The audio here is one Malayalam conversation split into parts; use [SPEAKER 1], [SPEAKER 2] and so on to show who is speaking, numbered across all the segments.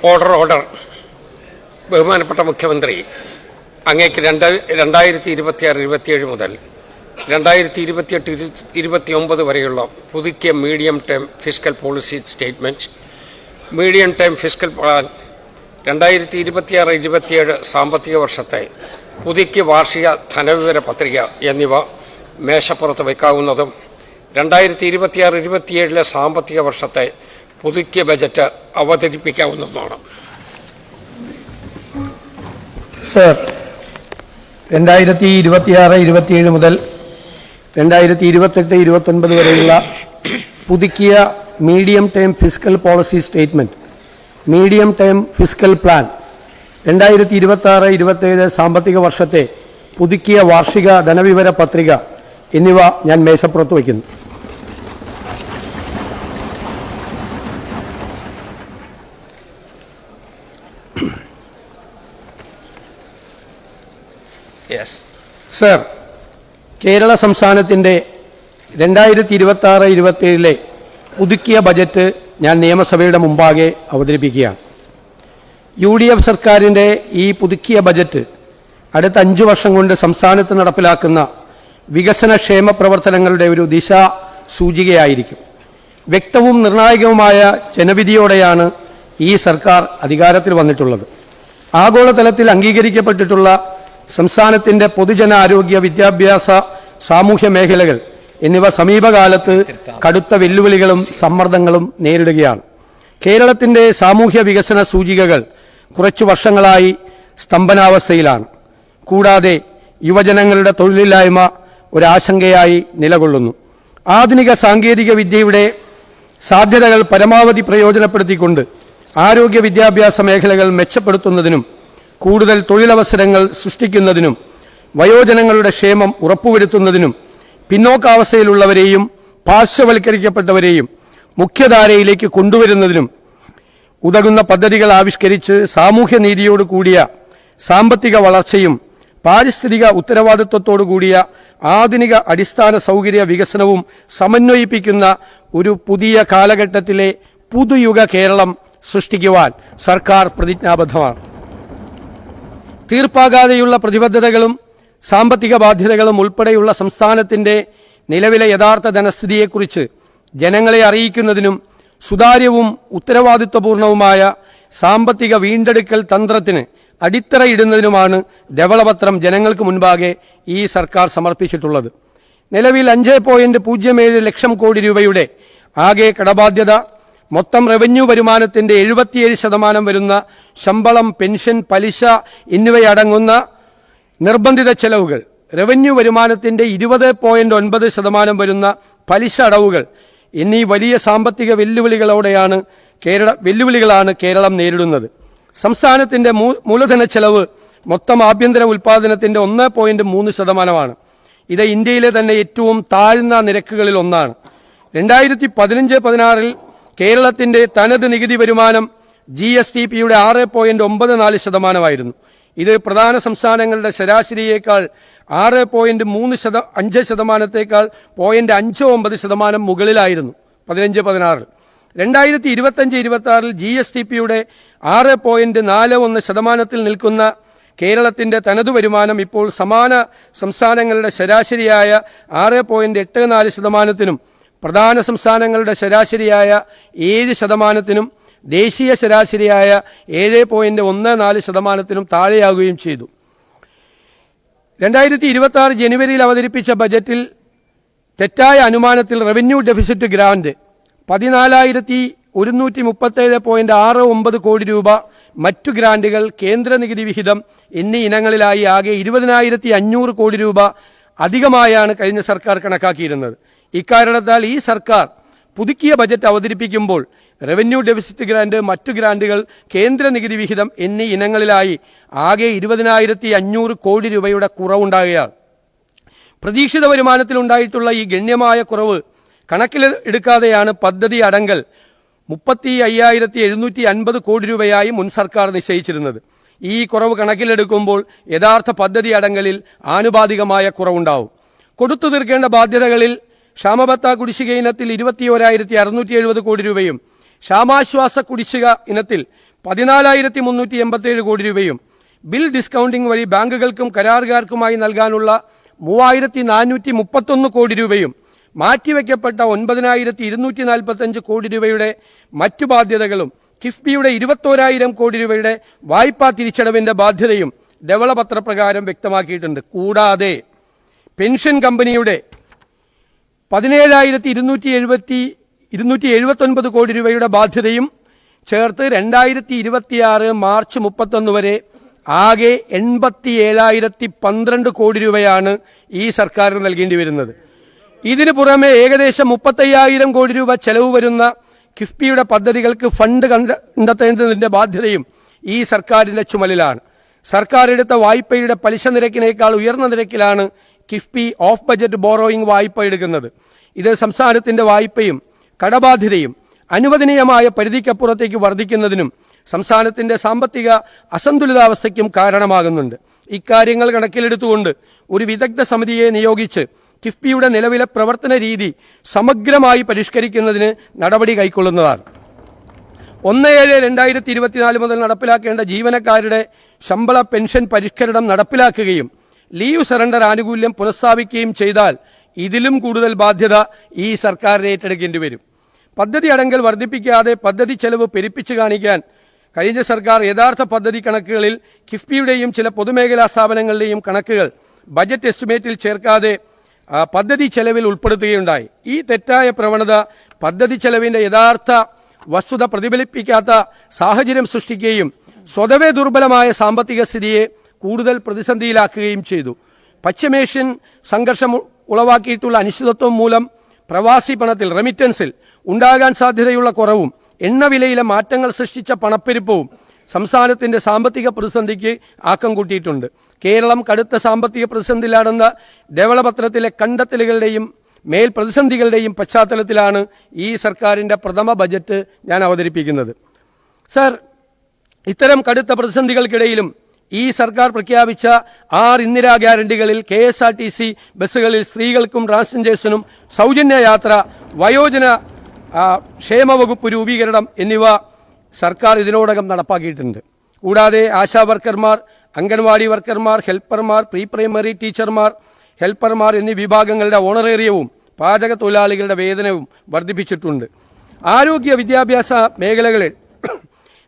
[SPEAKER 1] ഓർഡർ. ബഹുമാനപ്പെട്ട മുഖ്യമന്ത്രി, അങ്ങേക്ക് 2026-27 മുതൽ 2028-29 വരെയുള്ള പുതുക്കിയ medium term fiscal policy statement, medium term fiscal plan, 2026-27 സാമ്പത്തിക വർഷത്തെ പുതുക്കിയ വാർഷിക ധനവിവര പത്രിക എന്നിവ മേശപ്പുറത്ത് വയ്ക്കാവുന്നതും 2026-27 സാമ്പത്തിക വർഷത്തെ പുതുക്കിയ ബജറ്റ് അവതരിപ്പിക്കാവുന്നതുമാണ്.
[SPEAKER 2] സർ, 2026-27 മുതൽ 2028-29 വരെയുള്ള പുതുക്കിയ medium term fiscal policy statement, medium term fiscal plan, 2026-27 സാമ്പത്തിക വർഷത്തെ പുതുക്കിയ വാർഷിക ധനവിവര പത്രിക എന്നിവ ഞാൻ മേശപ്പുറത്ത് വയ്ക്കുന്നു. സർ, കേരള സംസ്ഥാനത്തിൻ്റെ 2026-27 പുതുക്കിയ ബജറ്റ് ഞാൻ നിയമസഭയുടെ മുമ്പാകെ അവതരിപ്പിക്കുകയാണ്. UDF സർക്കാരിൻ്റെ ഈ പുതുക്കിയ ബജറ്റ് അടുത്ത 5 വർഷം കൊണ്ട് സംസ്ഥാനത്ത് നടപ്പിലാക്കുന്ന വികസനക്ഷേമ പ്രവർത്തനങ്ങളുടെ ഒരു ദിശാ സൂചികയായിരിക്കും. വ്യക്തവും നിർണായകവുമായ ജനവിധിയോടെയാണ് ഈ സർക്കാർ അധികാരത്തിൽ വന്നിട്ടുള്ളത്. ആഗോളതലത്തിൽ അംഗീകരിക്കപ്പെട്ടിട്ടുള്ള സംസ്ഥാനത്തിൻ്റെ പൊതുജനാരോഗ്യ, വിദ്യാഭ്യാസ, സാമൂഹ്യ മേഖലകൾ എന്നിവ സമീപകാലത്ത് കടുത്ത വെല്ലുവിളികളും സമ്മർദ്ദങ്ങളും നേരിടുകയാണ്. കേരളത്തിൻ്റെ സാമൂഹ്യ വികസന സൂചികകൾ കുറച്ചു വർഷങ്ങളായി സ്തംഭനാവസ്ഥയിലാണ്. കൂടാതെ യുവജനങ്ങളുടെ തൊഴിലില്ലായ്മ ഒരാശങ്കയായി നിലകൊള്ളുന്നു. ആധുനിക സാങ്കേതിക വിദ്യയുടെ സാധ്യതകൾ പരമാവധി പ്രയോജനപ്പെടുത്തിക്കൊണ്ട് ആരോഗ്യ വിദ്യാഭ്യാസ മേഖലകൾ മെച്ചപ്പെടുത്തുന്നതിനും കൂടുതൽ തൊഴിലവസരങ്ങൾ സൃഷ്ടിക്കുന്നതിനും വയോജനങ്ങളുടെ ക്ഷേമം ഉറപ്പുവരുത്തുന്നതിനും പിന്നോക്കാവസ്ഥയിലുള്ളവരെയും പാർശ്വവൽക്കരിക്കപ്പെട്ടവരെയും മുഖ്യധാരയിലേക്ക് കൊണ്ടുവരുന്നതിനും ഉതകുന്ന പദ്ധതികൾ ആവിഷ്കരിച്ച് സാമൂഹ്യനീതിയോട് കൂടിയ സാമ്പത്തിക വളർച്ചയും പാരിസ്ഥിതിക ഉത്തരവാദിത്വത്തോടു കൂടിയ ആധുനിക അടിസ്ഥാന സൗകര്യ വികസനവും സമന്വയിപ്പിക്കുന്ന ഒരു പുതിയ കാലഘട്ടത്തിലെ പുതുയുഗ കേരളം സൃഷ്ടിക്കുവാൻ സർക്കാർ പ്രതിജ്ഞാബദ്ധമാണ്. തീർപ്പാകാതെയുള്ള പ്രതിബദ്ധതകളും സാമ്പത്തിക ബാധ്യതകളും ഉൾപ്പെടെയുള്ള സംസ്ഥാനത്തിന്റെ നിലവിലെ യഥാർത്ഥ ധനസ്ഥിതിയെക്കുറിച്ച് ജനങ്ങളെ അറിയിക്കുന്നതിനും സുതാര്യവും ഉത്തരവാദിത്വപൂർണവുമായ സാമ്പത്തിക വീണ്ടെടുക്കൽ തന്ത്രത്തിന് അടിത്തറയിടുന്നതിനുമാണ് ധവളപത്രം ജനങ്ങൾക്ക് മുൻപാകെ ഈ സർക്കാർ സമർപ്പിച്ചിട്ടുള്ളത്. നിലവിൽ 5.07 ലക്ഷം കോടി രൂപയുടെ ആകെ കടബാധ്യത, മൊത്തം റവന്യൂ വരുമാനത്തിന്റെ 77% വരുന്ന ശമ്പളം, പെൻഷൻ, പലിശ എന്നിവയടങ്ങുന്ന നിർബന്ധിത ചെലവുകൾ, റവന്യൂ വരുമാനത്തിന്റെ 20.9% വരുന്ന പലിശ അടവുകൾ എന്നീ വലിയ സാമ്പത്തിക വെല്ലുവിളികളാണ് കേരളം നേരിടുന്നത്. സംസ്ഥാനത്തിന്റെ മൂലധന ചെലവ് മൊത്തം ആഭ്യന്തര ഉൽപാദനത്തിന്റെ 1.3%. ഇത് ഇന്ത്യയിലെ തന്നെ ഏറ്റവും താഴ്ന്ന നിരക്കുകളിൽ ഒന്നാണ്. 2015-16 കേരളത്തിന്റെ തനത് നികുതി വരുമാനം GSTPയുടെ 6.94%. ഇത് പ്രധാന സംസ്ഥാനങ്ങളുടെ ശരാശരിയേക്കാൾ 6.35%, 0.59% മുകളിലായിരുന്നു 15-16. 2025-26 GSTPയുടെ 6.41% നിൽക്കുന്ന കേരളത്തിന്റെ തനതു വരുമാനം ഇപ്പോൾ സമാന സംസ്ഥാനങ്ങളുടെ ശരാശരിയായ 6.84%, പ്രധാന സംസ്ഥാനങ്ങളുടെ ശരാശരിയായ 7%, ദേശീയ ശരാശരിയായ 7.14% താഴെയാകുകയും ചെയ്തു. 2026 ജനുവരിയിൽ അവതരിപ്പിച്ച ബജറ്റിൽ തെറ്റായ അനുമാനത്തിൽ റവന്യൂ ഡെഫിസിറ്റ് ഗ്രാന്റ് 14,137.69 കോടി രൂപ, മറ്റു ഗ്രാന്റുകൾ, കേന്ദ്ര നികുതി വിഹിതം എന്നീ ഇനങ്ങളിലായി ആകെ 20,500 കോടി രൂപ അധികമായാണ് കഴിഞ്ഞ സർക്കാർ കണക്കാക്കിയിരുന്നത്. ഇക്കാരണത്താൽ ഈ സർക്കാർ പുതുക്കിയ ബജറ്റ് അവതരിപ്പിക്കുമ്പോൾ റവന്യൂ ഡെഫിസിറ്റ് ഗ്രാന്റ്, മറ്റു ഗ്രാന്റുകൾ, കേന്ദ്ര നികുതി വിഹിതം എന്നീ ഇനങ്ങളിലായി ആകെ 20,500 കോടി രൂപയുടെ കുറവുണ്ടാകുകയാണ്. പ്രതീക്ഷിത വരുമാനത്തിൽ ഉണ്ടായിട്ടുള്ള ഈ ഗണ്യമായ കുറവ് കണക്കിലെടുക്കാതെയാണ് പദ്ധതി അടങ്കൽ 35,750 കോടി രൂപയായി മുൻ സർക്കാർ നിശ്ചയിച്ചിരുന്നത്. ഈ കുറവ് കണക്കിലെടുക്കുമ്പോൾ യഥാർത്ഥ പദ്ധതി അടങ്കലിൽ ആനുപാതികമായ കുറവുണ്ടാവും. കൊടുത്തു തീർക്കേണ്ട ബാധ്യതകളിൽ ക്ഷാമബത്ത കുടിശ്ശിക ഇനത്തിൽ 21,670 കോടി രൂപയും ക്ഷാമാശ്വാസ കുടിശ്ശിക ഇനത്തിൽ 14,387 കോടി രൂപയും ബിൽ ഡിസ്കൗണ്ടിംഗ് വഴി ബാങ്കുകൾക്കും കരാറുകാർക്കുമായി നൽകാനുള്ള 3,431 കോടി രൂപയും മാറ്റിവെക്കപ്പെട്ട 9,245 കോടി രൂപയുടെ മറ്റു ബാധ്യതകളും കിഫ്ബിയുടെ 21,000 കോടി രൂപയുടെ വായ്പാ തിരിച്ചടവിന്റെ ബാധ്യതയും ധവളപത്രപ്രകാരം വ്യക്തമാക്കിയിട്ടുണ്ട്. കൂടാതെ പെൻഷൻ കമ്പനിയുടെ 17,279 കോടി രൂപയുടെ ബാധ്യതയും ചേർത്ത് 2026 മാർച്ച് 31 വരെ ആകെ 87,012 കോടി രൂപയാണ് ഈ സർക്കാർ നൽകേണ്ടി വരുന്നത്. ഇതിനു പുറമെ ഏകദേശം 35,000 കോടി രൂപ ചെലവ് വരുന്ന കിഫ്ബിയുടെ പദ്ധതികൾക്ക് ഫണ്ട് കണ്ടെത്തേണ്ടതിന്റെ ബാധ്യതയും ഈ സർക്കാരിന്റെ ചുമലിലാണ്. സർക്കാർ എടുത്ത വായ്പയുടെ പലിശ നിരക്കിനേക്കാൾ ഉയർന്ന നിരക്കിലാണ് കിഫ്ബി ഓഫ് ബജറ്റ് ബോറോയിങ് വായ്പ എടുക്കുന്നത്. ഇത് സംസ്ഥാനത്തിന്റെ വായ്പയും കടബാധ്യതയും അനുവദനീയമായ പരിധിക്കപ്പുറത്തേക്ക് വർദ്ധിക്കുന്നതിനും സംസ്ഥാനത്തിന്റെ സാമ്പത്തിക അസന്തുലിതാവസ്ഥയ്ക്കും കാരണമാകുന്നുണ്ട്. ഇക്കാര്യങ്ങൾ കണക്കിലെടുത്തുകൊണ്ട് ഒരു വിദഗ്ധ സമിതിയെ നിയോഗിച്ച് കിഫ്ബിയുടെ നിലവിലെ പ്രവർത്തന രീതി സമഗ്രമായി പരിഷ്കരിക്കുന്നതിന് നടപടി കൈക്കൊള്ളുന്നതാണ്. 1/7/2024 മുതൽ നടപ്പിലാക്കേണ്ട ജീവനക്കാരുടെ ശമ്പള പെൻഷൻ പരിഷ്കരണം നടപ്പിലാക്കുകയും ലീവ് സറണ്ടർ ആനുകൂല്യം പുനഃസ്ഥാപിക്കുകയും ചെയ്താൽ ഇതിലും കൂടുതൽ ബാധ്യത ഈ സർക്കാരിനെ ഏറ്റെടുക്കേണ്ടി വരും. പദ്ധതി അടങ്കൽ വർദ്ധിപ്പിക്കാതെ പദ്ധതി ചെലവ് പെരുപ്പിച്ചു കാണിക്കാൻ കഴിഞ്ഞ സർക്കാർ യഥാർത്ഥ പദ്ധതി കണക്കുകളിൽ കിഫ്ബിയുടെയും ചില പൊതുമേഖലാ സ്ഥാപനങ്ങളുടെയും കണക്കുകൾ ബജറ്റ് എസ്റ്റിമേറ്റിൽ ചേർക്കാതെ പദ്ധതി ചെലവിൽ ഉൾപ്പെടുത്തുകയുണ്ടായി. ഈ തെറ്റായ പ്രവണത പദ്ധതി ചെലവിന്റെ യഥാർത്ഥ വസ്തുത പ്രതിഫലിപ്പിക്കാത്ത സാഹചര്യം സൃഷ്ടിക്കുകയും സ്വതവേ ദുർബലമായ സാമ്പത്തിക സ്ഥിതിയെ കൂടുതൽ പ്രതിസന്ധിയിലാക്കുകയും ചെയ്തു. പശ്ചിമേഷ്യൻ സംഘർഷം ഉളവാക്കിയിട്ടുള്ള അനിശ്ചിതത്വം മൂലം പ്രവാസി പണത്തിൽ റെമിറ്റൻസിൽ ഉണ്ടാകാൻ സാധ്യതയുള്ള കുറവും എണ്ണവിലയിലെ മാറ്റങ്ങൾ സൃഷ്ടിച്ച പണപ്പെരുപ്പവും സംസ്ഥാനത്തിന്റെ സാമ്പത്തിക പ്രതിസന്ധിക്ക് ആക്കം കൂട്ടിയിട്ടുണ്ട്. കേരളം കടുത്ത സാമ്പത്തിക പ്രതിസന്ധിയിലാണെന്ന ധവളപത്രത്തിലെ കണ്ടെത്തലുകളുടെയും മേൽ പ്രതിസന്ധികളുടെയും പശ്ചാത്തലത്തിലാണ് ഈ സർക്കാരിന്റെ പ്രഥമ ബജറ്റ് ഞാൻ അവതരിപ്പിക്കുന്നത്. സർ, ഇത്തരം കടുത്ത പ്രതിസന്ധികൾക്കിടയിലും ഈ സർക്കാർ പ്രഖ്യാപിച്ച 6 ഇന്ദിരാ ഗ്യാരണ്ടികളിൽ KSRTC ബസ്സുകളിൽ സ്ത്രീകൾക്കും ട്രാൻസ്ജെൻഡേഴ്സിനും സൗജന്യ യാത്ര, വയോജന ക്ഷേമ വകുപ്പ് രൂപീകരണം എന്നിവ സർക്കാർ ഇതിനോടകം നടപ്പാക്കിയിട്ടുണ്ട്. കൂടാതെ ആശാ വർക്കർമാർ, അംഗൻവാടി വർക്കർമാർ, ഹെൽപ്പർമാർ, പ്രീ പ്രൈമറി ടീച്ചർമാർ, ഹെൽപ്പർമാർ എന്നീ വിഭാഗങ്ങളുടെ ഓണറേറിയവും പാചക തൊഴിലാളികളുടെ വേതനവും വർദ്ധിപ്പിച്ചിട്ടുണ്ട്. ആരോഗ്യ വിദ്യാഭ്യാസ മേഖലകളിൽ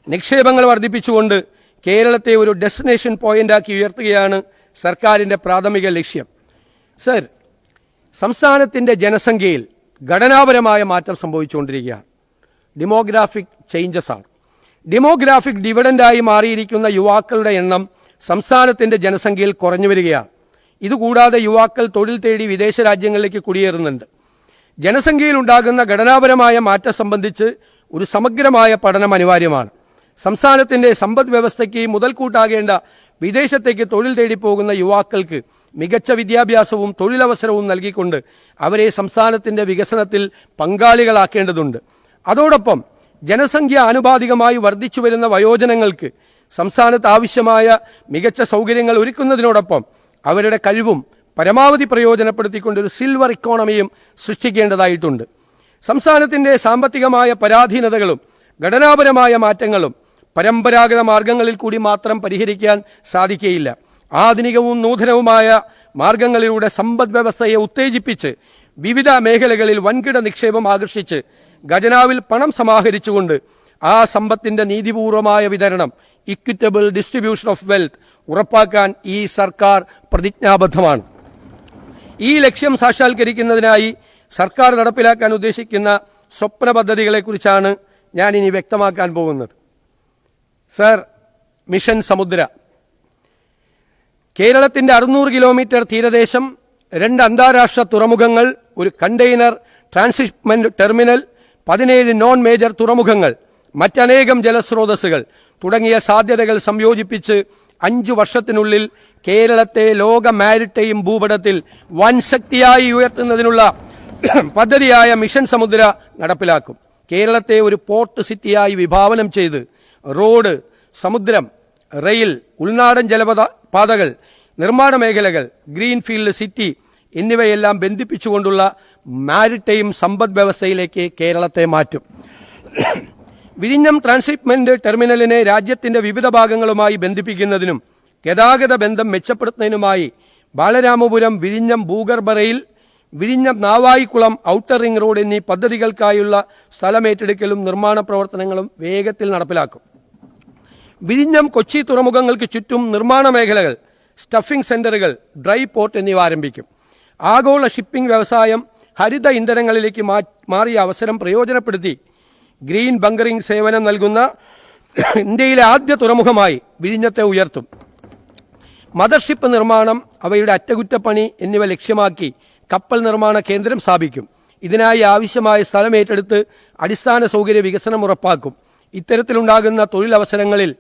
[SPEAKER 2] നിക്ഷേപങ്ങൾ വർദ്ധിപ്പിച്ചുകൊണ്ട് കേരളത്തെ ഒരു ഡെസ്റ്റിനേഷൻ പോയിന്റാക്കി ഉയർത്തുകയാണ് സർക്കാരിന്റെ പ്രാഥമിക ലക്ഷ്യം. സർ, സംസ്ഥാനത്തിന്റെ ജനസംഖ്യയിൽ ഘടനാപരമായ മാറ്റം സംഭവിച്ചുകൊണ്ടിരിക്കുകയാണ്. ഡെമോഗ്രാഫിക് ചേഞ്ചസ് ആണ്. ഡെമോഗ്രാഫിക് ഡിവിഡൻഡായി മാറിയിരിക്കുന്ന യുവാക്കളുടെ എണ്ണം സംസ്ഥാനത്തിന്റെ ജനസംഖ്യയിൽ കുറഞ്ഞു വരികയാണ്. ഇതുകൂടാതെ യുവാക്കൾ തൊഴിൽ തേടി വിദേശ രാജ്യങ്ങളിലേക്ക് കുടിയേറുന്നുണ്ട്. ജനസംഖ്യയിൽ ഉണ്ടാകുന്ന ഘടനാപരമായ മാറ്റം സംബന്ധിച്ച് ഒരു സമഗ്രമായ പഠനം അനിവാര്യമാണ്. സംസ്ഥാനത്തിന്റെ സമ്പദ് വ്യവസ്ഥയ്ക്ക് മുതൽക്കൂട്ടാകേണ്ട വിദേശത്തേക്ക് തൊഴിൽ തേടി പോകുന്ന യുവാക്കൾക്ക് മികച്ച വിദ്യാഭ്യാസവും തൊഴിലവസരവും നൽകിക്കൊണ്ട് അവരെ സംസ്ഥാനത്തിന്റെ വികസനത്തിൽ പങ്കാളികളാക്കേണ്ടതുണ്ട്. അതോടൊപ്പം ജനസംഖ്യ ആനുപാതികമായി വർദ്ധിച്ചു വരുന്ന വയോജനങ്ങൾക്ക് സംസ്ഥാനത്ത് ആവശ്യമായ മികച്ച സൗകര്യങ്ങൾ ഒരുക്കുന്നതിനോടൊപ്പം അവരുടെ കഴിവും പരമാവധി പ്രയോജനപ്പെടുത്തിക്കൊണ്ട് ഒരു സിൽവർ ഇക്കോണമിയും സൃഷ്ടിക്കേണ്ടതായിട്ടുണ്ട്. സംസ്ഥാനത്തിന്റെ സാമ്പത്തികമായ പരാധീനതകളും ഘടനാപരമായ മാറ്റങ്ങളും പരമ്പരാഗത മാർഗങ്ങളിൽ കൂടി മാത്രം പരിഹരിക്കാൻ സാധിക്കുകയില്ല. ആധുനികവും നൂതനവുമായ മാർഗങ്ങളിലൂടെ സമ്പദ് വ്യവസ്ഥയെ ഉത്തേജിപ്പിച്ച് വിവിധ മേഖലകളിൽ വൻകിട നിക്ഷേപം ആകർഷിച്ച് ഖജനാവിൽ പണം സമാഹരിച്ചുകൊണ്ട് ആ സമ്പത്തിന്റെ നീതിപൂർവമായ വിതരണം, ഇക്വിറ്റബിൾ ഡിസ്ട്രിബ്യൂഷൻ ഓഫ് വെൽത്ത് ഉറപ്പാക്കാൻ ഈ സർക്കാർ പ്രതിജ്ഞാബദ്ധമാണ്. ഈ ലക്ഷ്യം സാക്ഷാത്കരിക്കുന്നതിനായി സർക്കാർ നടപ്പിലാക്കാൻ ഉദ്ദേശിക്കുന്ന സ്വപ്ന പദ്ധതികളെക്കുറിച്ചാണ് ഞാൻ ഇനി വ്യക്തമാക്കാൻ പോകുന്നത്. സർ, മിഷൻ സമുദ്ര. കേരളത്തിന്റെ 600 കിലോമീറ്റർ തീരദേശം, 2 അന്താരാഷ്ട്ര തുറമുഖങ്ങൾ, ഒരു container transshipment terminal, 17 non major തുറമുഖങ്ങൾ, മറ്റനേകം ജലസ്രോതസ്സുകൾ തുടങ്ങിയ സാധ്യതകൾ സംയോജിപ്പിച്ച് 5 വർഷത്തിനുള്ളിൽ കേരളത്തെ ലോക മാരിടൈം ഭൂപടത്തിൽ വൻ ശക്തിയായി ഉയർത്തുന്നതിനുള്ള പദ്ധതിയായ മിഷൻ സമുദ്ര നടപ്പിലാക്കും. കേരളത്തെ ഒരു പോർട്ട് സിറ്റിയായി വിഭാവനം ചെയ്ത് റോഡ്, സമുദ്രം, റെയിൽ, ഉൾനാടൻ ജലപാതകൾ, നിർമ്മാണ മേഖലകൾ, ഗ്രീൻഫീൽഡ് സിറ്റി എന്നിവയെല്ലാം ബന്ധിപ്പിച്ചുകൊണ്ടുള്ള മാരിടൈം സമ്പദ് വ്യവസ്ഥയിലേക്ക് കേരളത്തെ മാറ്റും. വിഴിഞ്ഞം ട്രാൻസ്ഷിപ്മെന്റ് ടെർമിനലിനെ രാജ്യത്തിന്റെ വിവിധ ഭാഗങ്ങളുമായി ബന്ധിപ്പിക്കുന്നതിനും ഗതാഗത ബന്ധം മെച്ചപ്പെടുത്തുന്നതിനുമായി ബാലരാമപുരം വിഴിഞ്ഞം ഭൂഗർഭ റെയിൽ, വിഴിഞ്ഞം നാവായിക്കുളം ഔട്ടർ റിംഗ് റോഡ് എന്നീ പദ്ധതികൾക്കായുള്ള സ്ഥലമേറ്റെടുക്കലും നിർമ്മാണ പ്രവർത്തനങ്ങളും വേഗത്തിൽ നടപ്പിലാക്കും. വിഴിഞ്ഞം കൊച്ചി തുറമുഖങ്ങൾക്ക് ചുറ്റും നിർമ്മാണ മേഖലകൾ, സ്റ്റഫിംഗ് സെന്ററുകൾ, ഡ്രൈ പോർട്ട് എന്നിവ ആരംഭിക്കും. ആഗോള ഷിപ്പിംഗ് വ്യവസായം ഹരിത ഇന്ധനങ്ങളിലേക്ക് മാറിയ അവസരം പ്രയോജനപ്പെടുത്തി ഗ്രീൻ ബങ്കറിംഗ് സേവനം നൽകുന്ന ഇന്ത്യയിലെ ആദ്യ തുറമുഖമായി വിഴിഞ്ഞത്തെ ഉയർത്തും. മദർഷിപ്പ് നിർമ്മാണം, അവയുടെ അറ്റകുറ്റപ്പണി എന്നിവ ലക്ഷ്യമാക്കി കപ്പൽ നിർമ്മാണ കേന്ദ്രം സ്ഥാപിക്കും. ഇതിനായി ആവശ്യമായ സ്ഥലമേറ്റെടുത്ത് അടിസ്ഥാന സൗകര്യ വികസനം ഉറപ്പാക്കും. ഇത്തരത്തിലുണ്ടാകുന്ന തൊഴിലവസരങ്ങളിൽ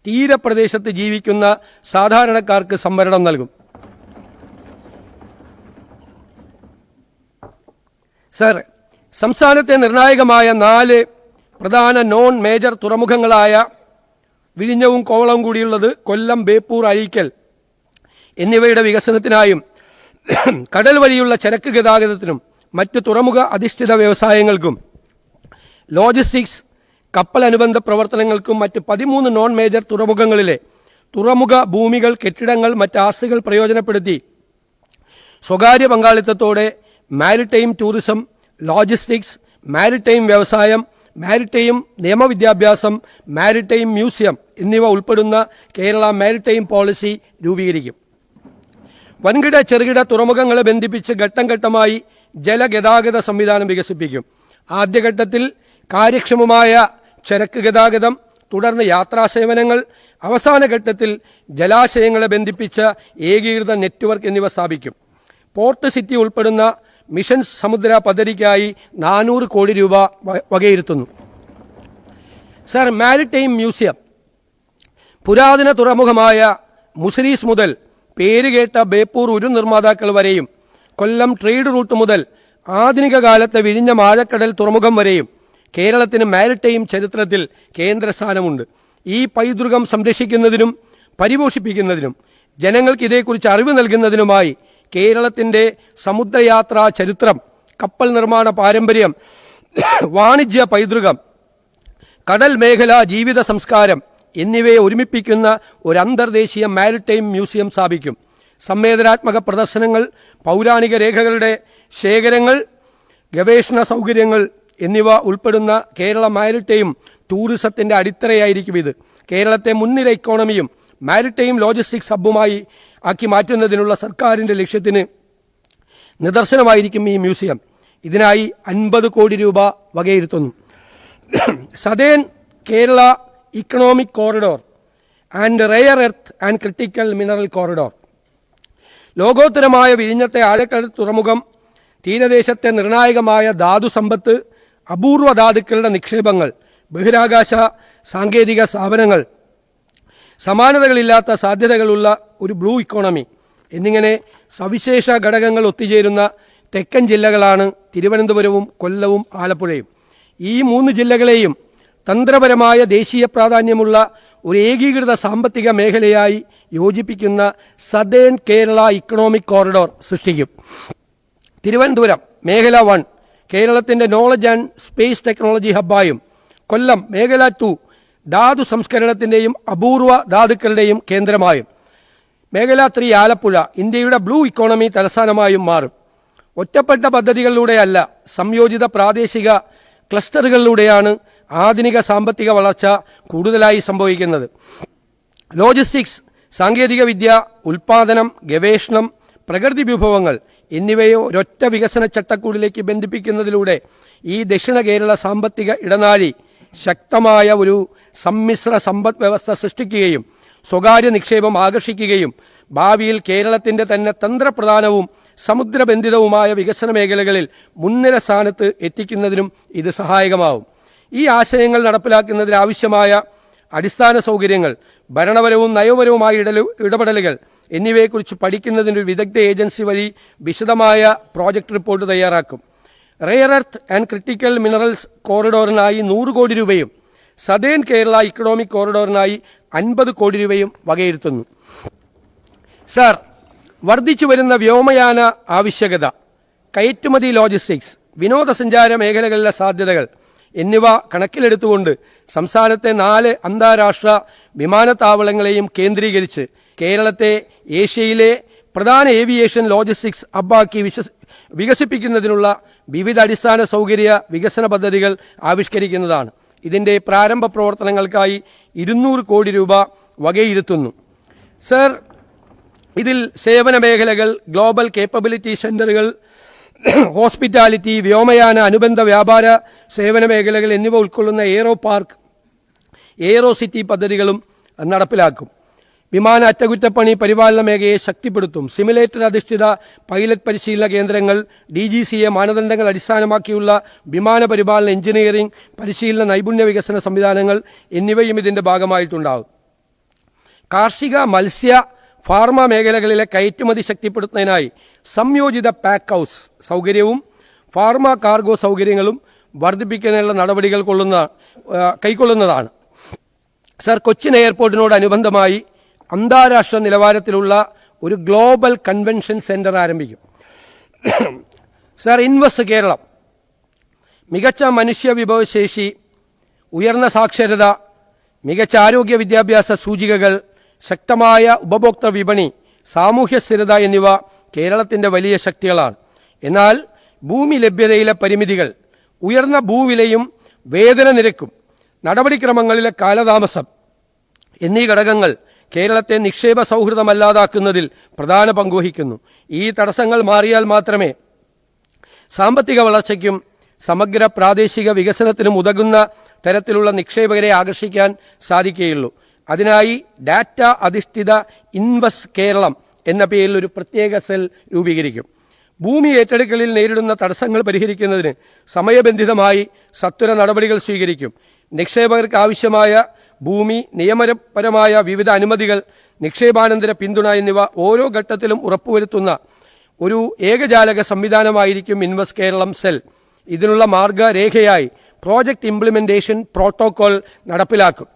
[SPEAKER 2] തീരപ്രദേശത്ത് ജീവിക്കുന്ന സാധാരണക്കാർക്ക് സംവരണം നൽകും. സർ, സംസ്ഥാനത്തെ നിർണായകമായ 4 പ്രധാന നോൺ മേജർ തുറമുഖങ്ങളായ വിഴിഞ്ഞവും കോവളവും കൂടിയുള്ളത് കൊല്ലം, ബേപ്പൂർ, അഴീക്കൽ എന്നിവയുടെ വികസനത്തിനായും കടൽ വഴിയുള്ള ചരക്ക് ഗതാഗതത്തിനും മറ്റ് തുറമുഖ അധിഷ്ഠിത വ്യവസായങ്ങൾക്കും ലോജിസ്റ്റിക്സ്, കപ്പൽ അനുബന്ധ പ്രവർത്തനങ്ങൾക്കും മറ്റ് 13 നോൺ മേജർ തുറമുഖങ്ങളിലെ തുറമുഖ ഭൂമികൾ, കെട്ടിടങ്ങൾ, മറ്റ് ആസ്തികൾ പ്രയോജനപ്പെടുത്തി സ്വകാര്യ പങ്കാളിത്തത്തോടെ മാരിടൈം ടൂറിസം, ലോജിസ്റ്റിക്സ്, മാരിടൈം വ്യവസായം, മാരിടൈം നിയമവിദ്യാഭ്യാസം, മാരിടൈം മ്യൂസിയം എന്നിവ ഉൾപ്പെടുന്ന കേരള മാരിടൈം പോളിസി രൂപീകരിക്കും. വൻകിട ചെറുകിട തുറമുഖങ്ങളെ ബന്ധിപ്പിച്ച് ഘട്ടം ഘട്ടമായി ജലഗതാഗത സംവിധാനം വികസിപ്പിക്കും. ആദ്യഘട്ടത്തിൽ കാര്യക്ഷമമായ ചരക്ക് ഗതാഗതം, തുടർന്ന് യാത്രാസേവനങ്ങൾ, അവസാന ഘട്ടത്തിൽ ജലാശയങ്ങളെ ബന്ധിപ്പിച്ച ഏകീകൃത നെറ്റ്വർക്ക് എന്നിവ സ്ഥാപിക്കും. പോർട്ട് സിറ്റി ഉൾപ്പെടുന്ന മിഷൻ സമുദ്ര പദ്ധതിക്കായി 400 കോടി രൂപ വകയിരുത്തുന്നു. സർ, മാരിടൈം മ്യൂസിയം പുരാതന തുറമുഖമായ മുസിരീസ് മുതൽ പേരുകേട്ട ബേപ്പൂർ ഉരു നിർമ്മാതാക്കൾ വരെയും കൊല്ലം ട്രേഡ് റൂട്ട് മുതൽ ആധുനിക കാലത്തെ വിഴിഞ്ഞം ആഴക്കടൽ തുറമുഖം വരെയും കേരളത്തിന് മാരിടൈം ചരിത്രത്തിൽ കേന്ദ്രസ്ഥാനമുണ്ട്. ഈ പൈതൃകം സംരക്ഷിക്കുന്നതിനും പരിപോഷിപ്പിക്കുന്നതിനും ജനങ്ങൾക്ക് ഇതേക്കുറിച്ച് അറിവ് നൽകുന്നതിനുമായി കേരളത്തിന്റെ സമുദ്രയാത്രാ ചരിത്രം, കപ്പൽ നിർമ്മാണ പാരമ്പര്യം, വാണിജ്യ പൈതൃകം, കടൽ മേഖല ജീവിത സംസ്കാരം എന്നിവയെ ഒരുമിപ്പിക്കുന്ന ഒരു അന്തർദേശീയ മാരിടൈം മ്യൂസിയം സ്ഥാപിക്കും. സംവേദനാത്മക പ്രദർശനങ്ങൾ, പൗരാണിക രേഖകളുടെ ശേഖരങ്ങൾ, ഗവേഷണ സൗകര്യങ്ങൾ എന്നിവ ഉൾപ്പെടുന്ന കേരള മാരിടൈം ടൂറിസത്തിന്റെ അടിത്തറയായിരിക്കും ഇത്. കേരളത്തെ മുൻനിര ഇക്കോണമിയും മാരിടൈം ലോജിസ്റ്റിക്സ് ഹബ്ബുമായി ആക്കി മാറ്റുന്നതിനുള്ള സർക്കാരിന്റെ ലക്ഷ്യത്തിന് നിദർശനമായിരിക്കും ഈ മ്യൂസിയം. ഇതിനായി 50 കോടി രൂപ വകയിരുത്തുന്നു. Southern Kerala economic corridor and rare earth and critical mineral corridor. ലോകോത്തരമായ വിഴിഞ്ഞത്തെ ആഴക്കടൽ തുറമുഖം തീരദേശത്തെ നിർണായകമായ ധാതു സമ്പത്ത്, അപൂർവ ധാതുക്കളുടെ നിക്ഷേപങ്ങൾ, ബഹിരാകാശ സാങ്കേതിക സ്ഥാപനങ്ങൾ, സമാനതകളില്ലാത്ത സാധ്യതകളുള്ള ഒരു ബ്ലൂ ഇക്കോണമി എന്നിങ്ങനെ സവിശേഷ ഘടകങ്ങൾ ഒത്തുചേരുന്ന തെക്കൻ ജില്ലകളാണ് തിരുവനന്തപുരവും കൊല്ലവും ആലപ്പുഴയും. ഈ 3 ജില്ലകളെയും തന്ത്രപരമായ ദേശീയ പ്രാധാന്യമുള്ള ഒരു ഏകീകൃത സാമ്പത്തിക മേഖലയായി യോജിപ്പിക്കുന്ന സതേൺ കേരള ഇക്കണോമിക് കോറിഡോർ സൃഷ്ടിക്കും. തിരുവനന്തപുരം മേഖല 1 കേരളത്തിന്റെ നോളജ് ആൻഡ് സ്പേസ് ടെക്നോളജി ഹബ്ബായും, കൊല്ലം മേഖല 2 ധാതു സംസ്കരണത്തിന്റെയും അപൂർവ ധാതുക്കളുടെയും കേന്ദ്രമായും, മേഖല 3 ആലപ്പുഴ ഇന്ത്യയുടെ ബ്ലൂ ഇക്കോണമി തലസ്ഥാനമായും മാറും. ഒറ്റപ്പെട്ട പദ്ധതികളിലൂടെയല്ല, സംയോജിത പ്രാദേശിക ക്ലസ്റ്ററുകളിലൂടെയാണ് ആധുനിക സാമ്പത്തിക വളർച്ച കൂടുതലായി സംഭവിക്കുന്നത്. ലോജിസ്റ്റിക്സ്, സാങ്കേതികവിദ്യ, ഉൽപാദനം, ഗവേഷണം, പ്രകൃതി വിഭവങ്ങൾ എന്നിവയെ ഒരൊറ്റ വികസന ചട്ടക്കൂടിലേക്ക് ബന്ധിപ്പിക്കുന്നതിലൂടെ ഈ ദക്ഷിണ കേരള സാമ്പത്തിക ഇടനാഴി ശക്തമായ ഒരു സമ്മിശ്ര സമ്പദ് വ്യവസ്ഥ സൃഷ്ടിക്കുകയും സ്വകാര്യ നിക്ഷേപം ആകർഷിക്കുകയും ഭാവിയിൽ കേരളത്തിന്റെ തന്നെ തന്ത്രപ്രധാനവും സമുദ്രബന്ധിതവുമായ വികസന മേഖലകളിൽ മുൻനിര സ്ഥാനത്ത് എത്തിക്കുന്നതിനും ഇത് സഹായകമാവും. ഈ ആശയങ്ങൾ നടപ്പിലാക്കുന്നതിന് ആവശ്യമായ അടിസ്ഥാന സൗകര്യങ്ങൾ, ഭരണപരവും നയപരവുമായ ഇടപെടലുകൾ എന്നിവയെക്കുറിച്ച് പഠിക്കുന്നതിന് ഒരു വിദഗ്ധ ഏജൻസി വഴി വിശദമായ പ്രോജക്ട് റിപ്പോർട്ട് തയ്യാറാക്കും. Rare earth and critical minerals കോറിഡോറിനായി 100 കോടി രൂപയും സതേൺ കേരള ഇക്കണോമിക് കോറിഡോറിനായി 50 കോടി രൂപയും വകയിരുത്തുന്നു. സർ, വർദ്ധിച്ചു വരുന്ന വ്യോമയാന ആവശ്യകത, കയറ്റുമതി ലോജിസ്റ്റിക്സ്, വിനോദസഞ്ചാര മേഖലകളിലെ സാധ്യതകൾ എന്നിവ കണക്കിലെടുത്തുകൊണ്ട് സംസ്ഥാനത്തെ 4 അന്താരാഷ്ട്ര വിമാനത്താവളങ്ങളെയും കേന്ദ്രീകരിച്ച് കേരളത്തെ ഏഷ്യയിലെ പ്രധാന ഏവിയേഷൻ ലോജിസ്റ്റിക്സ് ഹബ്ബാക്കി വികസിപ്പിക്കുന്നതിനുള്ള വിവിധ അടിസ്ഥാന സൗകര്യ വികസന പദ്ധതികൾ ആവിഷ്കരിക്കുന്നതാണ്. ഇതിന്റെ പ്രാരംഭ പ്രവർത്തനങ്ങൾക്കായി 200 കോടി രൂപ വകയിരുത്തുന്നു. സർ, ഇതിൽ സേവന മേഖലകൾ, ഗ്ലോബൽ കേപ്പബിലിറ്റി സെന്ററുകൾ, ഹോസ്പിറ്റാലിറ്റി, വ്യോമയാന അനുബന്ധ വ്യാപാര സേവന മേഖലകൾ എന്നിവ ഉൾക്കൊള്ളുന്ന എയ്റോ പാർക്ക്, എയ്റോ സിറ്റി പദ്ധതികളും നടപ്പിലാക്കും. വിമാന അറ്റകുറ്റപ്പണി പരിപാലന മേഖലയെ ശക്തിപ്പെടുത്തും. സിമുലേറ്റർ അധിഷ്ഠിത പൈലറ്റ് പരിശീലന കേന്ദ്രങ്ങൾ, DGCA മാനദണ്ഡങ്ങൾ അടിസ്ഥാനമാക്കിയുള്ള വിമാന പരിപാലന എഞ്ചിനീയറിംഗ് പരിശീലന നൈപുണ്യ വികസന സംവിധാനങ്ങൾ എന്നിവയും ഇതിന്റെ ഭാഗമായിട്ടുണ്ടാകും. കാർഷിക, മത്സ്യ, ഫാർമ മേഖലകളിലെ കയറ്റുമതി ശക്തിപ്പെടുത്തുന്നതിനായി സംയോജിത പാക്ക് ഹൗസ് സൗകര്യവും ഫാർമ കാർഗോ സൗകര്യങ്ങളും വർദ്ധിപ്പിക്കുന്നതിനുള്ള നടപടികൾ കൈക്കൊള്ളുന്നതാണ്. സർ, കൊച്ചിൻ എയർപോർട്ടിനോടനുബന്ധമായി അന്താരാഷ്ട്ര നിലവാരത്തിലുള്ള ഒരു ഗ്ലോബൽ കൺവെൻഷൻ സെന്റർ ആരംഭിക്കും. സർ, ഇൻവെസ്റ്റ് കേരളം മികച്ച മനുഷ്യ വിഭവശേഷി, ഉയർന്ന സാക്ഷരത, മികച്ച ആരോഗ്യ വിദ്യാഭ്യാസ സൂചികകൾ, ശക്തമായ ഉപഭോക്തൃ വിപണി, സാമൂഹ്യ സ്ഥിരത എന്നിവ കേരളത്തിന്റെ വലിയ ശക്തികളാണ്. എന്നാൽ ഭൂമി ലഭ്യതയിലെ പരിമിതികൾ, ഉയർന്ന ഭൂവിലയും വേതന നിരക്കും, നടപടിക്രമങ്ങളിലെ കാലതാമസം എന്നീ ഘടകങ്ങൾ കേരളത്തെ നിക്ഷേപ സൗഹൃദമല്ലാതാക്കുന്നതിൽ പ്രധാന പങ്കുവഹിക്കുന്നു. ഈ തടസ്സങ്ങൾ മാറിയാൽ മാത്രമേ സാമ്പത്തിക വളർച്ചയ്ക്കും സമഗ്ര പ്രാദേശിക വികസനത്തിനും ഉതകുന്ന തരത്തിലുള്ള നിക്ഷേപകരെ ആകർഷിക്കാൻ സാധിക്കുകയുള്ളൂ. അതിനായി ഡാറ്റ അധിഷ്ഠിത ഇൻവെസ്റ്റ് കേരളം എന്ന പേരിൽ ഒരു പ്രത്യേക സെൽ രൂപീകരിക്കും. ഭൂമി ഏറ്റെടുക്കലിൽ നേരിടുന്ന തടസ്സങ്ങൾ പരിഹരിക്കുന്നതിന് സമയബന്ധിതമായി സത്വര നടപടികൾ സ്വീകരിക്കും. നിക്ഷേപകർക്ക് ആവശ്യമായ ഭൂമി, നിയമപരമായ വിവിധ അനുമതികൾ, നിക്ഷേപാനന്തര പിന്തുണ എന്നിവ ഓരോ ഘട്ടത്തിലും ഉറപ്പുവരുത്തുന്ന ഒരു ഏകജാലക സംവിധാനമായിരിക്കും ഇൻവെസ്റ്റ് കേരളം സെൽ. ഇതിനുള്ള മാർഗരേഖയായി പ്രോജക്ട് ഇംപ്ലിമെന്റേഷൻ പ്രോട്ടോകോൾ നടപ്പിലാക്കും.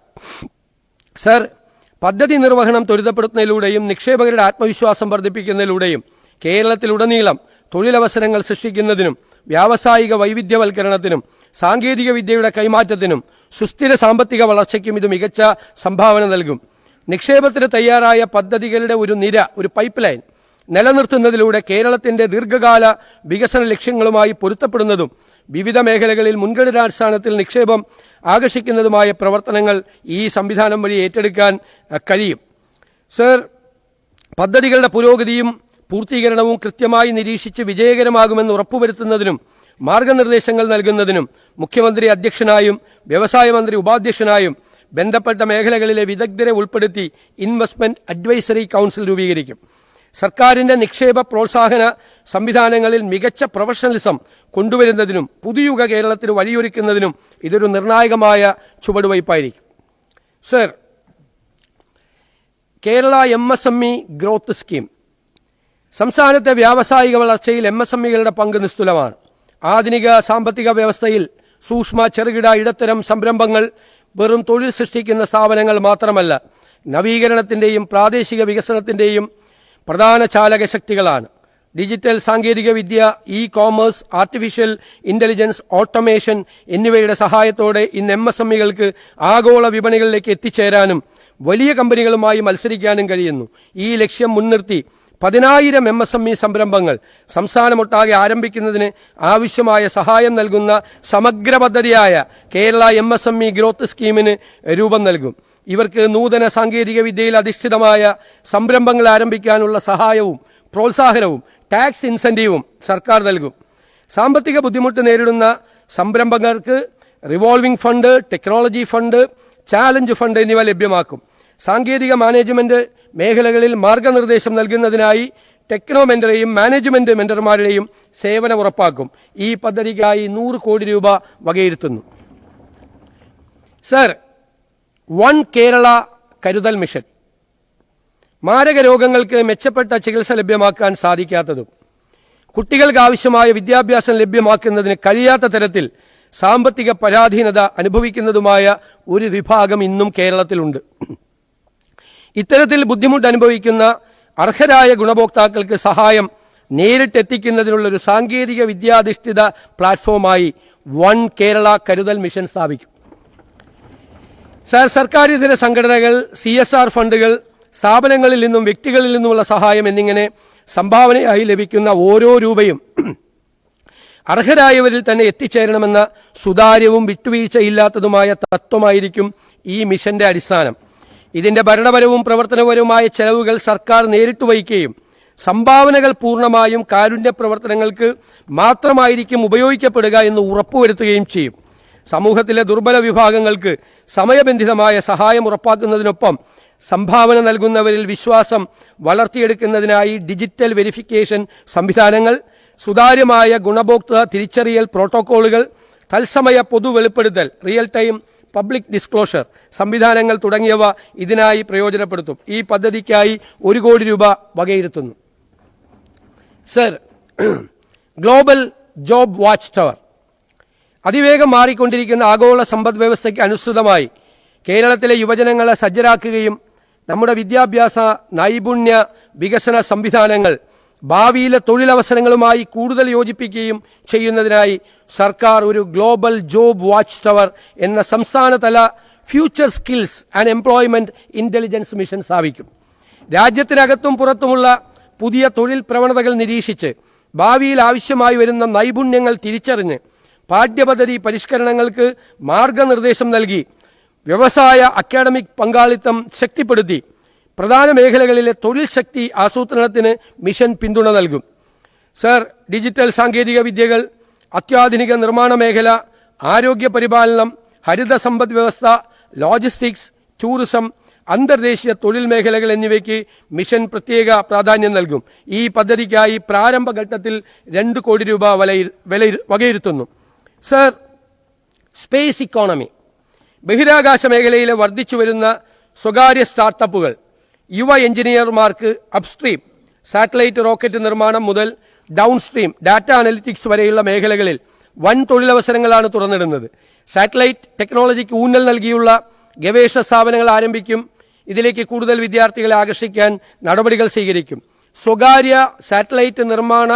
[SPEAKER 2] സർ, പദ്ധതി നിർവഹണം ത്വരിതപ്പെടുത്തുന്നതിലൂടെയും നിക്ഷേപകരുടെ ആത്മവിശ്വാസം വർദ്ധിപ്പിക്കുന്നതിലൂടെയും കേരളത്തിലുടനീളം തൊഴിലവസരങ്ങൾ സൃഷ്ടിക്കുന്നതിനും വ്യാവസായിക വൈവിധ്യവൽക്കരണത്തിനും സാങ്കേതിക വിദ്യയുടെ കൈമാറ്റത്തിനും സുസ്ഥിര സാമ്പത്തിക വളർച്ചയ്ക്കും ഇത് മികച്ച സംഭാവന നൽകും. നിക്ഷേപത്തിന് തയ്യാറായ പദ്ധതികളുടെ ഒരു നിര, ഒരു പൈപ്പ് ലൈൻ നിലനിർത്തുന്നതിലൂടെ കേരളത്തിന്റെ ദീർഘകാല വികസന ലക്ഷ്യങ്ങളുമായി പൊരുത്തപ്പെടുന്നതും വിവിധ മേഖലകളിൽ മുൻഗണനാടിസ്ഥാനത്തിൽ നിക്ഷേപം ആകർഷിക്കുന്നതുമായ പ്രവർത്തനങ്ങൾ ഈ സംവിധാനം വഴി ഏറ്റെടുക്കാൻ കഴിയും. സർ, പദ്ധതികളുടെ പുരോഗതിയും പൂർത്തീകരണവും കൃത്യമായി നിരീക്ഷിച്ച് വിജയകരമാകുമെന്ന് ഉറപ്പുവരുത്തുന്നതിനും മാർഗനിർദ്ദേശങ്ങൾ നൽകുന്നതിനും മുഖ്യമന്ത്രി അധ്യക്ഷനായും വ്യവസായ മന്ത്രി ഉപാധ്യക്ഷനായും ബന്ധപ്പെട്ട മേഖലകളിലെ വിദഗ്ധരെ ഉൾപ്പെടുത്തി ഇൻവെസ്റ്റ്മെന്റ് അഡ്വൈസറി കൗൺസിൽ രൂപീകരിക്കും. സർക്കാരിന്റെ നിക്ഷേപ പ്രോത്സാഹന സംവിധാനങ്ങളിൽ മികച്ച പ്രൊഫഷണലിസം കൊണ്ടുവരുന്നതിനും പുതുയുഗ കേരളത്തിന് വഴിയൊരുക്കുന്നതിനും ഇതൊരു നിർണായകമായ ചുവടുവയ്പായിരിക്കും. Sir, Kerala MSME growth scheme. സംസ്ഥാനത്തെ വ്യാവസായിക വളർച്ചയിൽ MSMEകളുടെ പങ്ക് നിസ്തുലമാണ്. ആധുനിക സാമ്പത്തിക വ്യവസ്ഥയിൽ സൂക്ഷ്മ, ചെറുകിട, ഇടത്തരം സംരംഭങ്ങൾ വെറും തൊഴിൽ സൃഷ്ടിക്കുന്ന സ്ഥാപനങ്ങൾ മാത്രമല്ല, നവീകരണത്തിന്റെയും പ്രാദേശിക വികസനത്തിന്റെയും പ്രധാന ചാലക ശക്തികളാണ്. ഡിജിറ്റൽ സാങ്കേതിക വിദ്യ, ഇ-കോമേഴ്സ്, ആർട്ടിഫിഷ്യൽ ഇന്റലിജൻസ്, ഓട്ടോമേഷൻ എന്നിവയുടെ സഹായത്തോടെ ഇന്ന് MSMEകൾക്ക് ആഗോള വിപണികളിലേക്ക് എത്തിച്ചേരാനും വലിയ കമ്പനികളുമായി മത്സരിക്കാനും കഴിയുന്നു. ഈ ലക്ഷ്യം മുൻനിർത്തി 10,000 MSME സംരംഭങ്ങൾ സംസ്ഥാനമൊട്ടാകെ ആരംഭിക്കുന്നതിന് ആവശ്യമായ സഹായം നൽകുന്ന സമഗ്ര പദ്ധതിയായ കേരള MSME ഗ്രോത്ത് സ്കീമിന് രൂപം നൽകും. ഇവർക്ക് നൂതന സാങ്കേതിക വിദ്യയിൽ അധിഷ്ഠിതമായ സംരംഭങ്ങൾ ആരംഭിക്കാനുള്ള സഹായവും പ്രോത്സാഹനവും ടാക്സ് ഇൻസെന്റീവും സർക്കാർ നൽകും. സാമ്പത്തിക ബുദ്ധിമുട്ട് നേരിടുന്ന സംരംഭകർക്ക് revolving fund, technology fund, challenge fund എന്നിവ ലഭ്യമാക്കും. സാങ്കേതിക മാനേജ്മെന്റ് മേഖലകളിൽ മാർഗനിർദ്ദേശം നൽകുന്നതിനായി ടെക്നോ മെന്ററെയും മാനേജ്മെന്റ് മെന്റർമാരുടെയും സേവനം ഉറപ്പാക്കും. ഈ പദ്ധതിക്കായി 100 കോടി രൂപ വകയിരുത്തുന്നു. സർ, വൺ കേരള കരുതൽ മിഷൻ. മാരക രോഗങ്ങൾക്ക് മെച്ചപ്പെട്ട ചികിത്സ ലഭ്യമാക്കാൻ സാധിക്കാത്തതും കുട്ടികൾക്ക് ആവശ്യമായ വിദ്യാഭ്യാസം ലഭ്യമാക്കുന്നതിന് കഴിയാത്ത തരത്തിൽ സാമ്പത്തിക പരാധീനത അനുഭവിക്കുന്നതുമായ ഒരു വിഭാഗം ഇന്നും കേരളത്തിലുണ്ട്. ഇത്തരത്തിൽ ബുദ്ധിമുട്ട് അനുഭവിക്കുന്ന അർഹരായ ഗുണഭോക്താക്കൾക്ക് സഹായം നേരിട്ടെത്തിക്കുന്നതിനുള്ള ഒരു സാങ്കേതിക വിദ്യാധിഷ്ഠിത പ്ലാറ്റ്ഫോമായി വൺ കേരള കരുതൽ മിഷൻ സ്ഥാപിക്കും. സർക്കാരിതര സംഘടനകൾ, CSR ഫണ്ടുകൾ, സ്ഥാപനങ്ങളിൽ നിന്നും വ്യക്തികളിൽ നിന്നുമുള്ള സഹായം എന്നിങ്ങനെ സംഭാവനയായി ലഭിക്കുന്ന ഓരോ രൂപയും അർഹരായവരിൽ തന്നെ എത്തിച്ചേരണമെന്ന സുതാര്യവും വിട്ടുവീഴ്ചയില്ലാത്തതുമായ തത്വമായിരിക്കും ഈ മിഷന്റെ അടിസ്ഥാനം. ഇതിന്റെ ഭരണപരവും പ്രവർത്തനപരവുമായ ചെലവുകൾ സർക്കാർ നേരിട്ട് വഹിക്കുകയും സംഭാവനകൾ പൂർണ്ണമായും കാരുണ്യ പ്രവർത്തനങ്ങൾക്ക് മാത്രമായിരിക്കും ഉപയോഗിക്കപ്പെടുക എന്ന് ഉറപ്പുവരുത്തുകയും ചെയ്യും. സമൂഹത്തിലെ ദുർബല വിഭാഗങ്ങൾക്ക് സമയബന്ധിതമായ സഹായം ഉറപ്പാക്കുന്നതിനൊപ്പം സംഭാവന നൽകുന്നവരിൽ വിശ്വാസം വളർത്തിയെടുക്കുന്നതിനായി ഡിജിറ്റൽ വെരിഫിക്കേഷൻ സംവിധാനങ്ങൾ, സുതാര്യമായ ഗുണഭോക്തൃ തിരിച്ചറിയൽ പ്രോട്ടോക്കോളുകൾ, തത്സമയ പൊതു വെളിപ്പെടുത്തൽ റിയൽ ടൈം പബ്ലിക് ഡിസ്ക്ലോഷർ സംവിധാനങ്ങൾ തുടങ്ങിയവ ഇതിനായി പ്രയോജനപ്പെടുത്തും. ഈ പദ്ധതിക്കായി 1 കോടി രൂപ വകയിരുത്തുന്നു. Sir, global job watch tower അതിവേഗം മാറിക്കൊണ്ടിരിക്കുന്ന ആഗോള സമ്പദ് വ്യവസ്ഥയ്ക്ക് അനുസൃതമായി കേരളത്തിലെ യുവജനങ്ങളെ സജ്ജരാക്കുകയും നമ്മുടെ വിദ്യാഭ്യാസ നൈപുണ്യ വികസന സംവിധാനങ്ങൾ ഭാവിയിലെ തൊഴിലവസരങ്ങളുമായി കൂടുതൽ യോജിപ്പിക്കുകയും ചെയ്യുന്നതിനായി സർക്കാർ ഒരു ഗ്ലോബൽ ജോബ് വാച്ച് ടവർ എന്ന സംസ്ഥാനതല future skills and employment intelligence mission സ്ഥാപിക്കും. രാജ്യത്തിനകത്തും പുറത്തുമുള്ള പുതിയ തൊഴിൽ പ്രവണതകൾ നിരീക്ഷിച്ച് ഭാവിയിൽ ആവശ്യമായി വരുന്ന നൈപുണ്യങ്ങൾ തിരിച്ചറിഞ്ഞ് പാഠ്യപദ്ധതി പരിഷ്കരണങ്ങൾക്ക് മാർഗനിർദ്ദേശം നൽകി വ്യവസായ അക്കാഡമിക് പങ്കാളിത്തം ശക്തിപ്പെടുത്തി പ്രധാന മേഖലകളിലെ തൊഴിൽ ശക്തി ആസൂത്രണത്തിന് മിഷൻ പിന്തുണ നൽകും. സർ, ഡിജിറ്റൽ സാങ്കേതിക വിദ്യകൾ, അത്യാധുനിക നിർമ്മാണ മേഖല, ആരോഗ്യ പരിപാലനം, ഹരിത സമ്പദ് വ്യവസ്ഥ, ലോജിസ്റ്റിക്സ്, ടൂറിസം, അന്തർദേശീയ തൊഴിൽ മേഖലകൾ എന്നിവയ്ക്ക് മിഷൻ പ്രത്യേക പ്രാധാന്യം നൽകും. ഈ പദ്ധതിക്കായി പ്രാരംഭഘട്ടത്തിൽ 2 കോടി രൂപ വകയിരുത്തുന്നു. സർ, സ്പേസ് ഇക്കോണമി, ബഹിരാകാശ മേഖലയിലെ വർദ്ധിച്ചുവരുന്ന സ്വകാര്യ സ്റ്റാർട്ടപ്പുകൾ യുവ എഞ്ചിനീയർമാർക്ക് അപ്സ്ട്രീം സാറ്റലൈറ്റ് റോക്കറ്റ് നിർമ്മാണം മുതൽ ഡൗൺസ്ട്രീം ഡാറ്റ അനലിറ്റിക്സ് വരെയുള്ള മേഖലകളിൽ വൻ തൊഴിലവസരങ്ങളാണ് തുറന്നിടുന്നത്. സാറ്റലൈറ്റ് ടെക്നോളജിക്ക് ഊന്നൽ നൽകിയുള്ള ഗവേഷണ സ്ഥാപനങ്ങൾ ആരംഭിക്കും. ഇതിലേക്ക് കൂടുതൽ വിദ്യാർത്ഥികളെ ആകർഷിക്കാൻ നടപടികൾ സ്വീകരിക്കും. സ്വകാര്യ സാറ്റലൈറ്റ് നിർമ്മാണ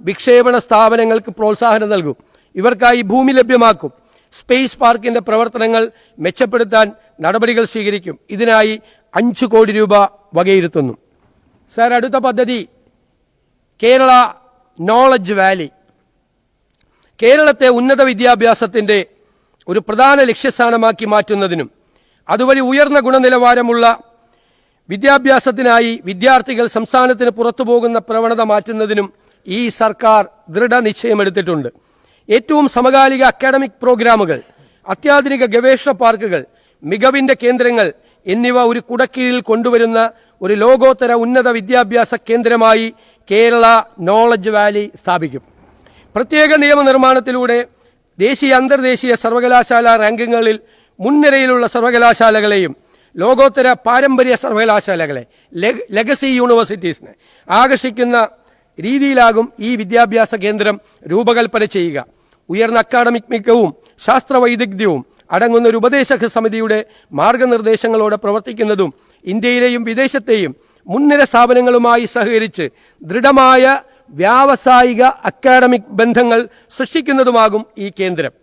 [SPEAKER 2] വിക്ഷേപണ സ്ഥാപനങ്ങൾക്ക് പ്രോത്സാഹനം നൽകും. ഇവർക്കായി ഭൂമി ലഭ്യമാക്കും. സ്പേസ് പാർക്കിന്റെ പ്രവർത്തനങ്ങൾ മെച്ചപ്പെടുത്താൻ നടപടികൾ സ്വീകരിക്കും. ഇതിനായി 5 കോടി രൂപ വകയിരുത്തുന്നു. സർ, അടുത്ത പദ്ധതി കേരള നോളജ് വാലി. കേരളത്തെ ഉന്നത വിദ്യാഭ്യാസത്തിന്റെ ഒരു പ്രധാന ലക്ഷ്യസ്ഥാനമാക്കി മാറ്റുന്നതിനും അതുവഴി ഉയർന്ന ഗുണനിലവാരമുള്ള വിദ്യാഭ്യാസത്തിനായി വിദ്യാർത്ഥികൾ സംസ്ഥാനത്തിന് പുറത്തുപോകുന്ന പ്രവണത മാറ്റുന്നതിനും ഈ സർക്കാർ ദൃഢനിശ്ചയമെടുത്തിട്ടുണ്ട്. ഏറ്റവും സമകാലിക അക്കാഡമിക് പ്രോഗ്രാമുകൾ, അത്യാധുനിക ഗവേഷണ പാർക്കുകൾ, മികവിന്റെ കേന്ദ്രങ്ങൾ എന്നിവ ഒരു കുടക്കീഴിൽ കൊണ്ടുവരുന്ന ഒരു ലോകോത്തര ഉന്നത വിദ്യാഭ്യാസ കേന്ദ്രമായി കേരള നോളജ് വാലി സ്ഥാപിക്കും. പ്രത്യേക നിയമനിർമ്മാണത്തിലൂടെ ദേശീയ അന്തർദേശീയ സർവകലാശാല റാങ്കിങ്ങുകളിൽ മുൻനിരയിലുള്ള സർവകലാശാലകളെയും ലോകോത്തര പാരമ്പര്യ സർവകലാശാലകളെ ലെഗസി യൂണിവേഴ്സിറ്റീസിനെ ആകർഷിക്കുന്ന രീതിയിലാകും ഈ വിദ്യാഭ്യാസ കേന്ദ്രം രൂപകൽപ്പന ചെയ്യുക. ഉയർന്ന അക്കാഡമിക് മികവും ശാസ്ത്രവൈദഗ്ധ്യവും അടങ്ങുന്ന ഒരു ഉപദേശക സമിതിയുടെ മാർഗനിർദ്ദേശങ്ങളോടെ പ്രവർത്തിക്കുന്നതും ഇന്ത്യയിലെയും വിദേശത്തെയും മുൻനിര സ്ഥാപനങ്ങളുമായി സഹകരിച്ച് ദൃഢമായ വ്യാവസായിക അക്കാഡമിക് ബന്ധങ്ങൾ സൃഷ്ടിക്കുന്നതുമാകും ഈ കേന്ദ്രം.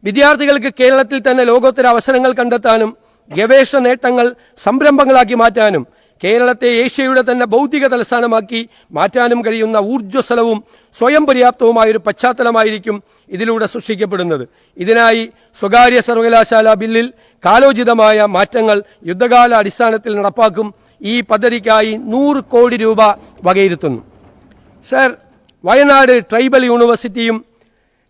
[SPEAKER 2] വിദ്യാർത്ഥികൾക്ക് കേരളത്തിൽ തന്നെ ലോകോത്തര അവസരങ്ങൾ കണ്ടെത്താനും ഗവേഷണ നേട്ടങ്ങൾ സംരംഭങ്ങളാക്കി മാറ്റാനും കേരളത്തെ ഏഷ്യയുടെ തന്നെ ബൗദ്ധിക തലസ്ഥാനമാക്കി മാറ്റാനും കഴിയുന്ന ഊർജ്ജസ്വലവും സ്വയം പര്യാപ്തവുമായൊരു പശ്ചാത്തലമായിരിക്കും ഇതിലൂടെ സൃഷ്ടിക്കപ്പെടുന്നത്. ഇതിനായി സ്വകാര്യ സർവകലാശാല ബില്ലിൽ കാലോചിതമായ മാറ്റങ്ങൾ യുദ്ധകാല അടിസ്ഥാനത്തിൽ നടപ്പാക്കും. ഈ പദ്ധതിക്കായി 100 കോടി രൂപ വകയിരുത്തുന്നു. സർ, വയനാട് ട്രൈബൽ യൂണിവേഴ്സിറ്റിയും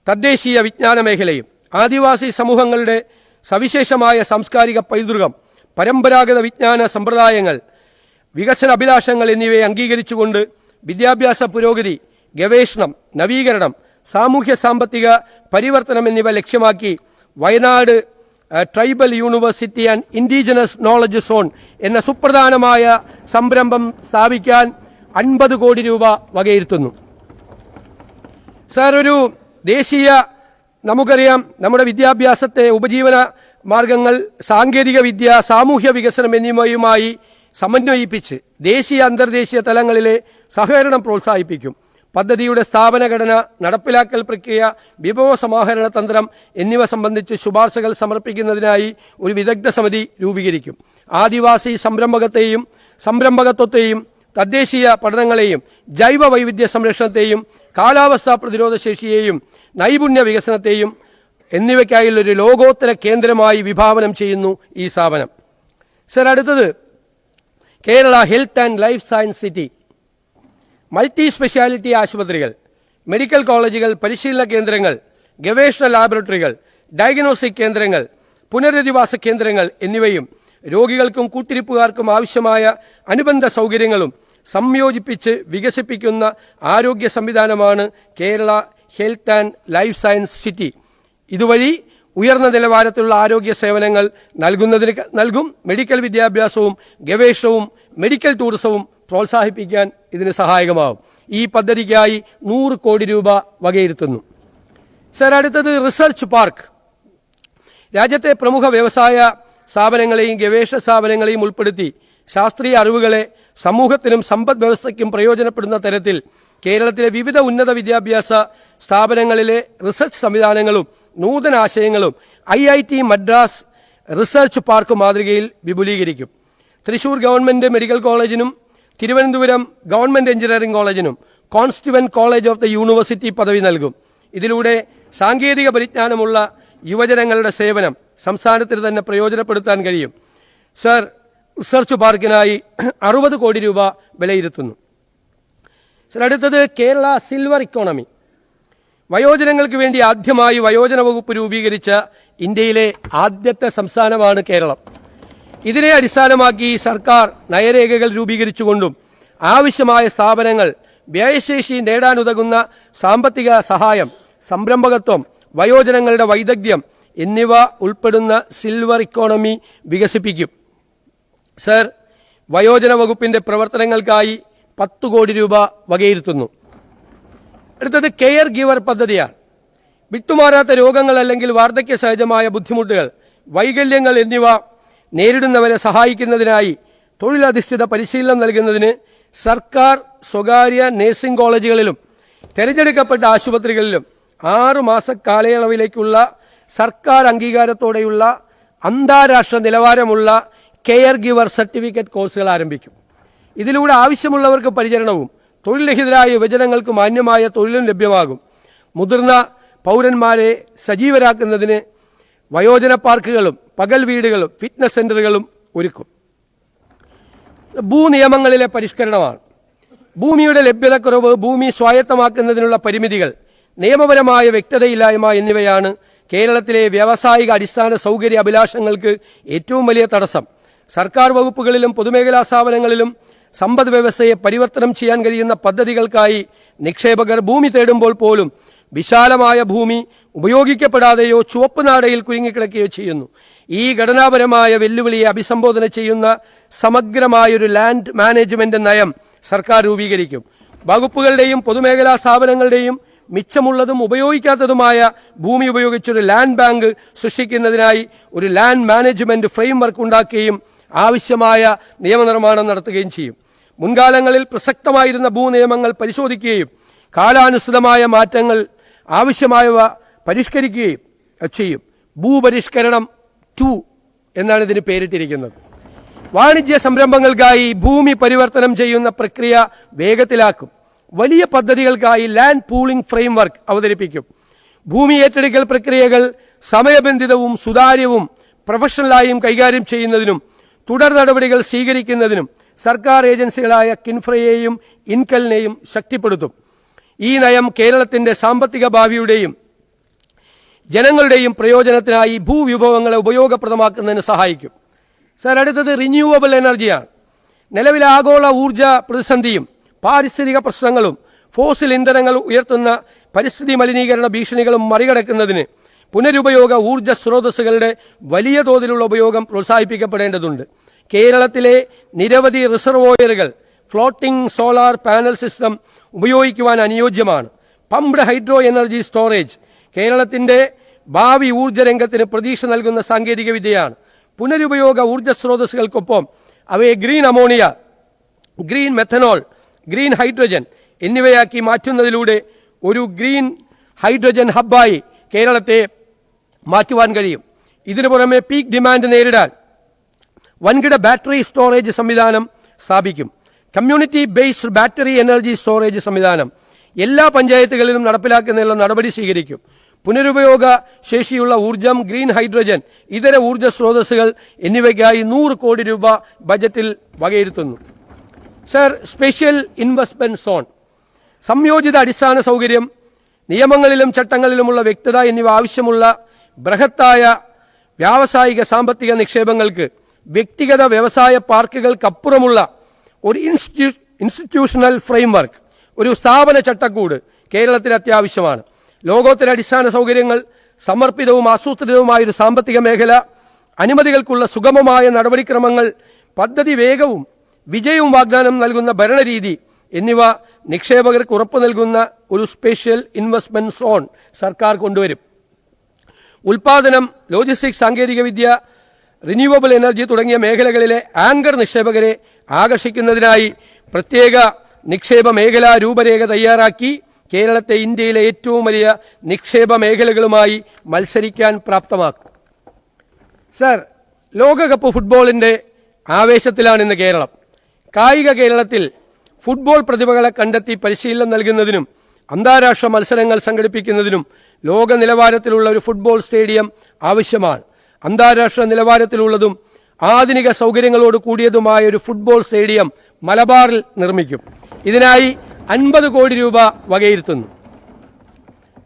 [SPEAKER 2] തദ്ദേശീയ വിജ്ഞാന മേഖലയും ആദിവാസി സമൂഹങ്ങളുടെ സവിശേഷമായ സാംസ്കാരിക പൈതൃകം, പരമ്പരാഗത വിജ്ഞാന സമ്പ്രദായങ്ങൾ, വികസന അഭിലാഷങ്ങൾ എന്നിവയെ അംഗീകരിച്ചുകൊണ്ട് വിദ്യാഭ്യാസ പുരോഗതി, ഗവേഷണം, നവീകരണം, സാമൂഹ്യ സാമ്പത്തിക പരിവർത്തനം എന്നിവ ലക്ഷ്യമാക്കി Wayanad tribal university and indigenous knowledge zone എന്ന സുപ്രധാനമായ സംരംഭം സ്ഥാപിക്കാൻ 50 കോടി രൂപ വകയിരുത്തുന്നു. സാർ, ഒരു ദേശീയ, നമുക്കറിയാം, നമ്മുടെ വിദ്യാഭ്യാസത്തെ ഉപജീവന മാർഗങ്ങൾ, സാങ്കേതിക വിദ്യ, സാമൂഹ്യ വികസനം എന്നിവയുമായി സമന്വയിപ്പിച്ച് ദേശീയ അന്തർദേശീയ തലങ്ങളിലെ സഹകരണം പ്രോത്സാഹിപ്പിക്കും. പദ്ധതിയുടെ സ്ഥാപനഘടന, നടപ്പിലാക്കൽ പ്രക്രിയ, വിഭവ സമാഹരണ തന്ത്രം എന്നിവ സംബന്ധിച്ച് ശുപാർശകൾ സമർപ്പിക്കുന്നതിനായി ഒരു വിദഗ്ധ സമിതി രൂപീകരിക്കും. ആദിവാസി സംരംഭകത്വത്തെയും തദ്ദേശീയ പഠനങ്ങളെയും ജൈവ വൈവിധ്യ സംരക്ഷണത്തെയും കാലാവസ്ഥാ പ്രതിരോധ ശേഷിയെയും നൈപുണ്യ വികസനത്തെയും എന്നിവയ്ക്കായുള്ള ഒരു ലോകോത്തര കേന്ദ്രമായി വിഭാവനം ചെയ്യുന്നു ഈ സ്ഥാപനം. സർ, അടുത്തത് Kerala health and life science city. Multi speciality ആശുപത്രികൾ, മെഡിക്കൽ കോളേജുകൾ, പരിശീലന കേന്ദ്രങ്ങൾ, ഗവേഷണ ലാബറട്ടറികൾ, ഡയഗ്നോസ്റ്റിക് കേന്ദ്രങ്ങൾ, പുനരധിവാസ കേന്ദ്രങ്ങൾ എന്നിവയും രോഗികൾക്കും കൂട്ടിരിപ്പുകാർക്കും ആവശ്യമായ അനുബന്ധ സൗകര്യങ്ങളും സംയോജിപ്പിച്ച് വികസിപ്പിക്കുന്ന ആരോഗ്യ സംവിധാനമാണ് Kerala health and life science city. ഇതുവഴി ഉയർന്ന നിലവാരത്തിലുള്ള ആരോഗ്യ സേവനങ്ങൾ നൽകും. മെഡിക്കൽ വിദ്യാഭ്യാസവും ഗവേഷണവും മെഡിക്കൽ ടൂറിസവും പ്രോത്സാഹിപ്പിക്കാൻ ഇതിന് സഹായകമാകും. ഈ പദ്ധതിക്കായി 100 കോടി രൂപ വകയിരുത്തുന്നു. സർ, അടുത്തത് റിസർച്ച് പാർക്ക്. രാജ്യത്തെ പ്രമുഖ വ്യവസായ സ്ഥാപനങ്ങളെയും ഗവേഷണ സ്ഥാപനങ്ങളെയും ഉൾപ്പെടുത്തി ശാസ്ത്രീയ അറിവുകളെ സമൂഹത്തിനും സമ്പദ് വ്യവസ്ഥയ്ക്കും പ്രയോജനപ്പെടുന്ന തരത്തിൽ കേരളത്തിലെ വിവിധ ഉന്നത വിദ്യാഭ്യാസ സ്ഥാപനങ്ങളിലെ റിസർച്ച് സംവിധാനങ്ങളും നൂതന ആശയങ്ങളും IIT മദ്രാസ് റിസർച്ച് പാർക്ക് മാതൃകയിൽ വിപുലീകരിക്കും. തൃശൂർ ഗവൺമെന്റ് മെഡിക്കൽ കോളേജിനും തിരുവനന്തപുരം ഗവൺമെന്റ് എഞ്ചിനീയറിംഗ് കോളേജിനും constituent college of the university പദവി നൽകും. ഇതിലൂടെ സാങ്കേതിക പരിജ്ഞാനമുള്ള യുവജനങ്ങളുടെ സേവനം സംസ്ഥാനത്തിന് തന്നെ പ്രയോജനപ്പെടുത്താൻ കഴിയും. സർ, റിസർച്ച് പാർക്കിനായി 60 കോടി രൂപ വിലയിരുത്തുന്നു. സർ, അടുത്തത് കേരള സിൽവർ ഇക്കോണമി. വയോജനങ്ങൾക്ക് വേണ്ടി ആദ്യമായി വയോജന വകുപ്പ് രൂപീകരിച്ച ഇന്ത്യയിലെ ആദ്യത്തെ സംസ്ഥാനമാണ് കേരളം. ഇതിനെ അടിസ്ഥാനമാക്കി സർക്കാർ നയരേഖകൾ രൂപീകരിച്ചുകൊണ്ടും ആവശ്യമായ സ്ഥാപനങ്ങൾ, വ്യയശേഷി നേടാനുതകുന്ന സാമ്പത്തിക സഹായം, സംരംഭകത്വം, വയോജനങ്ങളുടെ വൈദഗ്ധ്യം എന്നിവ ഉൾപ്പെടുന്ന സിൽവർ ഇക്കോണമി വികസിപ്പിക്കും. സർ, വയോജന വകുപ്പിന്റെ പ്രവർത്തനങ്ങൾക്കായി 10 കോടി രൂപ വകയിരുത്തുന്നു. അടുത്തത് കെയർ ഗിവർ പദ്ധതിയാണ്. വിട്ടുമാറാത്ത രോഗങ്ങൾ അല്ലെങ്കിൽ വാർദ്ധക്യ സഹജമായ ബുദ്ധിമുട്ടുകൾ, വൈകല്യങ്ങൾ എന്നിവ നേരിടുന്നവരെ സഹായിക്കുന്നതിനായി തൊഴിലധിഷ്ഠിത പരിശീലനം നൽകുന്നതിന് സർക്കാർ സ്വകാര്യ നഴ്സിംഗ് കോളേജുകളിലും തെരഞ്ഞെടുക്കപ്പെട്ട ആശുപത്രികളിലും 6 മാസ കാലയളവിലേക്കുള്ള സർക്കാർ അംഗീകാരത്തോടെയുള്ള അന്താരാഷ്ട്ര നിലവാരമുള്ള കെയർ ഗിവർ സർട്ടിഫിക്കറ്റ് കോഴ്സുകൾ ആരംഭിക്കും. ഇതിലൂടെ ആവശ്യമുള്ളവർക്ക് പരിചരണവും തൊഴിൽരഹിതരായ യുവജനങ്ങൾക്ക് മാന്യമായ തൊഴിലും ലഭ്യമാകും. മുതിർന്ന പൗരന്മാരെ സജീവരാക്കുന്നതിന് വയോജന പാർക്കുകളും പകൽ വീടുകളും ഫിറ്റ്നസ് സെന്ററുകളും ഒരുക്കും. ഭൂനിയമങ്ങളിലെ പരിഷ്കരണമാണ്. ഭൂമിയുടെ ലഭ്യതക്കുറവ്, ഭൂമി സ്വായത്തമാക്കുന്നതിനുള്ള പരിമിതികൾ, നിയമപരമായ വ്യക്തതയില്ലായ്മ എന്നിവയാണ് കേരളത്തിലെ വ്യാവസായിക അടിസ്ഥാന സൗകര്യ അഭിലാഷങ്ങൾക്ക് ഏറ്റവും വലിയ തടസ്സം. സർക്കാർ വകുപ്പുകളിലും പൊതുമേഖലാ സ്ഥാപനങ്ങളിലും സമ്പദ് വ്യവസ്ഥയെ പരിവർത്തനം ചെയ്യാൻ കഴിയുന്ന പദ്ധതികൾക്കായി നിക്ഷേപകർ ഭൂമി തേടുമ്പോൾ പോലും വിശാലമായ ഭൂമി ഉപയോഗിക്കപ്പെടാതെയോ ചുവപ്പ് നാടയിൽ കുരുങ്ങിക്കിടക്കുകയോ ചെയ്യുന്നു. ഈ ഘടനാപരമായ വെല്ലുവിളിയെ അഭിസംബോധന ചെയ്യുന്ന സമഗ്രമായൊരു ലാൻഡ് മാനേജ്മെന്റ് നയം സർക്കാർ രൂപീകരിക്കും. വകുപ്പുകളുടെയും പൊതുമേഖലാ സ്ഥാപനങ്ങളുടെയും മിച്ചമുള്ളതും ഉപയോഗിക്കാത്തതുമായ ഭൂമി ഉപയോഗിച്ചൊരു ലാൻഡ് ബാങ്ക് സൃഷ്ടിക്കുന്നതിനായി ഒരു ലാൻഡ് മാനേജ്മെന്റ് ഫ്രെയിംവർക്ക് ഉണ്ടാക്കുകയും ആവശ്യമായ നിയമനിർമ്മാണം നടത്തുകയും ചെയ്യും. മുൻകാലങ്ങളിൽ പ്രസക്തമായിരുന്ന ഭൂനിയമങ്ങൾ പരിശോധിക്കുകയും കാലാനുസൃതമായ മാറ്റങ്ങൾ ആവശ്യമായവ പരിഷ്കരിക്കുകയും ചെയ്യും. ഭൂപരിഷ്കരണം 2 എന്നാണ് ഇതിന് പേരിട്ടിരിക്കുന്നത്. വാണിജ്യ സംരംഭങ്ങൾക്കായി ഭൂമി പരിവർത്തനം ചെയ്യുന്ന പ്രക്രിയ വേഗത്തിലാക്കും. വലിയ പദ്ധതികൾക്കായി ലാൻഡ് പൂളിംഗ് ഫ്രെയിംവർക്ക് അവതരിപ്പിക്കും. ഭൂമി ഏറ്റെടുക്കൽ പ്രക്രിയകൾ സമയബന്ധിതവും സുതാര്യവും പ്രൊഫഷണലായും കൈകാര്യം ചെയ്യുന്നതിനും തുടർ നടപടികൾ സ്വീകരിക്കുന്നതിനും സർക്കാർ ഏജൻസികളായ കിൻഫ്രയെയും ഇൻകലിനെയും ശക്തിപ്പെടുത്തും. ഈ നയം കേരളത്തിന്റെ സാമ്പത്തിക ഭാവിയുടെയും ജനങ്ങളുടെയും പ്രയോജനത്തിനായി ഭൂവിഭവങ്ങളെ ഉപയോഗപ്രദമാക്കുന്നതിന് സഹായിക്കും. സർ, അടുത്തത് റിന്യൂവബിൾ എനർജിയാണ്. നിലവിലെ ആഗോള ഊർജ പ്രതിസന്ധിയും പാരിസ്ഥിതിക പ്രശ്നങ്ങളും ഫോസിൽ ഇന്ധനങ്ങൾ ഉയർത്തുന്ന പരിസ്ഥിതി മലിനീകരണ ഭീഷണികളും മറികടക്കുന്നതിന് പുനരുപയോഗ ഊർജ സ്രോതസ്സുകളുടെ വലിയ തോതിലുള്ള ഉപയോഗം പ്രോത്സാഹിപ്പിക്കപ്പെടേണ്ടതുണ്ട്. കേരളത്തിലെ നിരവധി റിസർവോയറുകൾ ഫ്ലോട്ടിംഗ് സോളാർ പാനൽ സിസ്റ്റം ഉപയോഗിക്കുവാൻ അനുയോജ്യമാണ്. പംപ്ഡ് ഹൈഡ്രോ എനർജി സ്റ്റോറേജ് കേരളത്തിന്റെ ഭാവി ഊർജ്ജ രംഗത്തിന് പ്രതീക്ഷ നൽകുന്ന സാങ്കേതിക വിദ്യയാണ്. പുനരുപയോഗ ഊർജ്ജ സ്രോതസ്സുകൾക്കൊപ്പം അവയെ green ammonia, green methanol, green hydrogen എന്നിവയാക്കി മാറ്റുന്നതിലൂടെ ഒരു ഗ്രീൻ ഹൈഡ്രജൻ ഹബ്ബായി കേരളത്തെ മാറ്റുവാൻ കഴിയും. ഇതിനു പുറമെ പീക്ക് ഡിമാൻഡ് നേരിടാൻ വൻകിട ബാറ്ററി സ്റ്റോറേജ് സംവിധാനം സ്ഥാപിക്കും. Community based battery energy storage സംവിധാനം എല്ലാ പഞ്ചായത്തുകളിലും നടപ്പിലാക്കുന്നതിനുള്ള നടപടി സ്വീകരിക്കും. പുനരുപയോഗ ശേഷിയുള്ള ഊർജം, ഗ്രീൻ ഹൈഡ്രജൻ, ഇതര ഊർജ സ്രോതസ്സുകൾ എന്നിവയ്ക്കായി 100 കോടി രൂപ ബജറ്റിൽ വകയിരുത്തുന്നു. സർ, സ്പെഷ്യൽ ഇൻവെസ്റ്റ്മെന്റ് സോൺ, സംയോജിത അടിസ്ഥാന സൗകര്യം, നിയമങ്ങളിലും ചട്ടങ്ങളിലുമുള്ള വ്യക്തത എന്നിവ ആവശ്യമുള്ള ബൃഹത്തായ വ്യാവസായിക സാമ്പത്തിക നിക്ഷേപങ്ങൾക്ക് വ്യക്തിഗത വ്യവസായ പാർക്കുകൾക്കപ്പുറമുള്ള ഒരു ഇൻസ്റ്റിറ്റ്യൂഷണൽ ഫ്രെയിംവർക്ക്, ഒരു സ്ഥാപന ചട്ടക്കൂട് കേരളത്തിൽ അത്യാവശ്യമാണ്. ലോകോത്തര അടിസ്ഥാന സൗകര്യങ്ങൾ, സമർപ്പിതവും ആസൂത്രിതവുമായ ഒരു സാമ്പത്തിക മേഖല, അനുമതികൾക്കുള്ള സുഗമമായ നടപടിക്രമങ്ങൾ, പദ്ധതി വേഗവും വിജയവും വാഗ്ദാനം നൽകുന്ന ഭരണരീതി എന്നിവ നിക്ഷേപകർക്ക് ഉറപ്പു നൽകുന്ന ഒരു സ്പെഷ്യൽ ഇൻവെസ്റ്റ്മെന്റ് സോൺ സർക്കാർ കൊണ്ടുവരും. ഉൽപാദനം, ലോജിസ്റ്റിക്സ്, സാങ്കേതികവിദ്യ, റിന്യൂവബിൾ എനർജി തുടങ്ങിയ മേഖലകളിലെ ആങ്കർ നിക്ഷേപകരെ ആകർഷിക്കുന്നതിനായി പ്രത്യേക നിക്ഷേപ മേഖലാ രൂപരേഖ തയ്യാറാക്കി കേരളത്തെ ഇന്ത്യയിലെ ഏറ്റവും വലിയ നിക്ഷേപ മേഖലകളുമായി മത്സരിക്കാൻ പ്രാപ്തമാക്കും. സർ, ലോകകപ്പ് ഫുട്ബോളിന്റെ ആവേശത്തിലാണ് ഇന്ന് കേരളം. കായിക കേരളത്തിൽ ഫുട്ബോൾ പ്രതിഭകളെ കണ്ടെത്തി പരിശീലനം നൽകുന്നതിനും അന്താരാഷ്ട്ര മത്സരങ്ങൾ സംഘടിപ്പിക്കുന്നതിനും ലോക നിലവാരത്തിലുള്ള ഒരു ഫുട്ബോൾ സ്റ്റേഡിയം ആവശ്യമാണ്. അന്താരാഷ്ട്ര നിലവാരത്തിലുള്ളതും ആധുനിക സൗകര്യങ്ങളോട് കൂടിയതുമായ ഒരു ഫുട്ബോൾ സ്റ്റേഡിയം മലബാറിൽ നിർമ്മിക്കും. ഇതിനായി 50 കോടി രൂപ വകയിരുത്തുന്നു.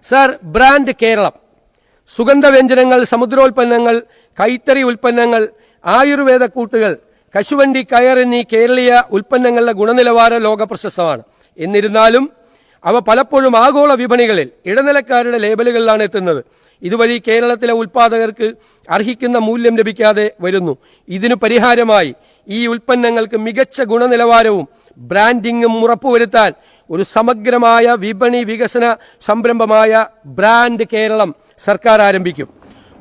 [SPEAKER 2] സർ, ബ്രാൻഡ് കേരളം, സുഗന്ധവ്യഞ്ജനങ്ങൾ, സമുദ്രോൽപ്പന്നങ്ങൾ, കൈത്തറി ഉൽപ്പന്നങ്ങൾ, ആയുർവേദ കൂട്ടുകൾ, കശുവണ്ടി, കയർ എന്നീ കേരളീയ ഉൽപ്പന്നങ്ങളുടെ ഗുണനിലവാരം ലോക പ്രശസ്തമാണ്. എന്നിരുന്നാലും അവ പലപ്പോഴും ആഗോള വിപണികളിൽ ഇടനിലക്കാരുടെ ലേബലുകളിലാണ് എത്തുന്നത്. ഇതുവഴി കേരളത്തിലെ ഉൽപ്പാദകർക്ക് അർഹിക്കുന്ന മൂല്യം ലഭിക്കാതെ വരുന്നു. ഇതിനു പരിഹാരമായി ഈ ഉൽപ്പന്നങ്ങൾക്ക് മികച്ച ഗുണനിലവാരവും ബ്രാൻഡിംഗും ഉറപ്പുവരുത്താൻ ഒരു സമഗ്രമായ വിപണി വികസന സംരംഭമായ ബ്രാൻഡ് കേരളം സർക്കാർ ആരംഭിക്കും.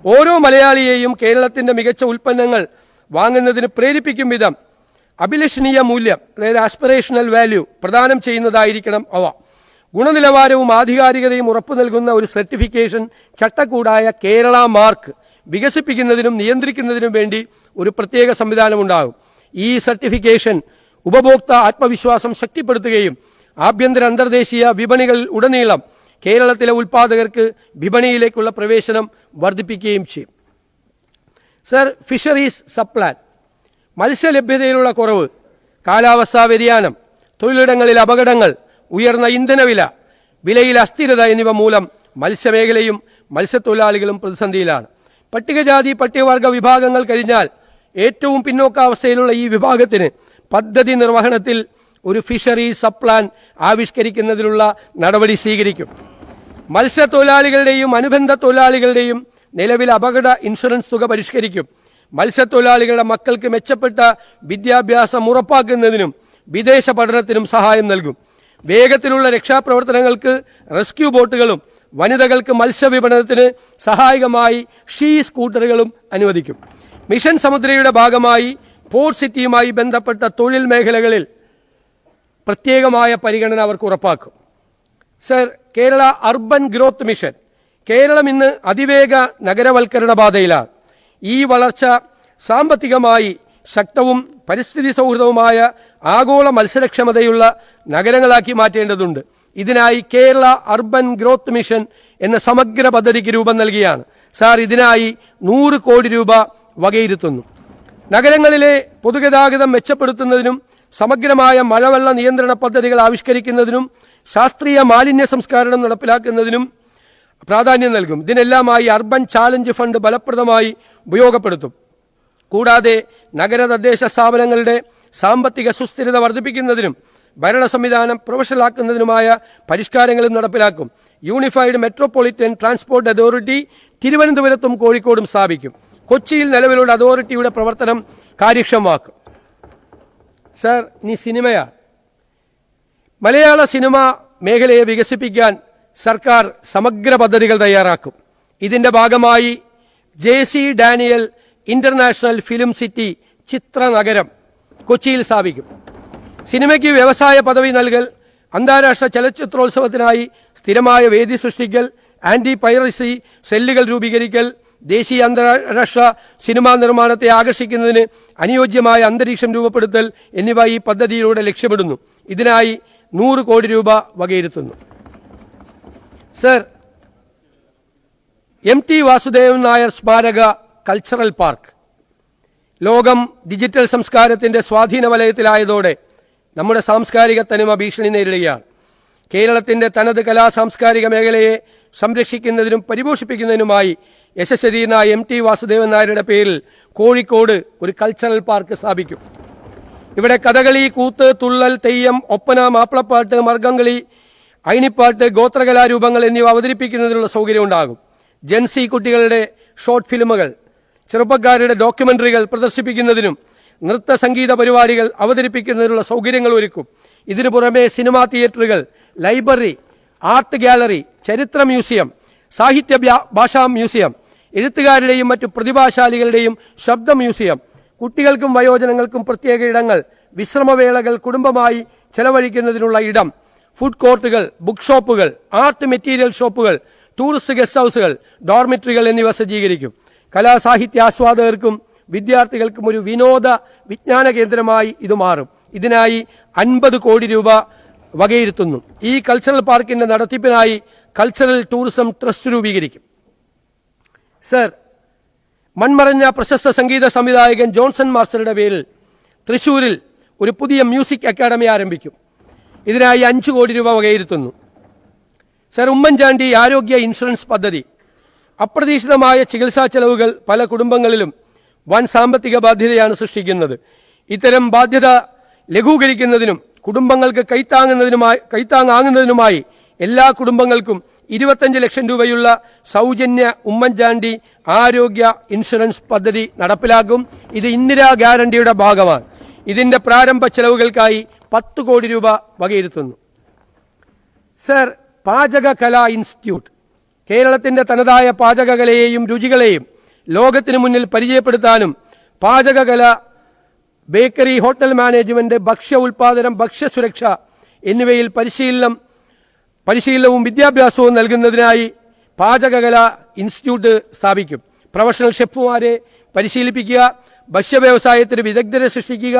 [SPEAKER 2] ഓരോ മലയാളിയെയും കേരളത്തിന്റെ മികച്ച ഉൽപ്പന്നങ്ങൾ വാങ്ങുന്നതിന് പ്രേരിപ്പിക്കും വിധം അഭിലഷണീയ മൂല്യം, അതായത് ആസ്പിറേഷണൽ വാല്യൂ പ്രദാനം ചെയ്യുന്നതായിരിക്കണം അവ. ഗുണനിലവാരവും ആധികാരികതയും ഉറപ്പു നൽകുന്ന ഒരു സർട്ടിഫിക്കേഷൻ ചട്ടക്കൂടായ കേരള മാർക്ക് വികസിപ്പിക്കുന്നതിനും നിയന്ത്രിക്കുന്നതിനും വേണ്ടി ഒരു പ്രത്യേക സംവിധാനമുണ്ടാകും. ഈ സർട്ടിഫിക്കേഷൻ ഉപഭോക്തൃ ആത്മവിശ്വാസം ശക്തിപ്പെടുത്തുകയും ആഭ്യന്തര അന്തർദേശീയ വിപണികളിൽ ഉടനീളം കേരളത്തിലെ ഉൽപ്പാദകർക്ക് വിപണിയിലേക്കുള്ള പ്രവേശനം വർദ്ധിപ്പിക്കുകയും ചെയ്യും. സർ, ഫിഷറീസ് സപ്ലാൻ, മത്സ്യലഭ്യതയിലുള്ള കുറവ്, കാലാവസ്ഥാ വ്യതിയാനം, തൊഴിലിടങ്ങളിൽ അപകടങ്ങൾ, ഉയർന്ന ഇന്ധനവില, വിലയിൽ അസ്ഥിരത എന്നിവ മൂലം മത്സ്യമേഖലയും മത്സ്യത്തൊഴിലാളികളും പ്രതിസന്ധിയിലാണ്. പട്ടികജാതി പട്ടികവർഗ വിഭാഗങ്ങൾ കഴിഞ്ഞാൽ ഏറ്റവും പിന്നോക്കാവസ്ഥയിലുള്ള ഈ വിഭാഗത്തിന് പദ്ധതി നിർവഹണത്തിൽ ഒരു ഫിഷറീസ് സപ്ലാൻ ആവിഷ്കരിക്കുന്നതിനുള്ള നടപടി സ്വീകരിക്കും. മത്സ്യത്തൊഴിലാളികളുടെയും അനുബന്ധ തൊഴിലാളികളുടെയും നിലവിൽ അപകട ഇൻഷുറൻസ് തുക പരിഷ്കരിക്കും. മത്സ്യത്തൊഴിലാളികളുടെ മക്കൾക്ക് മെച്ചപ്പെട്ട വിദ്യാഭ്യാസം ഉറപ്പാക്കുന്നതിനും വിദേശ പഠനത്തിനും സഹായം നൽകും. വേഗത്തിലുള്ള രക്ഷാപ്രവർത്തനങ്ങൾക്ക് റെസ്ക്യൂ ബോട്ടുകളും വനിതകൾക്ക് മത്സ്യവിപണനത്തിന് സഹായകമായി ഷീ സ്കൂട്ടറുകളും അനുവദിക്കും. മിഷൻ സമുദ്രയുടെ ഭാഗമായി പോർട്ട് സിറ്റിയുമായി ബന്ധപ്പെട്ട തൊഴിൽ മേഖലകളിൽ പ്രത്യേകമായ പരിഗണന അവർക്ക് ഉറപ്പാക്കും. Sir, Kerala urban growth mission, Keralam ഇന്ന് അതിവേഗ നഗരവൽക്കരണ പാതയിലാണ്. ഈ വളർച്ച സാമ്പത്തികമായി ശക്തവും പരിസ്ഥിതി സൗഹൃദവുമായ ആഗോള മത്സരക്ഷമതയുള്ള നഗരങ്ങളാക്കി മാറ്റേണ്ടതുണ്ട്. ഇതിനായി കേരള അർബൻ ഗ്രോത്ത് മിഷൻ എന്ന സമഗ്ര പദ്ധതിക്ക് രൂപം നൽകിയാണ്. സാർ, ഇതിനായി 100 കോടി രൂപ വകയിരുത്തുന്നു. നഗരങ്ങളിലെ പൊതുഗതാഗതം മെച്ചപ്പെടുത്തുന്നതിനും സമഗ്രമായ മഴവെള്ള നിയന്ത്രണ പദ്ധതികൾ ആവിഷ്കരിക്കുന്നതിനും ശാസ്ത്രീയ മാലിന്യ സംസ്കരണം നടപ്പിലാക്കുന്നതിനും പ്രാധാന്യം നൽകും. ഇതിനെല്ലാമായി അർബൻ ചാലഞ്ച് ഫണ്ട് ഫലപ്രദമായി ഉപയോഗപ്പെടുത്തും. കൂടാതെ നഗര തദ്ദേശ സ്ഥാപനങ്ങളുടെ സാമ്പത്തിക സുസ്ഥിരത വർദ്ധിപ്പിക്കുന്നതിനും ഭരണ സംവിധാനം പ്രൊഫഷണലാക്കുന്നതിനുമായ പരിഷ്കാരങ്ങളും നടപ്പിലാക്കും. യൂണിഫൈഡ് മെട്രോപൊളിറ്റൻ ട്രാൻസ്പോർട്ട് അതോറിറ്റി തിരുവനന്തപുരത്തും കോഴിക്കോടും സ്ഥാപിക്കും. കൊച്ചിയിൽ നിലവിലുള്ള അതോറിറ്റിയുടെ പ്രവർത്തനം കാര്യക്ഷമമാക്കും. സർ, ഇനി സിനിമയാണ്. മലയാള സിനിമ മേഖലയെ വികസിപ്പിക്കാൻ സർക്കാർ സമഗ്ര പദ്ധതികൾ തയ്യാറാക്കും. ഇതിന്റെ ഭാഗമായി JC Daniel international film city ചിത്രനഗരം കൊച്ചിയിൽ സ്ഥാപിക്കും. സിനിമയ്ക്ക് വ്യവസായ പദവി നൽകൽ, അന്താരാഷ്ട്ര ചലച്ചിത്രോത്സവത്തിനായി സ്ഥിരമായ വേദി സൃഷ്ടിക്കൽ, ആന്റി പൈറസി സെല്ലുകൾ രൂപീകരിക്കൽ, ദേശീയ അന്താരാഷ്ട്ര സിനിമാ നിർമ്മാണത്തെ ആകർഷിക്കുന്നതിന് അനുയോജ്യമായ അന്തരീക്ഷം രൂപപ്പെടുത്തൽ എന്നിവ ഈ പദ്ധതിയിലൂടെ ലക്ഷ്യമിടുന്നു. ഇതിനായി 100 കോടി രൂപ വകയിരുത്തുന്നു. സർ, MT വാസുദേവൻ നായർ സ്മാരക കൾച്ചറൽ പാർക്ക് ലോകം ഡിജിറ്റൽ സംസ്കാരത്തിന്റെ സ്വാധീന വലയത്തിലായതോടെ നമ്മുടെ സാംസ്കാരിക തനിമ ഭീഷണി നേരിടുകയാണ്. കേരളത്തിന്റെ തനത് കലാ സാംസ്കാരിക മേഖലയെ സംരക്ഷിക്കുന്നതിനും പരിപോഷിപ്പിക്കുന്നതിനുമായി യശസ്വരീയനായ MT വാസുദേവൻ നായരുടെ പേരിൽ കോഴിക്കോട് ഒരു കൾച്ചറൽ പാർക്ക് സ്ഥാപിക്കും. ഇവിടെ കഥകളി, കൂത്ത്, തുള്ളൽ, തെയ്യം, ഒപ്പന, മാപ്പിളപ്പാട്ട്, മർഗംകളി, അയിനിപ്പാട്ട്, ഗോത്രകലാരൂപങ്ങൾ എന്നിവ അവതരിപ്പിക്കുന്നതിനുള്ള സൗകര്യം ഉണ്ടാകും. ജെൻസി കുട്ടികളുടെ ഷോർട്ട് ഫിലിമുകൾ, ചെറുപ്പക്കാരുടെ ഡോക്യുമെന്ററികൾ പ്രദർശിപ്പിക്കുന്നതിനും നൃത്ത സംഗീത പരിപാടികൾ അവതരിപ്പിക്കുന്നതിനുള്ള സൗകര്യങ്ങൾ ഒരുക്കും. ഇതിനു പുറമെ സിനിമാ തിയേറ്ററുകൾ, ലൈബ്രറി, ആർട്ട് ഗാലറി, ചരിത്ര മ്യൂസിയം, സാഹിത്യ ഭാഷാ മ്യൂസിയം, എഴുത്തുകാരുടെയും മറ്റു പ്രതിഭാശാലികളുടെയും ശബ്ദ മ്യൂസിയം, കുട്ടികൾക്കും വയോജനങ്ങൾക്കും പ്രത്യേക ഇടങ്ങൾ, വിശ്രമവേളകൾ കുടുംബമായി ചെലവഴിക്കുന്നതിനുള്ള ഇടം, ഫുഡ് കോർട്ടുകൾ, ബുക്ക് ഷോപ്പുകൾ, ആർട്ട് മെറ്റീരിയൽ ഷോപ്പുകൾ, ടൂറിസ്റ്റ് ഗസ്റ്റ് ഹൌസുകൾ, ഡോർമിറ്ററികൾ എന്നിവ സജ്ജീകരിക്കും. കലാസാഹിത്യ ആസ്വാദകർക്കും വിദ്യാർത്ഥികൾക്കും ഒരു വിനോദ വിജ്ഞാന കേന്ദ്രമായി ഇത് മാറും. ഇതിനായി 50 കോടി രൂപ വകയിരുത്തുന്നു. ഈ കൾച്ചറൽ പാർക്കിന്റെ നടത്തിപ്പിനായി കൾച്ചറൽ ടൂറിസം ട്രസ്റ്റ് രൂപീകരിക്കും. സർ, മൺമറഞ്ഞ പ്രശസ്ത സംഗീത സംവിധായകൻ ജോൺസൺ മാസ്റ്ററുടെ പേരിൽ തൃശൂരിൽ ഒരു പുതിയ മ്യൂസിക് അക്കാദമി ആരംഭിക്കും. ഇതിനായി 5 കോടി രൂപ വകയിരുത്തുന്നു. സർ, ഉമ്മൻചാണ്ടി ആരോഗ്യ ഇൻഷുറൻസ് പദ്ധതി അപ്രതീക്ഷിതമായ ചികിത്സാ ചെലവുകൾ പല കുടുംബങ്ങളിലും വൻ സാമ്പത്തിക ബാധ്യതയാണ് സൃഷ്ടിക്കുന്നത്. ഇത്തരം ബാധ്യത ലഘൂകരിക്കുന്നതിനും കുടുംബങ്ങൾക്ക് കൈത്താങ്ങാകുന്നതിനുമായി എല്ലാ കുടുംബങ്ങൾക്കും 25 ലക്ഷം രൂപയുള്ള സൗജന്യ ഉമ്മൻചാണ്ടി ആരോഗ്യ ഇൻഷുറൻസ് പദ്ധതി നടപ്പിലാക്കും. ഇത് ഇന്ദിരാ ഗ്യാരണ്ടിയുടെ ഭാഗമാണ്. ഇതിന്റെ പ്രാരംഭ ചെലവുകൾക്കായി 10 കോടി രൂപ വകയിരുത്തുന്നു. സർ, പാചക കലാ ഇൻസ്റ്റിറ്റ്യൂട്ട് കേരളത്തിന്റെ തനതായ പാചകകലയെയും രുചികളെയും ലോകത്തിനു മുന്നിൽ പരിചയപ്പെടുത്താനും പാചകകല, ബേക്കറി, ഹോട്ടൽ മാനേജ്മെന്റ്, ഭക്ഷ്യ ഉൽപാദനം, ഭക്ഷ്യസുരക്ഷ എന്നിവയിൽ പരിശീലനവും വിദ്യാഭ്യാസവും നൽകുന്നതിനായി പാചകകല ഇൻസ്റ്റിറ്റ്യൂട്ട് സ്ഥാപിക്കും. പ്രൊഫഷണൽ ഷെഫുമാരെ പരിശീലിപ്പിക്കുക, ഭക്ഷ്യവ്യവസായത്തിന് വിദഗ്ധരെ സൃഷ്ടിക്കുക,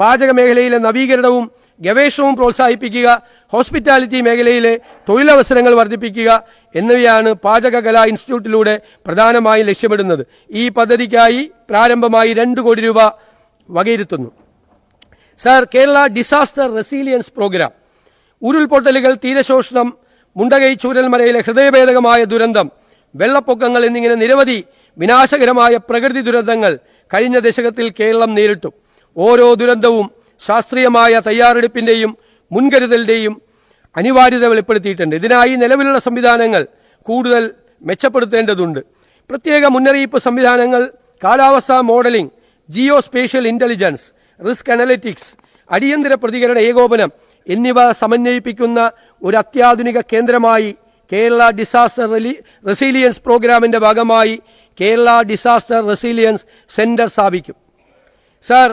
[SPEAKER 2] പാചക മേഖലയിലെ നവീകരണവും ഗവേഷണവും പ്രോത്സാഹിപ്പിക്കുക, ഹോസ്പിറ്റാലിറ്റി മേഖലയിലെ തൊഴിലവസരങ്ങൾ വർദ്ധിപ്പിക്കുക എന്നിവയാണ് പാചകകലാ ഇൻസ്റ്റിറ്റ്യൂട്ടിലൂടെ പ്രധാനമായും ലക്ഷ്യമിടുന്നത്. ഈ പദ്ധതിക്കായി പ്രാരംഭമായി 2 കോടി രൂപ വകയിരുത്തുന്നു. Sir, Kerala disaster resilience programme ഉരുൾപൊട്ടലുകൾ, തീരശോഷണം, മുണ്ടകൈ ചൂരൽമലയിലെ ഹൃദയഭേദകമായ ദുരന്തം, വെള്ളപ്പൊക്കങ്ങൾ എന്നിങ്ങനെ നിരവധി വിനാശകരമായ പ്രകൃതി ദുരന്തങ്ങൾ കഴിഞ്ഞ ദശകത്തിൽ കേരളം നേരിട്ടു. ഓരോ ദുരന്തവും ശാസ്ത്രീയമായ തയ്യാറെടുപ്പിന്റെയും മുൻകരുതലിന്റെയും അനിവാര്യത വെളിപ്പെടുത്തിയിട്ടുണ്ട്. ഇതിനായി നിലവിലുള്ള സംവിധാനങ്ങൾ കൂടുതൽ മെച്ചപ്പെടുത്തേണ്ടതുണ്ട്. പ്രത്യേക മുന്നറിയിപ്പ് സംവിധാനങ്ങൾ, കാലാവസ്ഥാ modelling, Jio spatial intelligence, risk analytics, അടിയന്തര പ്രതികരണ ഏകോപനം എന്നിവ സമന്വയിപ്പിക്കുന്ന ഒരു അത്യാധുനിക കേന്ദ്രമായി കേരള ഡിസാസ്റ്റർ റെസീലിയൻസ് പ്രോഗ്രാമിന്റെ ഭാഗമായി കേരള ഡിസാസ്റ്റർ റെസീലിയൻസ് സെന്റർ സ്ഥാപിക്കും. സർ,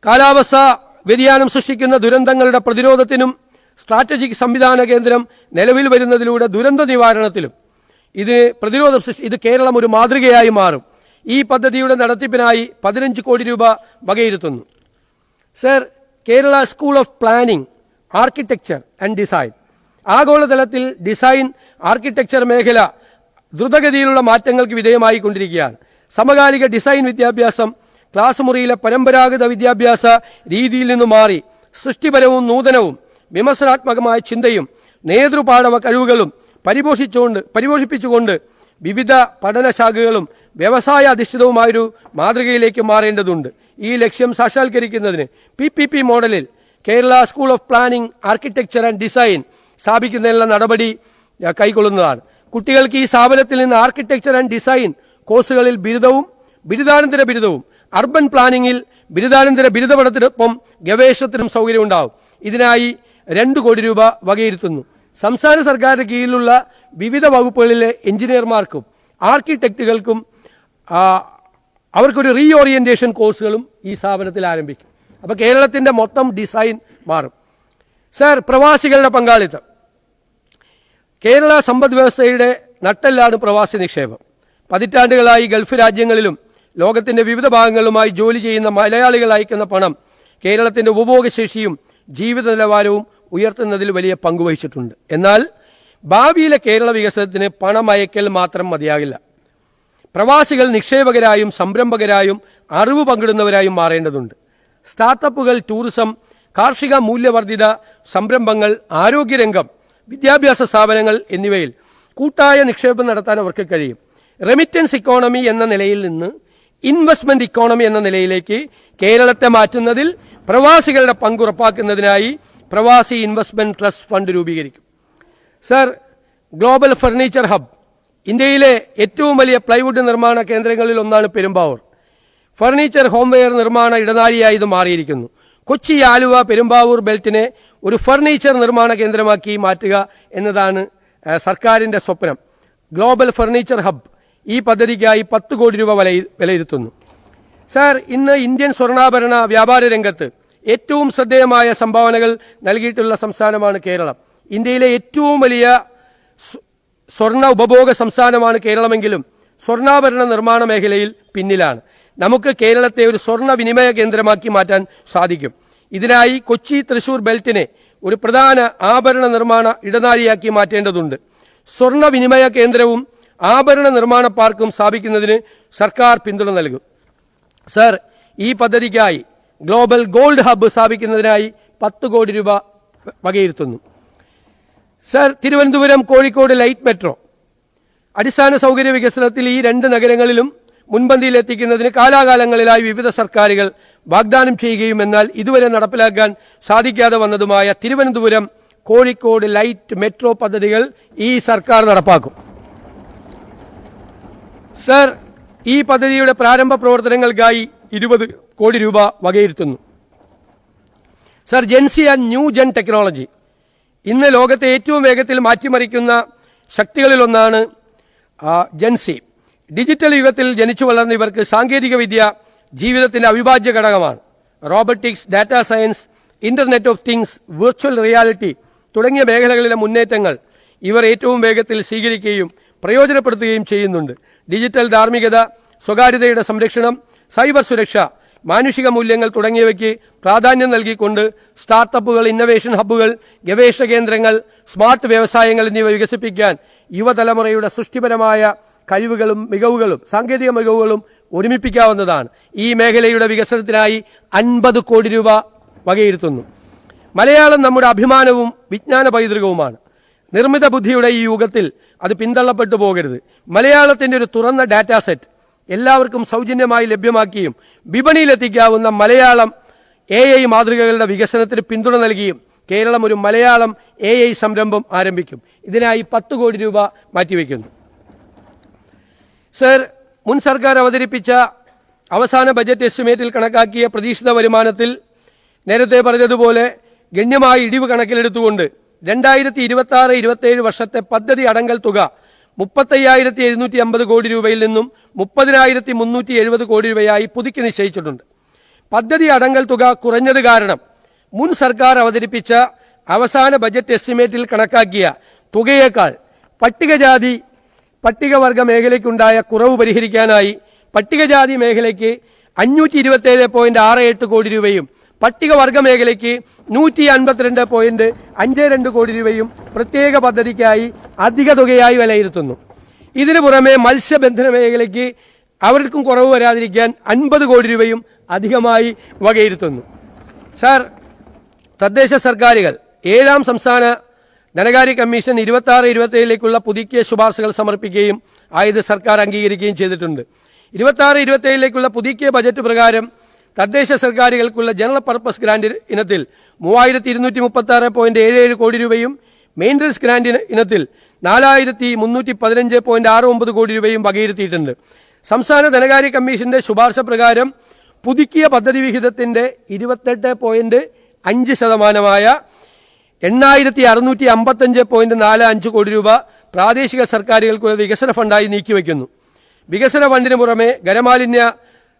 [SPEAKER 2] കാലാവസ്ഥാ വ്യതിയാനം സൃഷ്ടിക്കുന്ന ദുരന്തങ്ങളുടെ പ്രതിരോധത്തിനും സ്ട്രാറ്റജിക് സംവിധാന കേന്ദ്രം നിലവിൽ വരുന്നതിലൂടെ ദുരന്ത നിവാരണത്തിലും ഇത് കേരളം ഒരു മാതൃകയായി മാറും. ഈ പദ്ധതിയുടെ നടത്തിപ്പിനായി 15 കോടി രൂപ വകയിരുത്തുന്നു. Sir, Kerala school of planning, architecture and design ആഗോളതലത്തിൽ ഡിസൈൻ, ആർക്കിടെക്ചർ മേഖല ദ്രുതഗതിയിലുള്ള മാറ്റങ്ങൾക്ക് വിധേയമായി കൊണ്ടിരിക്കുകയാണ്. സമകാലിക ഡിസൈൻ വിദ്യാഭ്യാസം ക്ലാസ് മുറിയിലെ പരമ്പരാഗത വിദ്യാഭ്യാസ രീതിയിൽ നിന്നു മാറി സൃഷ്ടിപരവും നൂതനവും വിമർശനാത്മകമായ ചിന്തയും നേതൃപാഠവ കഴിവുകളും പരിപോഷിപ്പിച്ചുകൊണ്ട് വിവിധ പഠനശാഖകളും വ്യവസായ അധിഷ്ഠിതവുമായൊരു മാതൃകയിലേക്ക് മാറേണ്ടതുണ്ട്. ഈ ലക്ഷ്യം സാക്ഷാത്കരിക്കുന്നതിന് PPP മോഡലിൽ Kerala school of planning, architecture and design സ്ഥാപിക്കുന്നതിനുള്ള നടപടി കൈക്കൊള്ളുന്നതാണ്. കുട്ടികൾക്ക് ഈ സ്ഥാപനത്തിൽ നിന്ന് ആർക്കിടെക്ചർ ആൻഡ് ഡിസൈൻ കോഴ്സുകളിൽ ബിരുദവും ബിരുദാനന്തര ബിരുദവും, അർബൻ പ്ലാനിംഗിൽ ബിരുദാനന്തര ബിരുദ പഠനത്തിനൊപ്പം ഗവേഷണത്തിനും സൗകര്യമുണ്ടാവും. ഇതിനായി 2 കോടി രൂപ വകയിരുത്തുന്നു. സംസ്ഥാന സർക്കാരിന്റെ കീഴിലുള്ള വിവിധ വകുപ്പുകളിലെ എഞ്ചിനീയർമാർക്കും ആർക്കിടെക്റ്റുകൾക്കും അവർക്കൊരു റീഓറിയന്റേഷൻ കോഴ്സുകളും ഈ സ്ഥാപനത്തിൽ ആരംഭിക്കും. അപ്പോൾ കേരളത്തിന്റെ മൊത്തം ഡിസൈൻ മാറും. സർ, പ്രവാസികളുടെ പങ്കാളിത്തം. കേരള സമ്പദ് വ്യവസ്ഥയുടെ നട്ടെല്ലാണ് പ്രവാസി നിക്ഷേപം. പതിറ്റാണ്ടുകളായി ഗൾഫ് രാജ്യങ്ങളിലും ലോകത്തിന്റെ വിവിധ ഭാഗങ്ങളുമായി ജോലി ചെയ്യുന്ന മലയാളികൾ അയക്കുന്ന പണം കേരളത്തിന്റെ ഉപഭോഗശേഷിയും ജീവിത നിലവാരവും ഉയർത്തുന്നതിൽ വലിയ പങ്കുവഹിച്ചിട്ടുണ്ട്. എന്നാൽ ഭാവിയിലെ കേരള വികസനത്തിന് പണം അയക്കൽ മാത്രം മതിയാകില്ല. പ്രവാസികൾ നിക്ഷേപകരായും സംരംഭകരായും അറിവ് പങ്കിടുന്നവരായും മാറേണ്ടതുണ്ട്. സ്റ്റാർട്ടപ്പുകൾ, ടൂറിസം, കാർഷിക മൂല്യവർദ്ധിത സംരംഭങ്ങൾ, ആരോഗ്യരംഗം, വിദ്യാഭ്യാസ സ്ഥാപനങ്ങൾ എന്നിവയിൽ കൂട്ടായ നിക്ഷേപം നടത്താൻ അവർക്ക് കഴിയും. റെമിറ്റൻസ് ഇക്കോണമി എന്ന നിലയിൽ നിന്ന് ഇൻവെസ്റ്റ്മെന്റ് ഇക്കോണമി എന്ന നിലയിലേക്ക് കേരളത്തെ മാറ്റുന്നതിൽ പ്രവാസികളുടെ പങ്ക് ഉറപ്പാക്കുന്നതിനായി പ്രവാസി ഇൻവെസ്റ്റ്മെന്റ് ട്രസ്റ്റ് ഫണ്ട് രൂപീകരിക്കും. Sir, global furniture hub. ഇന്ത്യയിലെ ഏറ്റവും വലിയ പ്ലൈവുഡ് നിർമ്മാണ കേന്ദ്രങ്ങളിൽ ഒന്നാണ് പെരുമ്പാവൂർ. ഫർണിച്ചർ, ഹോംവെയർ നിർമ്മാണ ഇടനാഴിയായി ഇത് മാറിയിരിക്കുന്നു. കൊച്ചി, ആലുവ, പെരുമ്പാവൂർ ബെൽറ്റിനെ ഒരു ഫർണിച്ചർ നിർമ്മാണ കേന്ദ്രമാക്കി മാറ്റുക എന്നതാണ് സർക്കാരിന്റെ സ്വപ്നം. ഗ്ലോബൽ ഫർണിച്ചർ ഹബ് ഈ പദ്ധതിക്കായി 10 കോടി രൂപ വിലയിരുത്തുന്നു. സർ, ഇന്ന് ഇന്ത്യൻ സ്വർണ്ണാഭരണ വ്യാപാര രംഗത്ത് ഏറ്റവും ശ്രദ്ധേയമായ സംഭാവനകൾ നൽകിയിട്ടുള്ള സംസ്ഥാനമാണ് കേരളം. ഇന്ത്യയിലെ ഏറ്റവും വലിയ സ്വർണ്ണ ഉപഭോഗ സംസ്ഥാനമാണ് കേരളമെങ്കിലും സ്വർണ്ണാഭരണ നിർമ്മാണ മേഖലയിൽ പിന്നിലാണ്. നമുക്ക് കേരളത്തെ ഒരു സ്വർണ്ണ വിനിമയ കേന്ദ്രമാക്കി മാറ്റാൻ സാധിക്കും. ഇതിനായി കൊച്ചി, തൃശൂർ ബെൽറ്റിനെ ഒരു പ്രധാന ആഭരണ നിർമ്മാണ ഇടനാഴിയാക്കി മാറ്റേണ്ടതുണ്ട്. സ്വർണ്ണ വിനിമയ കേന്ദ്രവും ആഭരണ നിർമ്മാണ പാർക്കും സ്ഥാപിക്കുന്നതിന് സർക്കാർ പിന്തുണ നൽകും. സർ, ഈ പദ്ധതിക്കായി ഗ്ലോബൽ ഗോൾഡ് ഹബ്ബ് സ്ഥാപിക്കുന്നതിനായി 10 കോടി രൂപ വകയിരുത്തുന്നു. Sir, Thiruvananthapuram, Kozhikode light metro അടിസ്ഥാന സൗകര്യ വികസനത്തിൽ ഈ 2 നഗരങ്ങളിലും മുൻപന്തിയിലെത്തിക്കുന്നതിന് കാലാകാലങ്ങളിലായി വിവിധ സർക്കാരുകൾ വാഗ്ദാനം ചെയ്യുകയും എന്നാൽ ഇതുവരെ നടപ്പിലാക്കാൻ സാധിക്കാതെ വന്നതുമായ തിരുവനന്തപുരം, കോഴിക്കോട് ലൈറ്റ് മെട്രോ പദ്ധതികൾ ഈ സർക്കാർ നടപ്പാക്കും. സർ, ഈ പദ്ധതിയുടെ പ്രാരംഭ പ്രവർത്തനങ്ങൾക്കായി 20 കോടി രൂപ വകയിരുത്തുന്നു. Sir, Gen Z and new gen technology. ഇന്ന് ലോകത്തെ ഏറ്റവും വേഗത്തിൽ മാറ്റിമറിക്കുന്ന ശക്തികളിലൊന്നാണ് ജെൻസി. ഡിജിറ്റൽ യുഗത്തിൽ ജനിച്ചു വളർന്ന ഇവർക്ക് സാങ്കേതിക വിദ്യ ജീവിതത്തിന്റെ അവിഭാജ്യ ഘടകമാണ്. Robotics, data science, internet of things, virtual reality തുടങ്ങിയ മേഖലകളിലെ മുന്നേറ്റങ്ങൾ ഇവർ ഏറ്റവും വേഗത്തിൽ സ്വീകരിക്കുകയും പ്രയോജനപ്പെടുത്തുകയും ചെയ്യുന്നുണ്ട്. ഡിജിറ്റൽ ധാർമ്മികത, സ്വകാര്യതയുടെ സംരക്ഷണം, സൈബർ സുരക്ഷ, മാനുഷിക മൂല്യങ്ങൾ തുടങ്ങിയവയ്ക്ക് പ്രാധാന്യം നൽകിക്കൊണ്ട് സ്റ്റാർട്ടപ്പുകൾ, ഇന്നവേഷൻ ഹബ്ബുകൾ, ഗവേഷണ കേന്ദ്രങ്ങൾ, സ്മാർട്ട് വ്യവസായങ്ങൾ എന്നിവ വികസിപ്പിക്കാൻ യുവതലമുറയുടെ സൃഷ്ടിപരമായ കഴിവുകളും മികവുകളും സാങ്കേതിക മികവുകളും ഒരുമിപ്പിക്കാവുന്നതാണ്. ഈ മേഖലയുടെ വികസനത്തിനായി 50 കോടി രൂപ വകയിരുത്തുന്നു. മലയാളം നമ്മുടെ അഭിമാനവും വിജ്ഞാന പൈതൃകവുമാണ്. നിർമ്മിത ബുദ്ധിയുടെ ഈ യുഗത്തിൽ അത് പിന്തള്ളപ്പെട്ടു പോകരുത്. മലയാളത്തിന്റെ ഒരു തുറന്ന ഡാറ്റാ സെറ്റ് എല്ലാവർക്കും സൗജന്യമായി ലഭ്യമാക്കിയും വിപണിയിലെത്തിക്കാവുന്ന മലയാളം AI മാതൃകകളുടെ വികസനത്തിന് പിന്തുണ നൽകിയും കേരളം ഒരു മലയാളം AI സംരംഭം ആരംഭിക്കും. ഇതിനായി 10 കോടി രൂപ മാറ്റിവെക്കുന്നു. സർ, മുൻ സർക്കാർ അവതരിപ്പിച്ച അവസാന ബജറ്റ് എസ്റ്റിമേറ്റിൽ കണക്കാക്കിയ പ്രതീക്ഷിത വരുമാനത്തിൽ നേരത്തെ പറഞ്ഞതുപോലെ ഗണ്യമായ ഇടിവ് കണക്കിലെടുത്തുകൊണ്ട് 2026-27 വർഷത്തെ പദ്ധതി അടങ്കൽ തുക 35,750 കോടി രൂപയിൽ നിന്നും 30,370 കോടി രൂപയായി പുതുക്കി നിശ്ചയിച്ചിട്ടുണ്ട്. പദ്ധതി അടങ്കൽ തുക കുറഞ്ഞത് കാരണം മുൻ സർക്കാർ അവതരിപ്പിച്ച അവസാന ബജറ്റ് എസ്റ്റിമേറ്റിൽ കണക്കാക്കിയ തുകയേക്കാൾ പട്ടികവർഗ മേഖലയ്ക്കുണ്ടായ കുറവ് പരിഹരിക്കാനായി പട്ടികജാതി മേഖലയ്ക്ക് 527.68 കോടി രൂപയും പട്ടികവർഗ മേഖലയ്ക്ക് 152.52 കോടി രൂപയും പ്രത്യേക പദ്ധതിക്കായി അധിക തുകയായി വിലയിരുത്തുന്നു. ഇതിനു പുറമെ മത്സ്യബന്ധന മേഖലയ്ക്ക് അവർക്കും കുറവ് വരാതിരിക്കാൻ 50 കോടി രൂപയും അധികമായി വകയിരുത്തുന്നു. സർ, തദ്ദേശ സർക്കാരുകൾ 7ാം സംസ്ഥാന ധനകാര്യ കമ്മീഷൻ 26-27ലേക്കുള്ള പുതുക്കിയ ശുപാർശകൾ സമർപ്പിക്കുകയും ആയത് സർക്കാർ അംഗീകരിക്കുകയും ചെയ്തിട്ടുണ്ട്. 26-27ലേക്കുള്ള പുതുക്കിയ ബജറ്റ് പ്രകാരം തദ്ദേശ സർക്കാരുകൾക്കുള്ള ജനറൽ പർപ്പസ് ഗ്രാന്റ് ഇനത്തിൽ 3,236.77 കോടി രൂപയും മെയിൻ്റനൻസ് ഗ്രാന്റ് ഇനത്തിൽ 4,315.69 കോടി രൂപയും വകയിരുത്തിയിട്ടുണ്ട്. സംസ്ഥാന ധനകാര്യ കമ്മീഷന്റെ ശുപാർശ പ്രകാരം പുതുക്കിയ പദ്ധതി വിഹിതത്തിന്റെ 28.5% 8,655.45 കോടി രൂപ പ്രാദേശിക സർക്കാരുകൾക്കുള്ള വികസന ഫണ്ടായി നീക്കിവെക്കുന്നു. വികസന ഫണ്ടിന് പുറമെ ഖരമാലിന്യ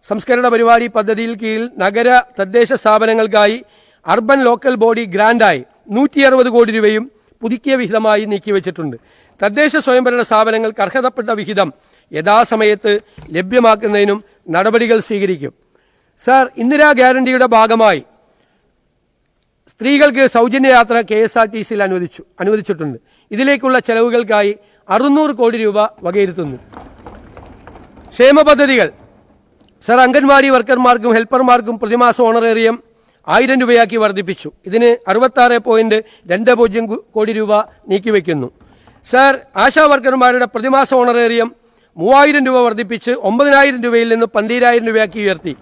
[SPEAKER 2] സംസ്കരണ പരിപാടി പദ്ധതിയിൽ കീഴിൽ നഗര തദ്ദേശ സ്ഥാപനങ്ങൾക്കായി അർബൻ ലോക്കൽ ബോഡി ഗ്രാന്റായി 160 കോടി രൂപയും പുതുക്കിയ വിഹിതമായി നീക്കിവെച്ചിട്ടുണ്ട്. തദ്ദേശ സ്വയംഭരണ സ്ഥാപനങ്ങൾക്ക് അർഹതപ്പെട്ട വിഹിതം യഥാസമയത്ത് ലഭ്യമാക്കുന്നതിനും നടപടികൾ സ്വീകരിക്കും. സർ, ഇന്ദിരാ ഗ്യാരണ്ടിയുടെ ഭാഗമായി സ്ത്രീകൾക്ക് സൗജന്യ യാത്ര KSRTCയിൽ അനുവദിച്ചിട്ടുണ്ട്. ഇതിലേക്കുള്ള ചെലവുകൾക്കായി 600 കോടി രൂപ വകയിരുത്തുന്നു. ക്ഷേമ പദ്ധതികൾ. സർ, അംഗൻവാടി വർക്കർമാർക്കും ഹെൽപ്പർമാർക്കും പ്രതിമാസ ഓണറേറിയം 1000 രൂപയാക്കി വർദ്ധിപ്പിച്ചു. ഇതിന് 66.20 കോടി രൂപ നീക്കിവെക്കുന്നു. സർ, ആശാ വർക്കർമാരുടെ പ്രതിമാസ ഓണറേറിയം 3000 രൂപ വർദ്ധിപ്പിച്ച് 9000 രൂപയിൽ നിന്ന് 12000 രൂപയാക്കി ഉയർത്തി.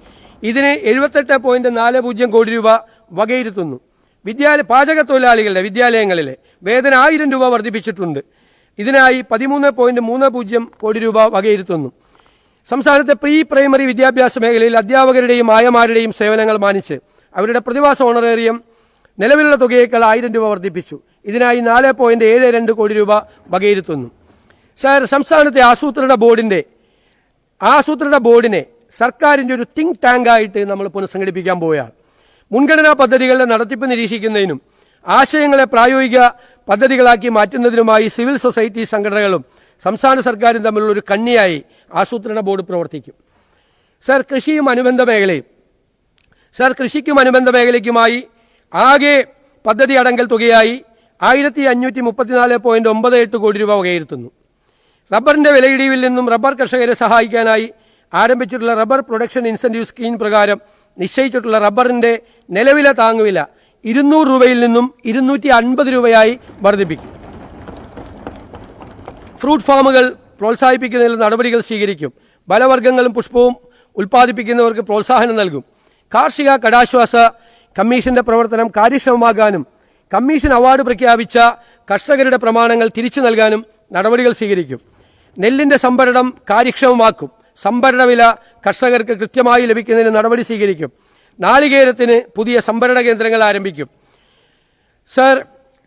[SPEAKER 2] ഇതിന് 78.40 കോടി രൂപ വകയിരുത്തുന്നു. പാചക തൊഴിലാളികളുടെ വിദ്യാലയങ്ങളിലെ വേതനം 1000 രൂപ വർദ്ധിപ്പിച്ചിട്ടുണ്ട്. ഇതിനായി 13.30 കോടി രൂപ വകയിരുത്തുന്നു. സംസ്ഥാനത്തെ പ്രീ പ്രൈമറി വിദ്യാഭ്യാസ മേഖലയിൽ അധ്യാപകരുടെയും ആയമാരുടെയും സേവനങ്ങൾ മാനിച്ച് അവരുടെ പ്രതിമാസ ഓണറേറിയം നിലവിലുള്ള തുകയേക്കാൾ 1000 രൂപ വർദ്ധിപ്പിച്ചു. ഇതിനായി 4.72 കോടി രൂപ വകയിരുത്തുന്നു. സർ, സംസ്ഥാനത്തെ ആസൂത്രണ ബോർഡിനെ സർക്കാരിൻ്റെ ഒരു തിങ്ക് ടാങ്കായിട്ട് നമ്മൾ പുനഃസംഘടിപ്പിക്കാൻ പോവുകയാണ്. മുൻഗണനാ പദ്ധതികളുടെ നടത്തിപ്പ് നിരീക്ഷിക്കുന്നതിനും ആശയങ്ങളെ പ്രായോഗിക പദ്ധതികളാക്കി മാറ്റുന്നതിനുമായി സിവിൽ സൊസൈറ്റി സംഘടനകളും സംസ്ഥാന സർക്കാരും തമ്മിലുള്ള ഒരു കണ്ണിയായി ആസൂത്രണ ബോർഡ് പ്രവർത്തിക്കും. സർ, കൃഷിക്കും അനുബന്ധ മേഖലയ്ക്കുമായി ആകെ പദ്ധതി അടങ്കൽ തുകയായി 1534.98 കോടി രൂപ വകയിരുത്തുന്നു. റബ്ബറിന്റെ വിലയിടിവിൽ നിന്നും റബ്ബർ കർഷകരെ സഹായിക്കാനായി ആരംഭിച്ചിട്ടുള്ള റബ്ബർ പ്രൊഡക്ഷൻ ഇൻസെന്റീവ് സ്കീം പ്രകാരം നിശ്ചയിച്ചിട്ടുള്ള റബ്ബറിന്റെ നിലവില താങ്ങുവില 200 രൂപയിൽ നിന്നും 250 രൂപയായി വർദ്ധിപ്പിക്കും. ഫ്രൂട്ട് ഫാമുകൾ പ്രോത്സാഹിപ്പിക്കുന്നതിൽ നടപടികൾ സ്വീകരിക്കും. ഫലവർഗ്ഗങ്ങളും പുഷ്പവും ഉൽപ്പാദിപ്പിക്കുന്നവർക്ക് പ്രോത്സാഹനം നൽകും. കാർഷിക കടാശ്വാസ കമ്മീഷന്റെ പ്രവർത്തനം കാര്യക്ഷമമാകാനും കമ്മീഷൻ അവാർഡ് പ്രഖ്യാപിച്ച കർഷകരുടെ പ്രമാണങ്ങൾ തിരിച്ചു നൽകാനും നടപടികൾ സ്വീകരിക്കും. നെല്ലിന്റെ സംഭരണം കാര്യക്ഷമമാക്കും. സംഭരണ വില കർഷകർക്ക് കൃത്യമായി ലഭിക്കുന്നതിന് നടപടി സ്വീകരിക്കും. നാളികേരത്തിന് പുതിയ സംഭരണ കേന്ദ്രങ്ങൾ ആരംഭിക്കും. സർ,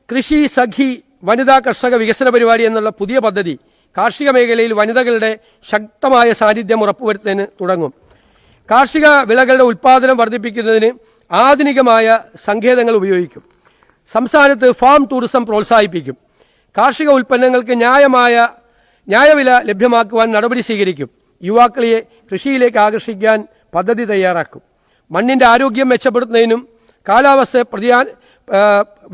[SPEAKER 2] കൃഷി സഖി വനിതാ കർഷക വികസന പരിപാടി എന്നുള്ള പുതിയ പദ്ധതി കാർഷിക മേഖലയിൽ വനിതകളുടെ ശക്തമായ സാന്നിധ്യം ഉറപ്പുവരുത്തുന്നതിന് തുടങ്ങും. കാർഷിക വിളകളുടെ ഉൽപ്പാദനം വർദ്ധിപ്പിക്കുന്നതിന് ആധുനികമായ സങ്കേതങ്ങൾ ഉപയോഗിക്കും. സംസ്ഥാനത്ത് ഫാം ടൂറിസം പ്രോത്സാഹിപ്പിക്കും. കാർഷിക ഉൽപ്പന്നങ്ങൾക്ക് ന്യായവില ലഭ്യമാക്കുവാൻ നടപടി സ്വീകരിക്കും. യുവാക്കളെ കൃഷിയിലേക്ക് ആകർഷിക്കാൻ പദ്ധതി തയ്യാറാക്കും. മണ്ണിന്റെ ആരോഗ്യം മെച്ചപ്പെടുത്തുന്നതിനും കാലാവസ്ഥ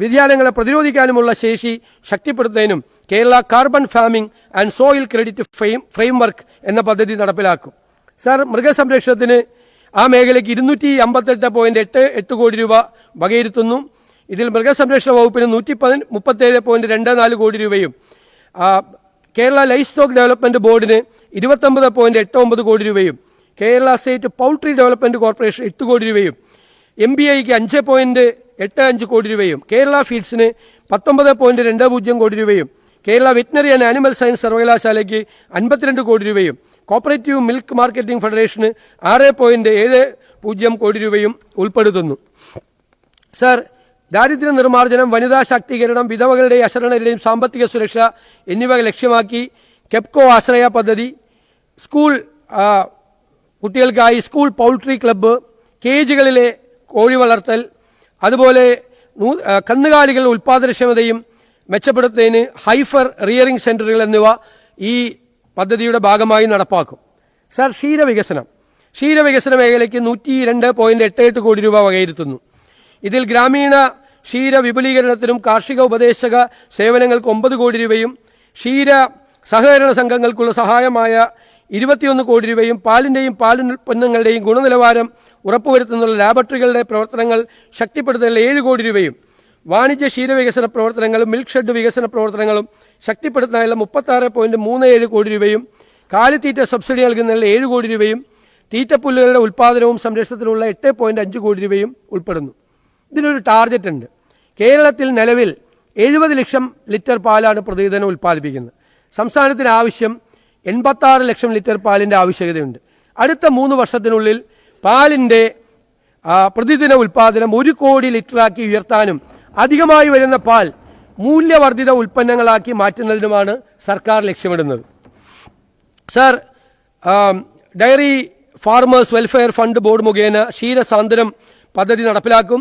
[SPEAKER 2] വ്യതിയാനങ്ങളെ പ്രതിരോധിക്കാനുമുള്ള ശേഷി ശക്തിപ്പെടുത്തുന്നതിനും Kerala carbon farming and soil credit framework എന്ന പദ്ധതി നടപ്പിലാക്കും. സർ, മൃഗസംരക്ഷണത്തിന് ആ മേഖലയ്ക്ക് 258.88 കോടി രൂപ വകയിരുത്തുന്നു. ഇതിൽ മൃഗസംരക്ഷണ വകുപ്പിന് 137.24 കോടി രൂപയും കേരള ലൈഫ് സ്റ്റോക്ക് ഡെവലപ്മെന്റ് ബോർഡിന് 29.89 കോടി രൂപയും Kerala state poultry development corporation 8 കോടി രൂപയും MBIക്ക് 5.85 കോടി രൂപയും കേരള ഫീഡ്സിന് 19.20 കോടി രൂപയും Kerala veterinary and animal science സർവകലാശാലയ്ക്ക് 52 കോടി രൂപയും കോപ്പറേറ്റീവ് മിൽക്ക് മാർക്കറ്റിംഗ് ഫെഡറേഷന് 6.70 കോടി രൂപയും ഉൾപ്പെടുത്തുന്നു. സർ, ദാരിദ്ര്യ നിർമ്മാർജ്ജനം, വനിതാ ശാക്തീകരണം, വിധവകളുടെയും അശരണരുടെയും സാമ്പത്തിക സുരക്ഷ എന്നിവ ലക്ഷ്യമാക്കി കെപ്കോ ആശ്രയ പദ്ധതി, സ്കൂൾ കുട്ടികൾക്കായി സ്കൂൾ പൗൾട്രി ക്ലബ്ബ്, കേജുകളിലെ കോഴി വളർത്തൽ, അതുപോലെ കന്നുകാലികളുടെ ഉൽപ്പാദനക്ഷമതയും മെച്ചപ്പെടുത്തുന്നതിന് ഹൈഫർ റിയറിംഗ് സെന്ററുകൾ എന്നിവ ഈ പദ്ധതിയുടെ ഭാഗമായി നടപ്പാക്കും. സർ, ക്ഷീരവികസന മേഖലയ്ക്ക് 102.88 കോടി രൂപ വകയിരുത്തുന്നു. ഇതിൽ ഗ്രാമീണ ക്ഷീര വിപുലീകരണത്തിനും കാർഷിക ഉപദേശക സേവനങ്ങൾക്ക് 9 കോടി രൂപയും ക്ഷീര സഹകരണ സംഘങ്ങൾക്കുള്ള സഹായമായ 21 കോടി രൂപയും പാലിന്റെയും പാലുൽപ്പന്നങ്ങളുടെയും ഗുണനിലവാരം ഉറപ്പുവരുത്തുന്നുള്ള ലാബറട്ടറികളുടെ പ്രവർത്തനങ്ങൾ ശക്തിപ്പെടുത്തുന്നതിൽ 7 കോടി രൂപയും വാണിജ്യ ക്ഷീരവികസന പ്രവർത്തനങ്ങളും മിൽക്ക് ഷെഡ് വികസന പ്രവർത്തനങ്ങളും ശക്തിപ്പെടുത്തുന്നതിനുള്ള 36.37 കോടി രൂപയും കാലിത്തീറ്റ സബ്സിഡി നൽകുന്നതിൽ 7 കോടി രൂപയും തീറ്റപ്പുല്ലുകളുടെ ഉൽപ്പാദനവും സംരക്ഷണത്തിനുള്ള 8.5 കോടി രൂപയും ഉൾപ്പെടുന്നു. ഇതിനൊരു ടാർഗറ്റ് ഉണ്ട്. കേരളത്തിൽ നിലവിൽ 70 ലക്ഷം ലിറ്റർ പാലാണ് പ്രതിദിനം ഉൽപ്പാദിപ്പിക്കുന്നത്. സംസ്ഥാനത്തിന് ആവശ്യം 86 ലക്ഷം ലിറ്റർ പാലിന്റെ ആവശ്യകതയുണ്ട്. അടുത്ത 3 വർഷത്തിനുള്ളിൽ പാലിന്റെ പ്രതിദിന ഉൽപ്പാദനം 1 കോടി ലിറ്ററാക്കി ഉയർത്താനും അധികമായി വരുന്ന പാൽ മൂല്യവർദ്ധിത ഉൽപ്പന്നങ്ങളാക്കി മാറ്റുന്നതിനുമാണ് സർക്കാർ ലക്ഷ്യമിടുന്നത്. Sir, diary farmers welfare fund board മുഖേന ക്ഷീരസാന്ത്വനം പദ്ധതി നടപ്പിലാക്കും.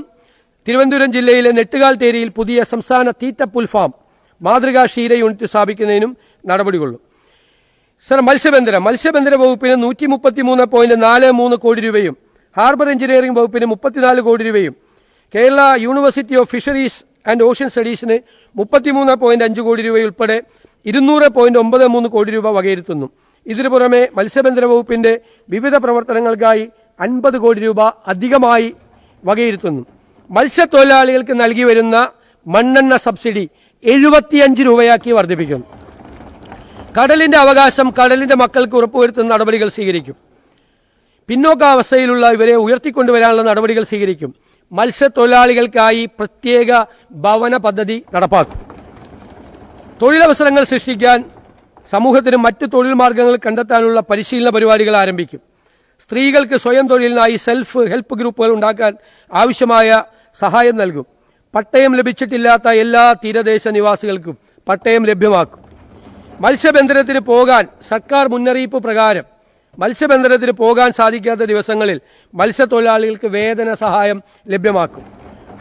[SPEAKER 2] തിരുവനന്തപുരം ജില്ലയിലെ നെട്ടുകാൽത്തേരിയിൽ പുതിയ സംസ്ഥാന തീറ്റപ്പുൽ ഫാം മാതൃകാ ക്ഷീര യൂണിറ്റ് സ്ഥാപിക്കുന്നതിനും നടപടികൊള്ളും. സർ, മത്സ്യബന്ധന വകുപ്പിന് 133.43 കോടി രൂപയും ഹാർബർ എഞ്ചിനീയറിംഗ് വകുപ്പിന് 34 കോടി രൂപയും Kerala university of fisheries and ocean സ്റ്റഡീസിന് 33.5 കോടി രൂപയുൾപ്പെടെ 200.93 കോടി രൂപ വകയിരുത്തുന്നു. ഇതിനു പുറമെ മത്സ്യബന്ധന വകുപ്പിന്റെ വിവിധ പ്രവർത്തനങ്ങൾക്കായി 50 കോടി രൂപ അധികമായി വകയിരുത്തുന്നു. മത്സ്യത്തൊഴിലാളികൾക്ക് നൽകി വരുന്ന മണ്ണെണ്ണ സബ്സിഡി 75 രൂപയാക്കി വർദ്ധിപ്പിക്കുന്നു. കടലിന്റെ അവകാശം കടലിന്റെ മക്കൾക്ക് ഉറപ്പുവരുത്തുന്ന നടപടികൾ സ്വീകരിക്കും. പിന്നോക്കാവസ്ഥയിലുള്ള ഇവരെ ഉയർത്തിക്കൊണ്ടുവരാനുള്ള നടപടികൾ സ്വീകരിക്കും. മത്സ്യത്തൊഴിലാളികൾക്കായി പ്രത്യേക ഭവന പദ്ധതി നടപ്പാക്കും. തൊഴിലവസരങ്ങൾ സൃഷ്ടിക്കാൻ സമൂഹത്തിന് മറ്റു തൊഴിൽ മാർഗങ്ങൾ കണ്ടെത്താനുള്ള പരിശീലന പരിപാടികൾ ആരംഭിക്കും. സ്ത്രീകൾക്ക് സ്വയം തൊഴിലിനായി സെൽഫ് ഹെൽപ്പ് ഗ്രൂപ്പുകൾ ഉണ്ടാക്കാൻ ആവശ്യമായ സഹായം നൽകും. പട്ടയം ലഭിച്ചിട്ടില്ലാത്ത എല്ലാ തീരദേശ നിവാസികൾക്കും പട്ടയം ലഭ്യമാക്കും. മത്സ്യബന്ധനത്തിന് പോകാൻ സർക്കാർ മുന്നറിയിപ്പ് പ്രകാരം മത്സ്യബന്ധനത്തിന് പോകാൻ സാധിക്കാത്ത ദിവസങ്ങളിൽ മത്സ്യത്തൊഴിലാളികൾക്ക് വേതന സഹായം ലഭ്യമാക്കും.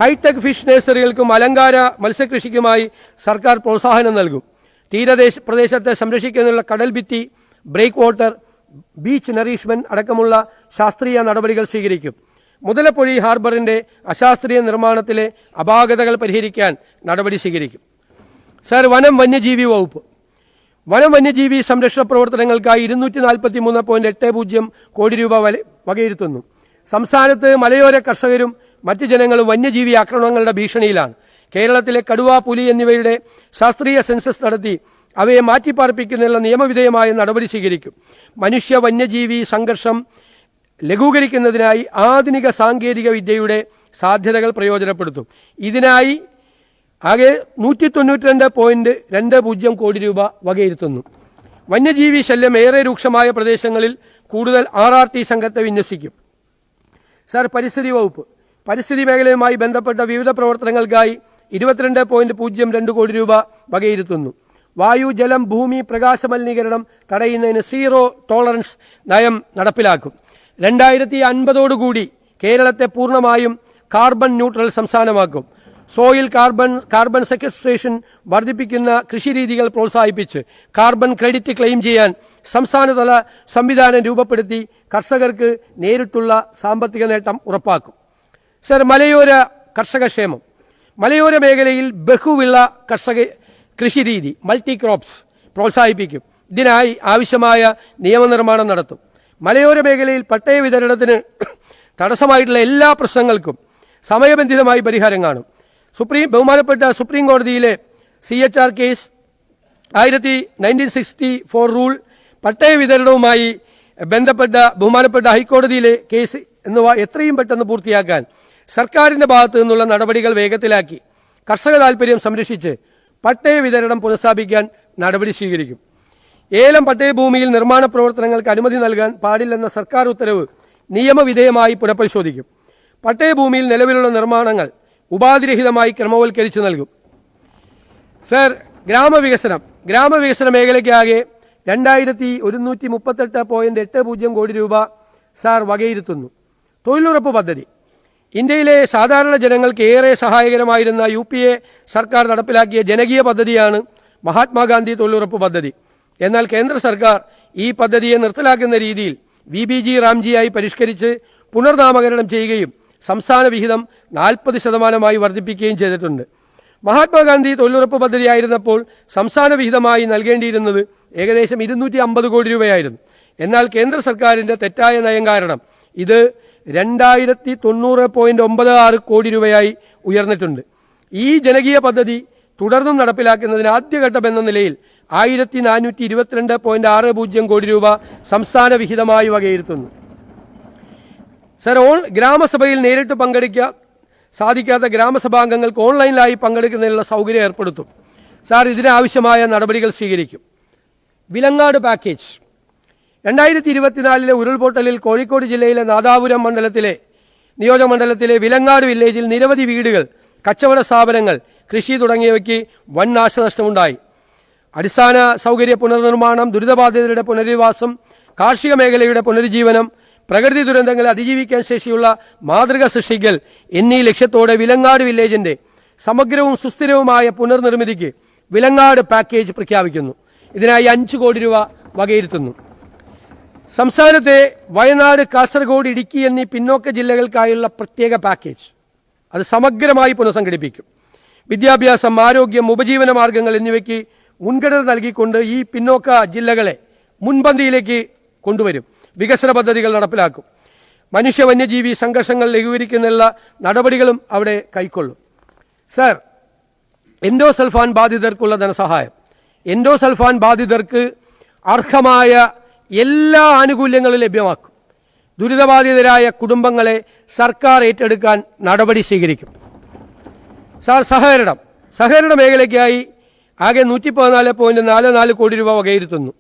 [SPEAKER 2] ഹൈടെക് ഫിഷ് നഴ്സറികൾക്കും അലങ്കാര മത്സ്യകൃഷിക്കുമായി സർക്കാർ പ്രോത്സാഹനം നൽകും. പ്രദേശത്തെ സംരക്ഷിക്കുന്നതിനുള്ള കടൽ ഭിത്തി, ബ്രേക്ക് വാട്ടർ, ബീച്ച് നറീഷ്മെന്റ് അടക്കമുള്ള ശാസ്ത്രീയ നടപടികൾ സ്വീകരിക്കും. മുതലപ്പൊഴി ഹാർബറിന്റെ അശാസ്ത്രീയ നിർമ്മാണത്തിലെ അപാകതകൾ പരിഹരിക്കാൻ നടപടി സ്വീകരിക്കും. സർ, വനം വന്യജീവി സംരക്ഷണ പ്രവർത്തനങ്ങൾക്കായി 243.80 കോടി രൂപ വകയിരുത്തുന്നു. സംസ്ഥാനത്ത് മലയോര കർഷകരും മറ്റ് ജനങ്ങളും വന്യജീവി ആക്രമണങ്ങളുടെ ഭീഷണിയിലാണ്. കേരളത്തിലെ കടുവ, പുലി എന്നിവയുടെ ശാസ്ത്രീയ സെൻസസ് നടത്തി അവയെ മാറ്റിപ്പാർപ്പിക്കുന്നതിനുള്ള നിയമവിധേയമായ നടപടി സ്വീകരിക്കും. മനുഷ്യ വന്യജീവി സംഘർഷം ലഘൂകരിക്കുന്നതിനായി ആധുനിക സാങ്കേതിക വിദ്യയുടെ സാധ്യതകൾ പ്രയോജനപ്പെടുത്തും. ഇതിനായി ആകെ 192.20 കോടി രൂപ വകയിരുത്തുന്നു. വന്യജീവി ശല്യം ഏറെ രൂക്ഷമായ പ്രദേശങ്ങളിൽ കൂടുതൽ RRT സംഘത്തെ വിന്യസിക്കും. സർ, പരിസ്ഥിതി മേഖലയുമായി ബന്ധപ്പെട്ട വിവിധ പ്രവർത്തനങ്ങൾക്കായി 22.02 കോടി രൂപ വകയിരുത്തുന്നു. വായു, ജലം, ഭൂമി, പ്രകാശ മലിനീകരണം തടയുന്നതിന് സീറോ ടോളറൻസ് നയം നടപ്പിലാക്കും. 2050 കേരളത്തെ പൂർണ്ണമായും കാർബൺ ന്യൂട്രൽ സംസ്ഥാനമാക്കും. സോയിൽ കാർബൺ സെക്വസ്ട്രേഷൻ വർദ്ധിപ്പിക്കുന്ന കൃഷിരീതികൾ പ്രോത്സാഹിപ്പിച്ച് കാർബൺ ക്രെഡിറ്റ് ക്ലെയിം ചെയ്യാൻ സംസ്ഥാനതല സംവിധാനം രൂപപ്പെടുത്തി കർഷകർക്ക് നേരിട്ടുള്ള സാമ്പത്തിക നേട്ടം ഉറപ്പാക്കും. സർ, മലയോര കർഷകക്ഷേമം. മലയോര മേഖലയിൽ ബഹുവിള കൃഷിരീതി മൾട്ടി ക്രോപ്സ് പ്രോത്സാഹിപ്പിക്കും. ഇതിനായി ആവശ്യമായ നിയമനിർമ്മാണം നടത്തും. മലയോര മേഖലയിൽ പട്ടയ വിതരണത്തിന് തടസ്സമായിട്ടുള്ള എല്ലാ പ്രശ്നങ്ങൾക്കും സമയബന്ധിതമായി പരിഹാരം കാണും. ബഹുമാനപ്പെട്ട സുപ്രീം കോടതിയിലെ CHR കേസ് 1964 റൂൾ, പട്ടയ വിതരണവുമായി ബന്ധപ്പെട്ട ബഹുമാനപ്പെട്ട ഹൈക്കോടതിയിലെ കേസ് എന്നിവ എത്രയും പെട്ടെന്ന് പൂർത്തിയാക്കാൻ സർക്കാരിന്റെ ഭാഗത്തു നിന്നുള്ള നടപടികൾ വേഗത്തിലാക്കി കർഷക താൽപര്യം സംരക്ഷിച്ച് പട്ടയ വിതരണം പുനഃസ്ഥാപിക്കാൻ നടപടി സ്വീകരിക്കും. ഏലം പട്ടയഭൂമിയിൽ നിർമ്മാണ പ്രവർത്തനങ്ങൾക്ക് അനുമതി നൽകാൻ പാടില്ലെന്ന സർക്കാർ ഉത്തരവ് നിയമവിധേയമായി പുനഃപരിശോധിക്കും. പട്ടയഭൂമിയിൽ നിലവിലുള്ള നിർമ്മാണങ്ങൾ ഉപാധിരഹിതമായി ക്രമവൽക്കരിച്ചു നൽകും. സർ, ഗ്രാമവികസന മേഖലയ്ക്കാകെ 2138.80 കോടി രൂപ സാർ വകയിരുത്തുന്നു. തൊഴിലുറപ്പ് പദ്ധതി ഇന്ത്യയിലെ സാധാരണ ജനങ്ങൾക്ക് ഏറെ സഹായകരമായിരുന്ന UPA സർക്കാർ നടപ്പിലാക്കിയ ജനകീയ പദ്ധതിയാണ് മഹാത്മാഗാന്ധി തൊഴിലുറപ്പ് പദ്ധതി. എന്നാൽ കേന്ദ്ര സർക്കാർ ഈ പദ്ധതിയെ നിർത്തലാക്കുന്ന രീതിയിൽ VBG റാംജിയായി പരിഷ്കരിച്ച് പുനർനാമകരണം ചെയ്യുകയും സംസ്ഥാന വിഹിതം 40% വർദ്ധിപ്പിക്കുകയും ചെയ്തിട്ടുണ്ട്. മഹാത്മാഗാന്ധി തൊഴിലുറപ്പ് പദ്ധതിയായിരുന്നപ്പോൾ സംസ്ഥാന വിഹിതമായി നൽകേണ്ടിയിരുന്നത് ഏകദേശം 250 കോടി രൂപയായിരുന്നു. എന്നാൽ കേന്ദ്ര സർക്കാരിന്റെ തെറ്റായ നയം കാരണം ഇത് 2090.96 കോടി രൂപയായി ഉയർന്നിട്ടുണ്ട്. ഈ ജനകീയ പദ്ധതി തുടർന്നും നടപ്പിലാക്കുന്നതിന് ആദ്യഘട്ടം എന്ന നിലയിൽ 1422.60 കോടി രൂപ സംസ്ഥാന വിഹിതമായി വകയിരുത്തുന്നു. സർ, ഗ്രാമസഭയിൽ നേരിട്ട് സാധിക്കാത്ത ഗ്രാമസഭാംഗങ്ങൾക്ക് ഓൺലൈനിലായി പങ്കെടുക്കുന്നതിനുള്ള സൗകര്യം ഏർപ്പെടുത്തും. സാർ, ഇതിനാവശ്യമായ നടപടികൾ സ്വീകരിക്കും. വിലങ്ങാട് പാക്കേജ് 2024 ഉരുൾപൊട്ടലിൽ കോഴിക്കോട് ജില്ലയിലെ നാദാപുരം നിയോജകമണ്ഡലത്തിലെ വിലങ്ങാട് വില്ലേജിൽ നിരവധി വീടുകൾ, കച്ചവട സ്ഥാപനങ്ങൾ, കൃഷി തുടങ്ങിയവയ്ക്ക് വൻ നാശനഷ്ടമുണ്ടായി. അടിസ്ഥാന സൗകര്യ പുനർനിർമ്മാണം, ദുരിതബാധിതരുടെ പുനരധിവാസം, കാർഷിക മേഖലയുടെ പുനരുജ്ജീവനം, പ്രകൃതി ദുരന്തങ്ങളെ അതിജീവിക്കാൻ ശേഷിയുള്ള മാതൃക സൃഷ്ടിക്കൽ എന്നീ ലക്ഷ്യത്തോടെ വിലങ്ങാട് വില്ലേജിന്റെ സമഗ്രവും സുസ്ഥിരവുമായ പുനർനിർമ്മിതിക്ക് വിലങ്ങാട് പാക്കേജ് പ്രഖ്യാപിക്കുന്നു. ഇതിനായി 5 കോടി രൂപ വകയിരുത്തുന്നു. സംസ്ഥാനത്തെ വയനാട്, കാസർഗോഡ്, ഇടുക്കി എന്നീ പിന്നോക്ക ജില്ലകൾക്കായുള്ള പ്രത്യേക പാക്കേജ് അത് സമഗ്രമായി പുനഃസംഘടിപ്പിക്കും. വിദ്യാഭ്യാസം, ആരോഗ്യം, ഉപജീവന മാർഗങ്ങൾ എന്നിവയ്ക്ക് മുൻഗണന നൽകിക്കൊണ്ട് ഈ പിന്നോക്ക ജില്ലകളെ മുൻപന്തിയിലേക്ക് കൊണ്ടുവരും. വികസന പദ്ധതികൾ നടപ്പിലാക്കും. മനുഷ്യ വന്യജീവി സംഘർഷങ്ങൾ ലഘൂകരിക്കുന്നതിനുള്ള നടപടികളും അവിടെ കൈക്കൊള്ളും. സർ, എൻഡോസൾഫാൻ ബാധിതർക്കുള്ള ധനസഹായം. എൻഡോസൾഫാൻ ബാധിതർക്ക് അർഹമായ എല്ലാ ആനുകൂല്യങ്ങളും ലഭ്യമാക്കും. ദുരിതബാധിതരായ കുടുംബങ്ങളെ സർക്കാർ ഏറ്റെടുക്കാൻ നടപടി സ്വീകരിക്കും. സാർ, സഹകരണ മേഖലയ്ക്കായി ആകെ 114.44 കോടി രൂപ വകയിരുത്തുന്നു.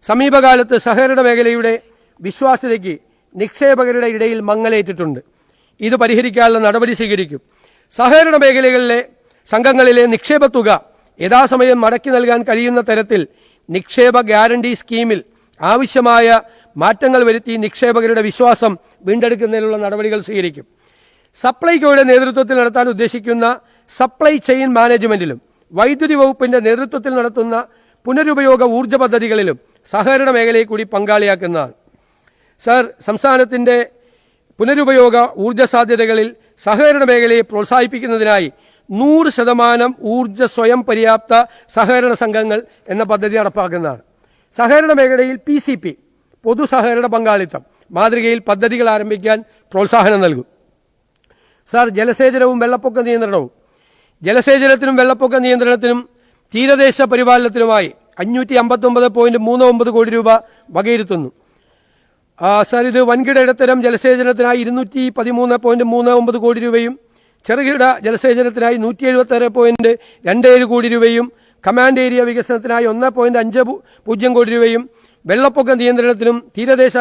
[SPEAKER 2] സമീപകാലത്ത് സഹകരണ മേഖലയുടെ വിശ്വാസ്യതയ്ക്ക് നിക്ഷേപകരുടെ ഇടയിൽ മങ്ങലേറ്റിട്ടുണ്ട്. ഇത് പരിഹരിക്കാനുള്ള നടപടി സ്വീകരിക്കും. സഹകരണ മേഖലകളിലെ സംഘങ്ങളിലെ നിക്ഷേപ തുക യഥാസമയം മടക്കി നൽകാൻ കഴിയുന്ന തരത്തിൽ നിക്ഷേപ ഗ്യാരണ്ടി സ്കീമിൽ ആവശ്യമായ മാറ്റങ്ങൾ വരുത്തി നിക്ഷേപകരുടെ വിശ്വാസം വീണ്ടെടുക്കുന്നതിനുള്ള നടപടികൾ സ്വീകരിക്കും. സപ്ലൈകോയുടെ നേതൃത്വത്തിൽ നടത്താൻ ഉദ്ദേശിക്കുന്ന സപ്ലൈ ചെയിൻ മാനേജ്മെന്റിലും വൈദ്യുതി വകുപ്പിന്റെ നേതൃത്വത്തിൽ നടത്തുന്ന പുനരുപയോഗ ഊർജ്ജ പദ്ധതികളിലും സഹകരണ മേഖലയെ കൂടി പങ്കാളിയാക്കുന്നതാണ്. സർ, സംസ്ഥാനത്തിന്റെ പുനരുപയോഗ ഊർജ്ജ സാധ്യതകളിൽ സഹകരണ മേഖലയെ പ്രോത്സാഹിപ്പിക്കുന്നതിനായി 100% ഊർജ്ജ സ്വയം പര്യാപ്ത സഹകരണ സംഘങ്ങൾ എന്ന പദ്ധതി നടപ്പാക്കുന്നതാണ്. സഹകരണ മേഖലയിൽ PCP പൊതു സഹകരണ പങ്കാളിത്തം മാതൃകയിൽ പദ്ധതികൾ ആരംഭിക്കാൻ പ്രോത്സാഹനം നൽകും. സർ, ജലസേചനവും വെള്ളപ്പൊക്ക നിയന്ത്രണവും. ജലസേചനത്തിനും വെള്ളപ്പൊക്ക നിയന്ത്രണത്തിനും തീരദേശ പരിപാലനത്തിനുമായി 559.39 കോടി രൂപ വകയിരുത്തുന്നു. സർ, ഇത് വൻകിട ഇടത്തരം ജലസേചനത്തിനായി 213.39 കോടി രൂപയും ചെറുകിട ജലസേചനത്തിനായി 176.27 കോടി രൂപയും കമാൻഡ് ഏരിയ വികസനത്തിനായി 1.50 കോടി രൂപയും വെള്ളപ്പൊക്ക നിയന്ത്രണത്തിനും തീരദേശ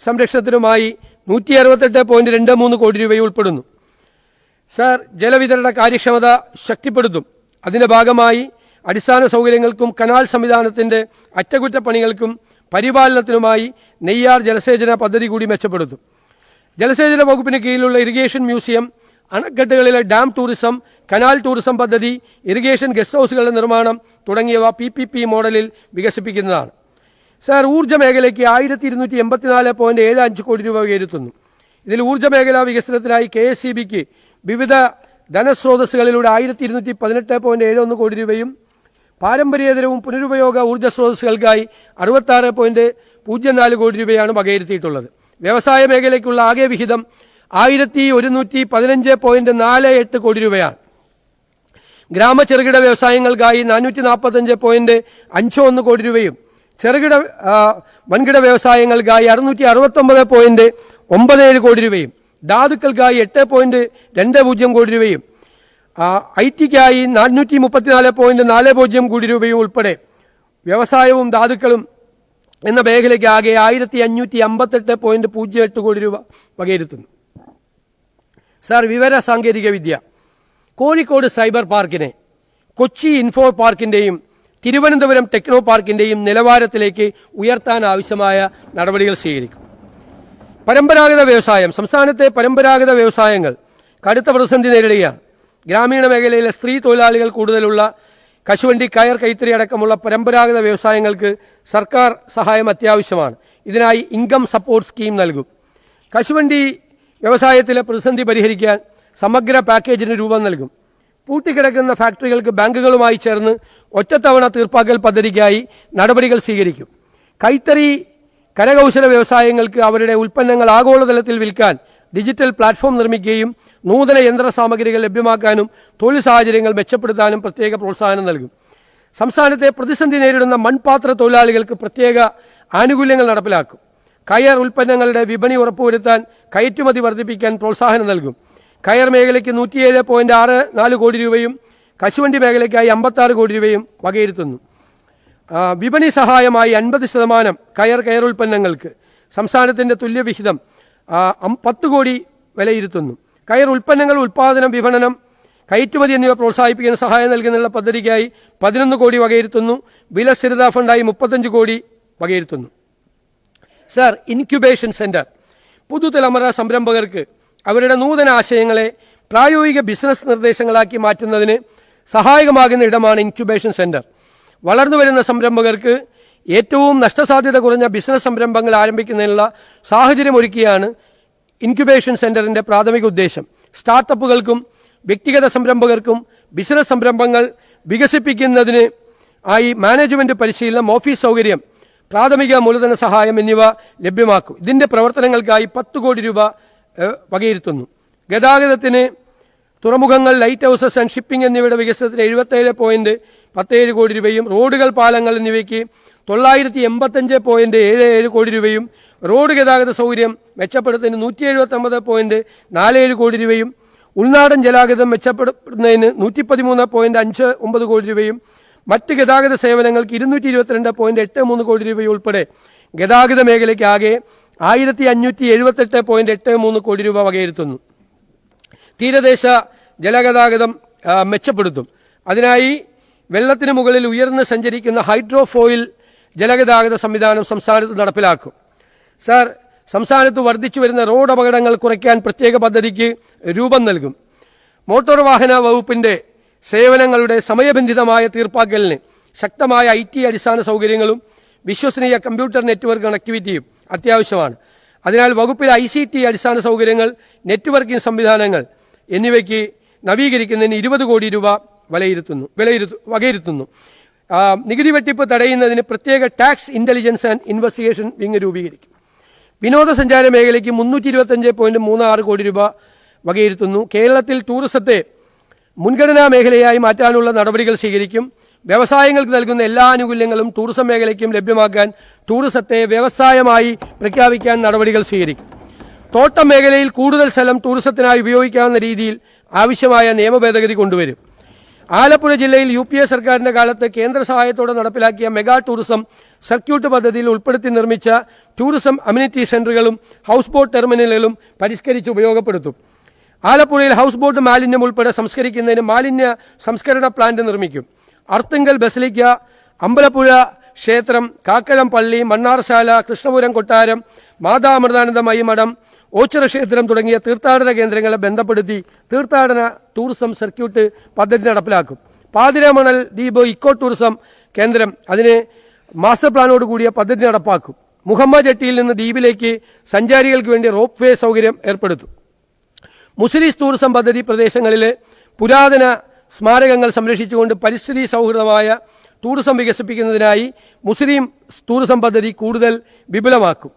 [SPEAKER 2] സംരക്ഷണത്തിനുമായി 168.23 കോടി രൂപയും ഉൾപ്പെടുന്നു. സർ, ജലവിതരണ കാര്യക്ഷമത ശക്തിപ്പെടുത്തും. അതിന്റെ ഭാഗമായി അടിസ്ഥാന സൗകര്യങ്ങൾക്കും കനാൽ സംവിധാനത്തിന്റെ അറ്റകുറ്റപ്പണികൾക്കും പരിപാലനത്തിനുമായി നെയ്യാർ ജലസേചന പദ്ധതി കൂടി മെച്ചപ്പെടുത്തും. ജലസേചന വകുപ്പിന് കീഴിലുള്ള ഇറിഗേഷൻ മ്യൂസിയം, അണക്കെട്ടുകളിലെ ഡാം ടൂറിസം, കനാൽ ടൂറിസം പദ്ധതി, ഇറിഗേഷൻ ഗസ്റ്റ് ഹൌസുകളുടെ നിർമ്മാണം തുടങ്ങിയവ PPP മോഡലിൽ വികസിപ്പിക്കുന്നതാണ്. സർ, ഊർജ്ജ മേഖലയ്ക്ക് 1284.75 കോടി രൂപ വകയിരുത്തുന്നു. ഇതിൽ ഊർജ്ജ മേഖലാ വികസനത്തിനായി KSEBക്ക് വിവിധ ധനസ്രോതസ്സുകളിലൂടെ 1218.71 കോടി രൂപയും പാരമ്പര്യേതരവും പുനരുപയോഗ ഊർജ്ജ സ്രോതസ്സുകൾക്കായി 66.04 കോടി രൂപയാണ് വകയിരുത്തിയിട്ടുള്ളത്. വ്യവസായ മേഖലയ്ക്കുള്ള ആകെ വിഹിതം 1115.48 കോടി രൂപയാണ്. ഗ്രാമ ചെറുകിട വ്യവസായങ്ങൾക്കായി 445.51 കോടി രൂപയും ചെറുകിട വൻകിട വ്യവസായങ്ങൾക്കായി 669.97 കോടി രൂപയും ധാതുക്കൾക്കായി 8.20 കോടി രൂപയും IT-ക്കായി 434.40 കോടി രൂപയും ഉൾപ്പെടെ വ്യവസായവും ധാതുക്കളും എന്ന മേഖലയ്ക്ക് ആകെ 1558.08 കോടി രൂപ വകയിരുത്തുന്നു. സാർ, വിവര സാങ്കേതിക വിദ്യ. കോഴിക്കോട് സൈബർ പാർക്കിനെ കൊച്ചി ഇൻഫോ പാർക്കിന്റെയും തിരുവനന്തപുരം ടെക്നോ പാർക്കിന്റെയും നിലവാരത്തിലേക്ക് ഉയർത്താൻ ആവശ്യമായ നടപടികൾ സ്വീകരിക്കും. പരമ്പരാഗത വ്യവസായം. സംസ്ഥാനത്തെ പരമ്പരാഗത വ്യവസായങ്ങൾ കടുത്ത പ്രതിസന്ധി നേരിടുകയാണ്. ഗ്രാമീണ മേഖലയിലെ സ്ത്രീ തൊഴിലാളികൾ കൂടുതലുള്ള കശുവണ്ടി, കയർ, കൈത്തറി അടക്കമുള്ള പരമ്പരാഗത വ്യവസായങ്ങൾക്ക് സർക്കാർ സഹായം അത്യാവശ്യമാണ്. ഇതിനായി ഇൻകം സപ്പോർട്ട് സ്കീം നൽകും. കശുവണ്ടി വ്യവസായത്തിലെ പ്രതിസന്ധി പരിഹരിക്കാൻ സമഗ്ര പാക്കേജിന് രൂപം നൽകും. പൂട്ടിക്കിടക്കുന്ന ഫാക്ടറികൾക്ക് ബാങ്കുകളുമായി ചേർന്ന് ഒറ്റത്തവണ തീർപ്പാക്കൽ പദ്ധതിക്കായി നടപടികൾ സ്വീകരിക്കും. കൈത്തറി, കരകൗശല വ്യവസായങ്ങൾക്ക് അവരുടെ ഉൽപ്പന്നങ്ങൾ ആഗോളതലത്തിൽ വിൽക്കാൻ ഡിജിറ്റൽ പ്ലാറ്റ്ഫോം നിർമ്മിക്കുകയും നൂതന യന്ത്ര സാമഗ്രികൾ ലഭ്യമാക്കാനും തൊഴിൽ സാഹചര്യങ്ങൾ മെച്ചപ്പെടുത്താനും പ്രത്യേക പ്രോത്സാഹനം നൽകും. സംസ്ഥാനത്തെ പ്രതിസന്ധി നേരിടുന്ന മൺപാത്ര തൊഴിലാളികൾക്ക് പ്രത്യേക ആനുകൂല്യങ്ങൾ നടപ്പിലാക്കും. കയർ ഉൽപ്പന്നങ്ങളുടെ വിപണി ഉറപ്പുവരുത്താൻ കയറ്റുമതി വർദ്ധിപ്പിക്കാൻ പ്രോത്സാഹനം നൽകും. കയർ മേഖലയ്ക്ക് 107.64 കോടി രൂപയും കശുവണ്ടി മേഖലയ്ക്കായി 56 കോടി രൂപയും വകയിരുത്തുന്നു. വിപണി സഹായമായി 50% കയർ ഉൽപ്പന്നങ്ങൾക്ക് സംസ്ഥാനത്തിന്റെ തുല്യവിഹിതം 10 കോടി വിലയിരുത്തുന്നു. കയർ ഉൽപ്പന്നങ്ങൾ ഉൽപ്പാദനം, വിപണനം, കയറ്റുമതി എന്നിവ പ്രോത്സാഹിപ്പിക്കുന്ന സഹായം നൽകുന്നതിനുള്ള പദ്ധതിക്കായി 11 കോടി വകയിരുത്തുന്നു. വില സ്ഥിരതാ ഫണ്ടായി 35 കോടി വകയിരുത്തുന്നു. Sir, incubation centre. പുതുതലമുറ സംരംഭകർക്ക് അവരുടെ നൂതന ആശയങ്ങളെ പ്രായോഗിക ബിസിനസ് നിർദ്ദേശങ്ങളാക്കി മാറ്റുന്നതിന് സഹായകമാകുന്ന ഇടമാണ് ഇൻക്യുബേഷൻ സെന്റർ. വളർന്നുവരുന്ന സംരംഭകർക്ക് ഏറ്റവും നഷ്ടസാധ്യത കുറഞ്ഞ ബിസിനസ് സംരംഭങ്ങൾ ആരംഭിക്കുന്നതിനുള്ള സാഹചര്യമൊരുക്കിയാണ് ഇൻക്യുബേഷൻ സെന്ററിന്റെ പ്രാഥമിക ഉദ്ദേശം. സ്റ്റാർട്ടപ്പുകൾക്കും വ്യക്തിഗത സംരംഭകർക്കും ബിസിനസ് സംരംഭങ്ങൾ വികസിപ്പിക്കുന്നതിന് ആയി മാനേജ്മെന്റ് പരിശീലനം, ഓഫീസ് സൗകര്യം, പ്രാഥമിക മൂലധന സഹായം എന്നിവ ലഭ്യമാക്കും. ഇതിന്റെ പ്രവർത്തനങ്ങൾക്കായി 10 കോടി രൂപ വകയിരുത്തുന്നു. ഗതാഗതത്തിന് തുറമുഖങ്ങൾ, ലൈറ്റ് ഹൗസസ് ആൻഡ് ഷിപ്പിംഗ് എന്നിവയുടെ വികസനത്തിന് 77.17 കോടി രൂപയും റോഡുകൾ, പാലങ്ങൾ എന്നിവയ്ക്ക് 985.77 കോടി രൂപയും റോഡ് ഗതാഗത സൗകര്യം മെച്ചപ്പെടുത്തുന്നതിന് 179.47 കോടി രൂപയും ഉൾനാടൻ ജലാഗതം മെച്ചപ്പെടുത്തുന്നതിന് 113.59 കോടി രൂപയും മറ്റ് ഗതാഗത സേവനങ്ങൾക്ക് 222.83 കോടി രൂപയും ഉൾപ്പെടെ ഗതാഗത മേഖലയ്ക്ക് ആകെ 1578.83 കോടി രൂപ വകയിരുത്തുന്നു. തീരദേശ ജലഗതാഗതം മെച്ചപ്പെടുത്തും. അതിനായി വെള്ളത്തിന് മുകളിൽ ഉയർന്ന് സഞ്ചരിക്കുന്ന ഹൈഡ്രോഫോയിൽ ജലഗതാഗത സംവിധാനം സംസ്ഥാനത്ത് നടപ്പിലാക്കും. സാർ, സംസ്ഥാനത്ത് വർദ്ധിച്ചു വരുന്ന റോഡ് അപകടങ്ങൾ കുറയ്ക്കാൻ പ്രത്യേക പദ്ധതിക്ക് രൂപം നൽകും. മോട്ടോർ വാഹന വകുപ്പിന്റെ സേവനങ്ങളുടെ സമയബന്ധിതമായ തീർപ്പാക്കലിന് ശക്തമായ IT അടിസ്ഥാന സൗകര്യങ്ങളും വിശ്വസനീയ കമ്പ്യൂട്ടർ നെറ്റ്വർക്ക് കണക്ടിവിറ്റിയും അത്യാവശ്യമാണ്. അതിനാൽ വകുപ്പിലെ ICT അടിസ്ഥാന സൗകര്യങ്ങൾ, നെറ്റ്വർക്കിംഗ് സംവിധാനങ്ങൾ എന്നിവയ്ക്ക് നവീകരിക്കുന്നതിന് 20 കോടി രൂപ വകയിരുത്തുന്നു. നികുതി വെട്ടിപ്പ് തടയുന്നതിന് പ്രത്യേക tax intelligence and investigation wing രൂപീകരിക്കും. വിനോദസഞ്ചാര മേഖലയ്ക്ക് 325.36 കോടി രൂപ വകയിരുത്തുന്നു. കേരളത്തിൽ ടൂറിസത്തെ മുൻഗണനാ മേഖലയായി മാറ്റാനുള്ള നടപടികൾ സ്വീകരിക്കും. വ്യവസായങ്ങൾക്ക് നൽകുന്ന എല്ലാ ആനുകൂല്യങ്ങളും ടൂറിസം മേഖലയ്ക്കും ലഭ്യമാക്കാൻ ടൂറിസത്തെ വ്യവസായമായി പ്രഖ്യാപിക്കാൻ നടപടികൾ സ്വീകരിക്കും. തോട്ടം മേഖലയിൽ കൂടുതൽ സ്ഥലം ടൂറിസത്തിനായി ഉപയോഗിക്കാവുന്ന രീതിയിൽ ആവശ്യമായ നിയമ ഭേദഗതി കൊണ്ടുവരും. ആലപ്പുഴ ജില്ലയിൽ UPA സർക്കാരിന്റെ കാലത്ത് കേന്ദ്ര സഹായത്തോടെ നടപ്പിലാക്കിയ മെഗാ ടൂറിസം സർക്യൂട്ട് പദ്ധതിയിൽ ഉൾപ്പെടുത്തി നിർമ്മിച്ച ടൂറിസം അമ്യൂണിറ്റി സെന്ററുകളും ഹൗസ് ബോട്ട് ടെർമിനലുകളും പരിഷ്കരിച്ച് ഉപയോഗപ്പെടുത്തും. ആലപ്പുഴയിൽ ഹൗസ് ബോട്ട് മാലിന്യം ഉൾപ്പെടെ സംസ്കരിക്കുന്നതിന് മാലിന്യ സംസ്കരണ പ്ലാന്റ് നിർമ്മിക്കും. അർത്തുങ്കൽ ബസലിക്ക, അമ്പലപ്പുഴ ക്ഷേത്രം, കാക്കലം പള്ളി, മണ്ണാർശാല, കൃഷ്ണപുരം കൊട്ടാരം, മാതാ അമൃതാനന്ദമയി മഠം, ഓച്ചിറ ക്ഷേത്രം തുടങ്ങിയ തീർത്ഥാടന കേന്ദ്രങ്ങളെ ബന്ധപ്പെടുത്തി തീർത്ഥാടന ടൂറിസം സർക്യൂട്ട് പദ്ധതി നടപ്പിലാക്കും. പാതിരാമണൽ ദ്വീപ് ഇക്കോ ടൂറിസം കേന്ദ്രം, അതിന് മാസ്റ്റർ പ്ലാനോട് കൂടിയ പദ്ധതി നടപ്പാക്കും. മുഹമ്മദ് ജട്ടിയിൽ നിന്ന് ദ്വീപിലേക്ക് സഞ്ചാരികൾക്ക് വേണ്ടി റോപ്പ് വേ സൗകര്യം ഏർപ്പെടുത്തും. മുസ്ലിം ടൂറിസം പദ്ധതി പ്രദേശങ്ങളിലെ പുരാതന സ്മാരകങ്ങൾ സംരക്ഷിച്ചുകൊണ്ട് പരിസ്ഥിതി സൗഹൃദമായ ടൂറിസം വികസിപ്പിക്കുന്നതിനായി മുസ്ലിം ടൂറിസം പദ്ധതി കൂടുതൽ വിപുലമാക്കും.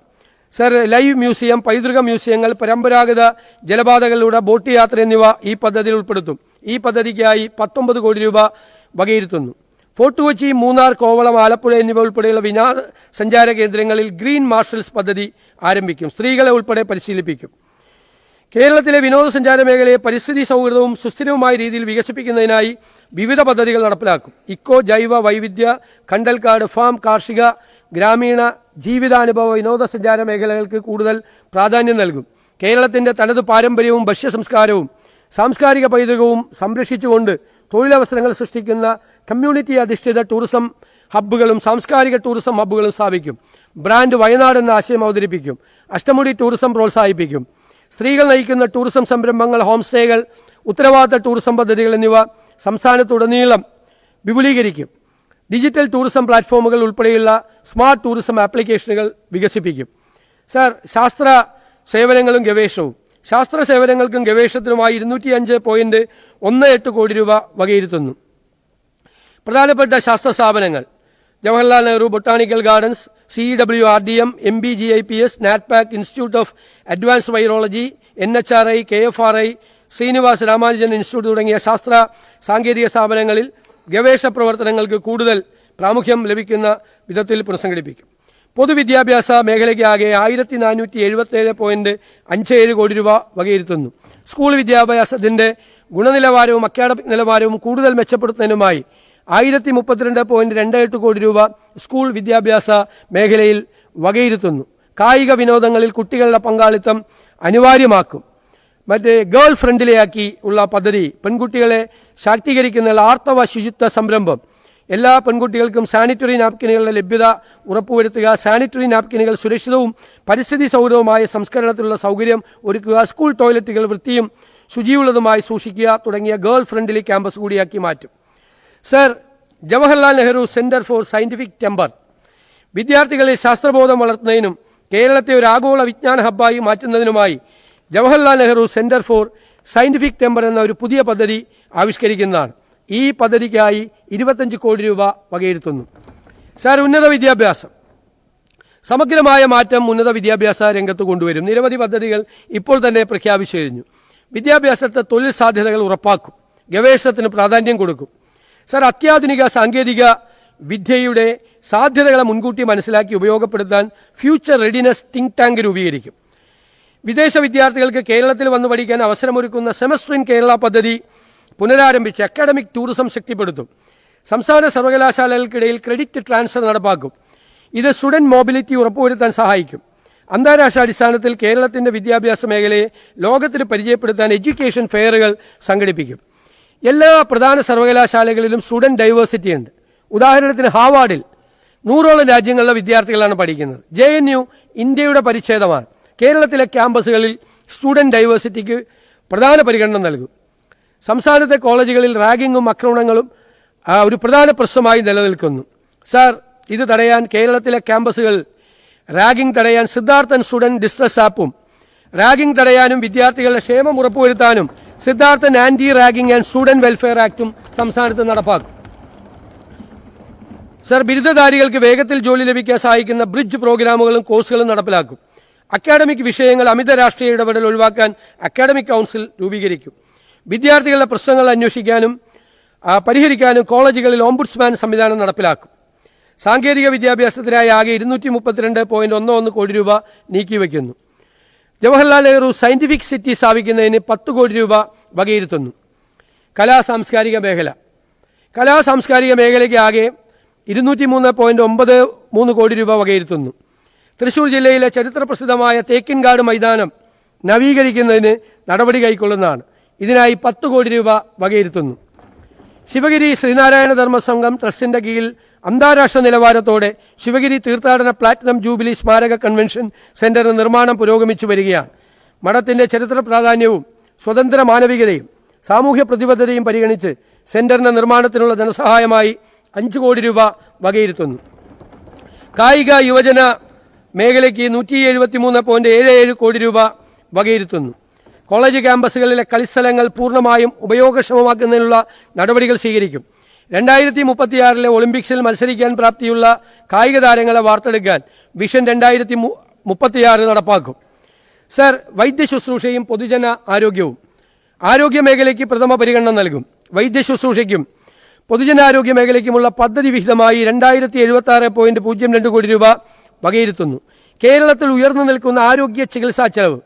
[SPEAKER 2] സർ, ലൈവ് മ്യൂസിയം, പൈതൃക മ്യൂസിയങ്ങൾ, പരമ്പരാഗത ജലപാതകളിലൂടെ ബോട്ട് യാത്ര എന്നിവ ഈ പദ്ധതിയിൽ ഉൾപ്പെടുത്തും. ഈ പദ്ധതിക്കായി 19 കോടി രൂപ വകയിരുത്തുന്നു. ഫോർട്ട് കൊച്ചി, മൂന്നാർ, കോവളം, ആലപ്പുഴ എന്നിവ ഉൾപ്പെടെയുള്ള വിനോദസഞ്ചാര കേന്ദ്രങ്ങളിൽ ഗ്രീൻ മാർഷൽസ് പദ്ധതി ആരംഭിക്കും. സ്ത്രീകളെ ഉൾപ്പെടെ പരിശീലിപ്പിക്കും. കേരളത്തിലെ വിനോദസഞ്ചാര മേഖലയെ പരിസ്ഥിതി സൗഹൃദവും സുസ്ഥിരവുമായ രീതിയിൽ വികസിപ്പിക്കുന്നതിനായി വിവിധ പദ്ധതികൾ നടപ്പിലാക്കും. ഇക്കോ, ജൈവ വൈവിധ്യ, കണ്ടൽക്കാട് ഫാം, കാർഷിക, ഗ്രാമീണ ജീവിതാനുഭവ വിനോദസഞ്ചാര മേഖലകൾക്ക് കൂടുതൽ പ്രാധാന്യം നൽകും. കേരളത്തിന്റെ തനത് പാരമ്പര്യവും ഭക്ഷ്യസംസ്കാരവും സാംസ്കാരിക പൈതൃകവും സംരക്ഷിച്ചുകൊണ്ട് തൊഴിലവസരങ്ങൾ സൃഷ്ടിക്കുന്ന കമ്മ്യൂണിറ്റി അധിഷ്ഠിത ടൂറിസം ഹബ്ബുകളും സാംസ്കാരിക ടൂറിസം ഹബ്ബുകളും സ്ഥാപിക്കും. ബ്രാൻഡ് വയനാട് എന്ന ആശയം അവതരിപ്പിക്കും. അഷ്ടമുടി ടൂറിസം പ്രോത്സാഹിപ്പിക്കും. സ്ത്രീകൾ നയിക്കുന്ന ടൂറിസം സംരംഭങ്ങൾ, ഹോം സ്റ്റേകൾ, ഉത്തരവാദിത്ത ടൂറിസം പദ്ധതികൾ എന്നിവ സംസ്ഥാനത്തുടനീളം വിപുലീകരിക്കും. ഡിജിറ്റൽ ടൂറിസം പ്ലാറ്റ്ഫോമുകൾ ഉൾപ്പെടെയുള്ള സ്മാർട്ട് ടൂറിസം ആപ്ലിക്കേഷനുകൾ വികസിപ്പിക്കും. സർ, ശാസ്ത്ര സേവനങ്ങളും ഗവേഷണവും. ശാസ്ത്ര സേവനങ്ങൾക്കും ഗവേഷണത്തിനുമായി 205.18 കോടി രൂപ വകയിരുത്തുന്നു. പ്രധാനപ്പെട്ട ശാസ്ത്ര സ്ഥാപനങ്ങൾ: Jawaharlal Nehru botanical gardens, CEWRDM, MBGIPS, NATPAC, institute of advanced virology, NHRI, KFRI, Srinivas Ramanujan institute തുടങ്ങിയ ശാസ്ത്ര സാങ്കേതിക സ്ഥാപനങ്ങളിൽ ഗവേഷണ പ്രവർത്തനങ്ങൾക്ക് കൂടുതൽ പ്രാമുഖ്യം ലഭിക്കുന്ന വിധത്തിൽ പുനഃസംഘടിപ്പിക്കും. പൊതുവിദ്യാഭ്യാസ മേഖലയ്ക്കാകെ 1477.57 കോടി രൂപ വകയിരുത്തുന്നു. സ്കൂൾ വിദ്യാഭ്യാസത്തിന്റെ ഗുണനിലവാരവും അക്കാഡമിക് നിലവാരവും കൂടുതൽ മെച്ചപ്പെടുത്തുന്നതിനുമായി 1032.28 കോടി രൂപ സ്കൂൾ വിദ്യാഭ്യാസ മേഖലയിൽ വകയിരുത്തുന്നു. കായിക വിനോദങ്ങളിൽ കുട്ടികളുടെ പങ്കാളിത്തം അനിവാര്യമാക്കും. ഗേൾ ഫ്രണ്ട്ലിയാക്കി ഉള്ള പദ്ധതി, പെൺകുട്ടികളെ ശാക്തീകരിക്കുന്ന ആർത്തവ ശുചിത്വ സംരംഭം എല്ലാ പെൺകുട്ടികൾക്കും സാനിറ്ററി നാപ്കിനുകളുടെ ലഭ്യത ഉറപ്പുവരുത്തുക, സാനിറ്ററി നാപ്കിനുകൾ സുരക്ഷിതവും പരിസ്ഥിതി സൗഹൃദവുമായ സംസ്കരണത്തിലുള്ള സൗകര്യം ഒരുക്കുക, സ്കൂൾ ടോയ്ലറ്റുകൾ വൃത്തിയും ശുചിയുള്ളതുമായി സൂക്ഷിക്കുക തുടങ്ങിയ ഗേൾ ഫ്രണ്ട്ലി ക്യാമ്പസ് കൂടിയാക്കി മാറ്റും. Sir, Jawaharlal Nehru centre for scientific temper വിദ്യാർത്ഥികളിൽ ശാസ്ത്രബോധം വളർത്തുന്നതിനും കേരളത്തെ ഒരു ആഗോള വിജ്ഞാന ഹബ്ബായി മാറ്റുന്നതിനുമായി Jawaharlal Nehru centre for scientific temper എന്ന ഒരു പുതിയ പദ്ധതി ആവിഷ്കരിക്കുന്നതാണ്. ഈ പദ്ധതിക്കായി 25 കോടി രൂപ വകയിരുത്തുന്നു. സാർ, ഉന്നത വിദ്യാഭ്യാസം, സമഗ്രമായ മാറ്റം ഉന്നത വിദ്യാഭ്യാസ രംഗത്ത് കൊണ്ടുവരും. നിരവധി പദ്ധതികൾ ഇപ്പോൾ തന്നെ പ്രഖ്യാപിച്ചു കഴിഞ്ഞു. വിദ്യാഭ്യാസത്തെ തൊഴിൽ സാധ്യതകൾ ഉറപ്പാക്കും, ഗവേഷണത്തിന് പ്രാധാന്യം കൊടുക്കും. സാർ, അത്യാധുനിക സാങ്കേതിക വിദ്യയുടെ സാധ്യതകളെ മുൻകൂട്ടി മനസ്സിലാക്കി ഉപയോഗപ്പെടുത്താൻ ഫ്യൂച്ചർ റെഡിനെസ് തിങ്ക് ടാങ്ക് രൂപീകരിക്കും. വിദേശ വിദ്യാർത്ഥികൾക്ക് കേരളത്തിൽ വന്നു പഠിക്കാൻ അവസരമൊരുക്കുന്ന സെമസ്റ്റർ ഇൻ കേരള പദ്ധതി പുനരാരംഭിച്ച് അക്കാഡമിക് ടൂറിസം ശക്തിപ്പെടുത്തും. സംസ്ഥാന സർവകലാശാലകൾക്കിടയിൽ ക്രെഡിറ്റ് ട്രാൻസ്ഫർ നടപ്പാക്കും. ഇത് സ്റ്റുഡന്റ് മോബിലിറ്റി ഉറപ്പുവരുത്താൻ സഹായിക്കും. അന്താരാഷ്ട്ര അടിസ്ഥാനത്തിൽ കേരളത്തിന്റെ വിദ്യാഭ്യാസ മേഖലയെ ലോകത്തിന് പരിചയപ്പെടുത്താൻ എഡ്യൂക്കേഷൻ ഫെയറുകൾ സംഘടിപ്പിക്കും. എല്ലാ പ്രധാന സർവകലാശാലകളിലും സ്റ്റുഡന്റ് ഡൈവേഴ്സിറ്റി ഉണ്ട്. ഉദാഹരണത്തിന് ഹാർവാർഡിൽ 100ഓളം രാജ്യങ്ങളിലെ വിദ്യാർത്ഥികളാണ് പഠിക്കുന്നത്. JNU ഇന്ത്യയുടെ പരിച്ഛേദമാണ്. കേരളത്തിലെ ക്യാമ്പസുകളിൽ സ്റ്റുഡന്റ് ഡൈവേഴ്സിറ്റിക്ക് പ്രധാന പരിഗണന നൽകും. സംസ്ഥാനത്തെ കോളേജുകളിൽ റാഗിങ്ങും ആക്രമണങ്ങളും ഒരു പ്രധാന പ്രശ്നമായി നിലനിൽക്കുന്നു. സാർ, ഇത് തടയാൻ കേരളത്തിലെ ക്യാമ്പസുകൾ റാഗിംഗ് തടയാൻ സിദ്ധാർത്ഥൻ സ്റ്റുഡന്റ് ഡിസ്ട്രസ് ആപ്പും റാഗിംഗ് തടയാനും വിദ്യാർത്ഥികളുടെ ക്ഷേമം ഉറപ്പുവരുത്താനും Siddharthan anti ragging and student welfare ആക്ടും സംസ്ഥാനത്ത് നടപ്പാക്കും. സർ, ബിരുദധാരികൾക്ക് വേഗത്തിൽ ജോലി ലഭിക്കാൻ സഹായിക്കുന്ന ബ്രിഡ്ജ് പ്രോഗ്രാമുകളും കോഴ്സുകളും നടപ്പിലാക്കും. അക്കാഡമിക് വിഷയങ്ങൾ അമിത രാഷ്ട്രീയ ഇടപെടൽ ഒഴിവാക്കാൻ അക്കാഡമിക് കൗൺസിൽ രൂപീകരിക്കും. വിദ്യാർത്ഥികളുടെ പ്രശ്നങ്ങൾ അന്വേഷിക്കാനും പരിഹരിക്കാനും കോളേജുകളിൽ ഓംബുഡ്സ്മാൻ സംവിധാനം നടപ്പിലാക്കും. സാങ്കേതിക വിദ്യാഭ്യാസത്തിനായി ആകെ 232.11 കോടി രൂപ നീക്കിവെക്കുന്നു. ജവഹർലാൽ നെഹ്റു സയന്റിഫിക് സിറ്റി സ്ഥാപിക്കുന്നതിന് 10 കോടി രൂപ വകയിരുത്തുന്നു. കലാസാംസ്കാരിക മേഖല, കലാസാംസ്കാരിക മേഖലയ്ക്ക് ആകെ 203.93 കോടി രൂപ വകയിരുത്തുന്നു. തൃശൂർ ജില്ലയിലെ ചരിത്രപ്രസിദ്ധമായ തേക്കിൻകാട് മൈതാനം നവീകരിക്കുന്നതിന് നടപടി കൈക്കൊള്ളുന്നതാണ്. ഇതിനായി 10 കോടി രൂപ വകയിരുത്തുന്നു. ശിവഗിരി ശ്രീനാരായണ ധർമ്മസംഘം ട്രസ്റ്റിന്റെ കീഴിൽ അന്താരാഷ്ട്ര നിലവാരത്തോടെ ശിവഗിരി തീർത്ഥാടന പ്ലാറ്റിനം ജൂബിലി സ്മാരക കൺവെൻഷൻ സെന്ററിന് നിർമ്മാണം പുരോഗമിച്ചു വരികയാണ്. മഠത്തിന്റെ ചരിത്ര പ്രാധാന്യവും സ്വതന്ത്ര മാനവികതയും സാമൂഹ്യ പ്രതിബദ്ധതയും പരിഗണിച്ച് സെന്ററിന്റെ നിർമ്മാണത്തിനുള്ള ധനസഹായമായി 5 കോടി രൂപ വകയിരുത്തുന്നു. കായിക യുവജന മേഖലയ്ക്ക് 173.77 കോടി രൂപ വകയിരുത്തുന്നു. കോളേജ് ക്യാമ്പസുകളിലെ കളിസ്ഥലങ്ങൾ പൂർണ്ണമായും ഉപയോഗക്ഷമമാക്കുന്നതിനുള്ള നടപടികൾ സ്വീകരിക്കും. 2036 ഒളിമ്പിക്സിൽ മത്സരിക്കാൻ പ്രാപ്തിയുള്ള കായിക താരങ്ങളെ വാർത്തെടുക്കാൻ വിഷൻ 2036 നടപ്പാക്കും. സർ, വൈദ്യശുശ്രൂഷയും പൊതുജന ആരോഗ്യവും, ആരോഗ്യ മേഖലയ്ക്ക് പ്രഥമ പരിഗണന നൽകും. വൈദ്യശുശ്രൂഷയ്ക്കും പൊതുജനാരോഗ്യ മേഖലയ്ക്കുമുള്ള പദ്ധതി വിഹിതമായി 2076.02 കോടി രൂപ വകയിരുത്തുന്നു. കേരളത്തിൽ ഉയർന്നു നിൽക്കുന്ന ആരോഗ്യ ചികിത്സാ ചെലവ്,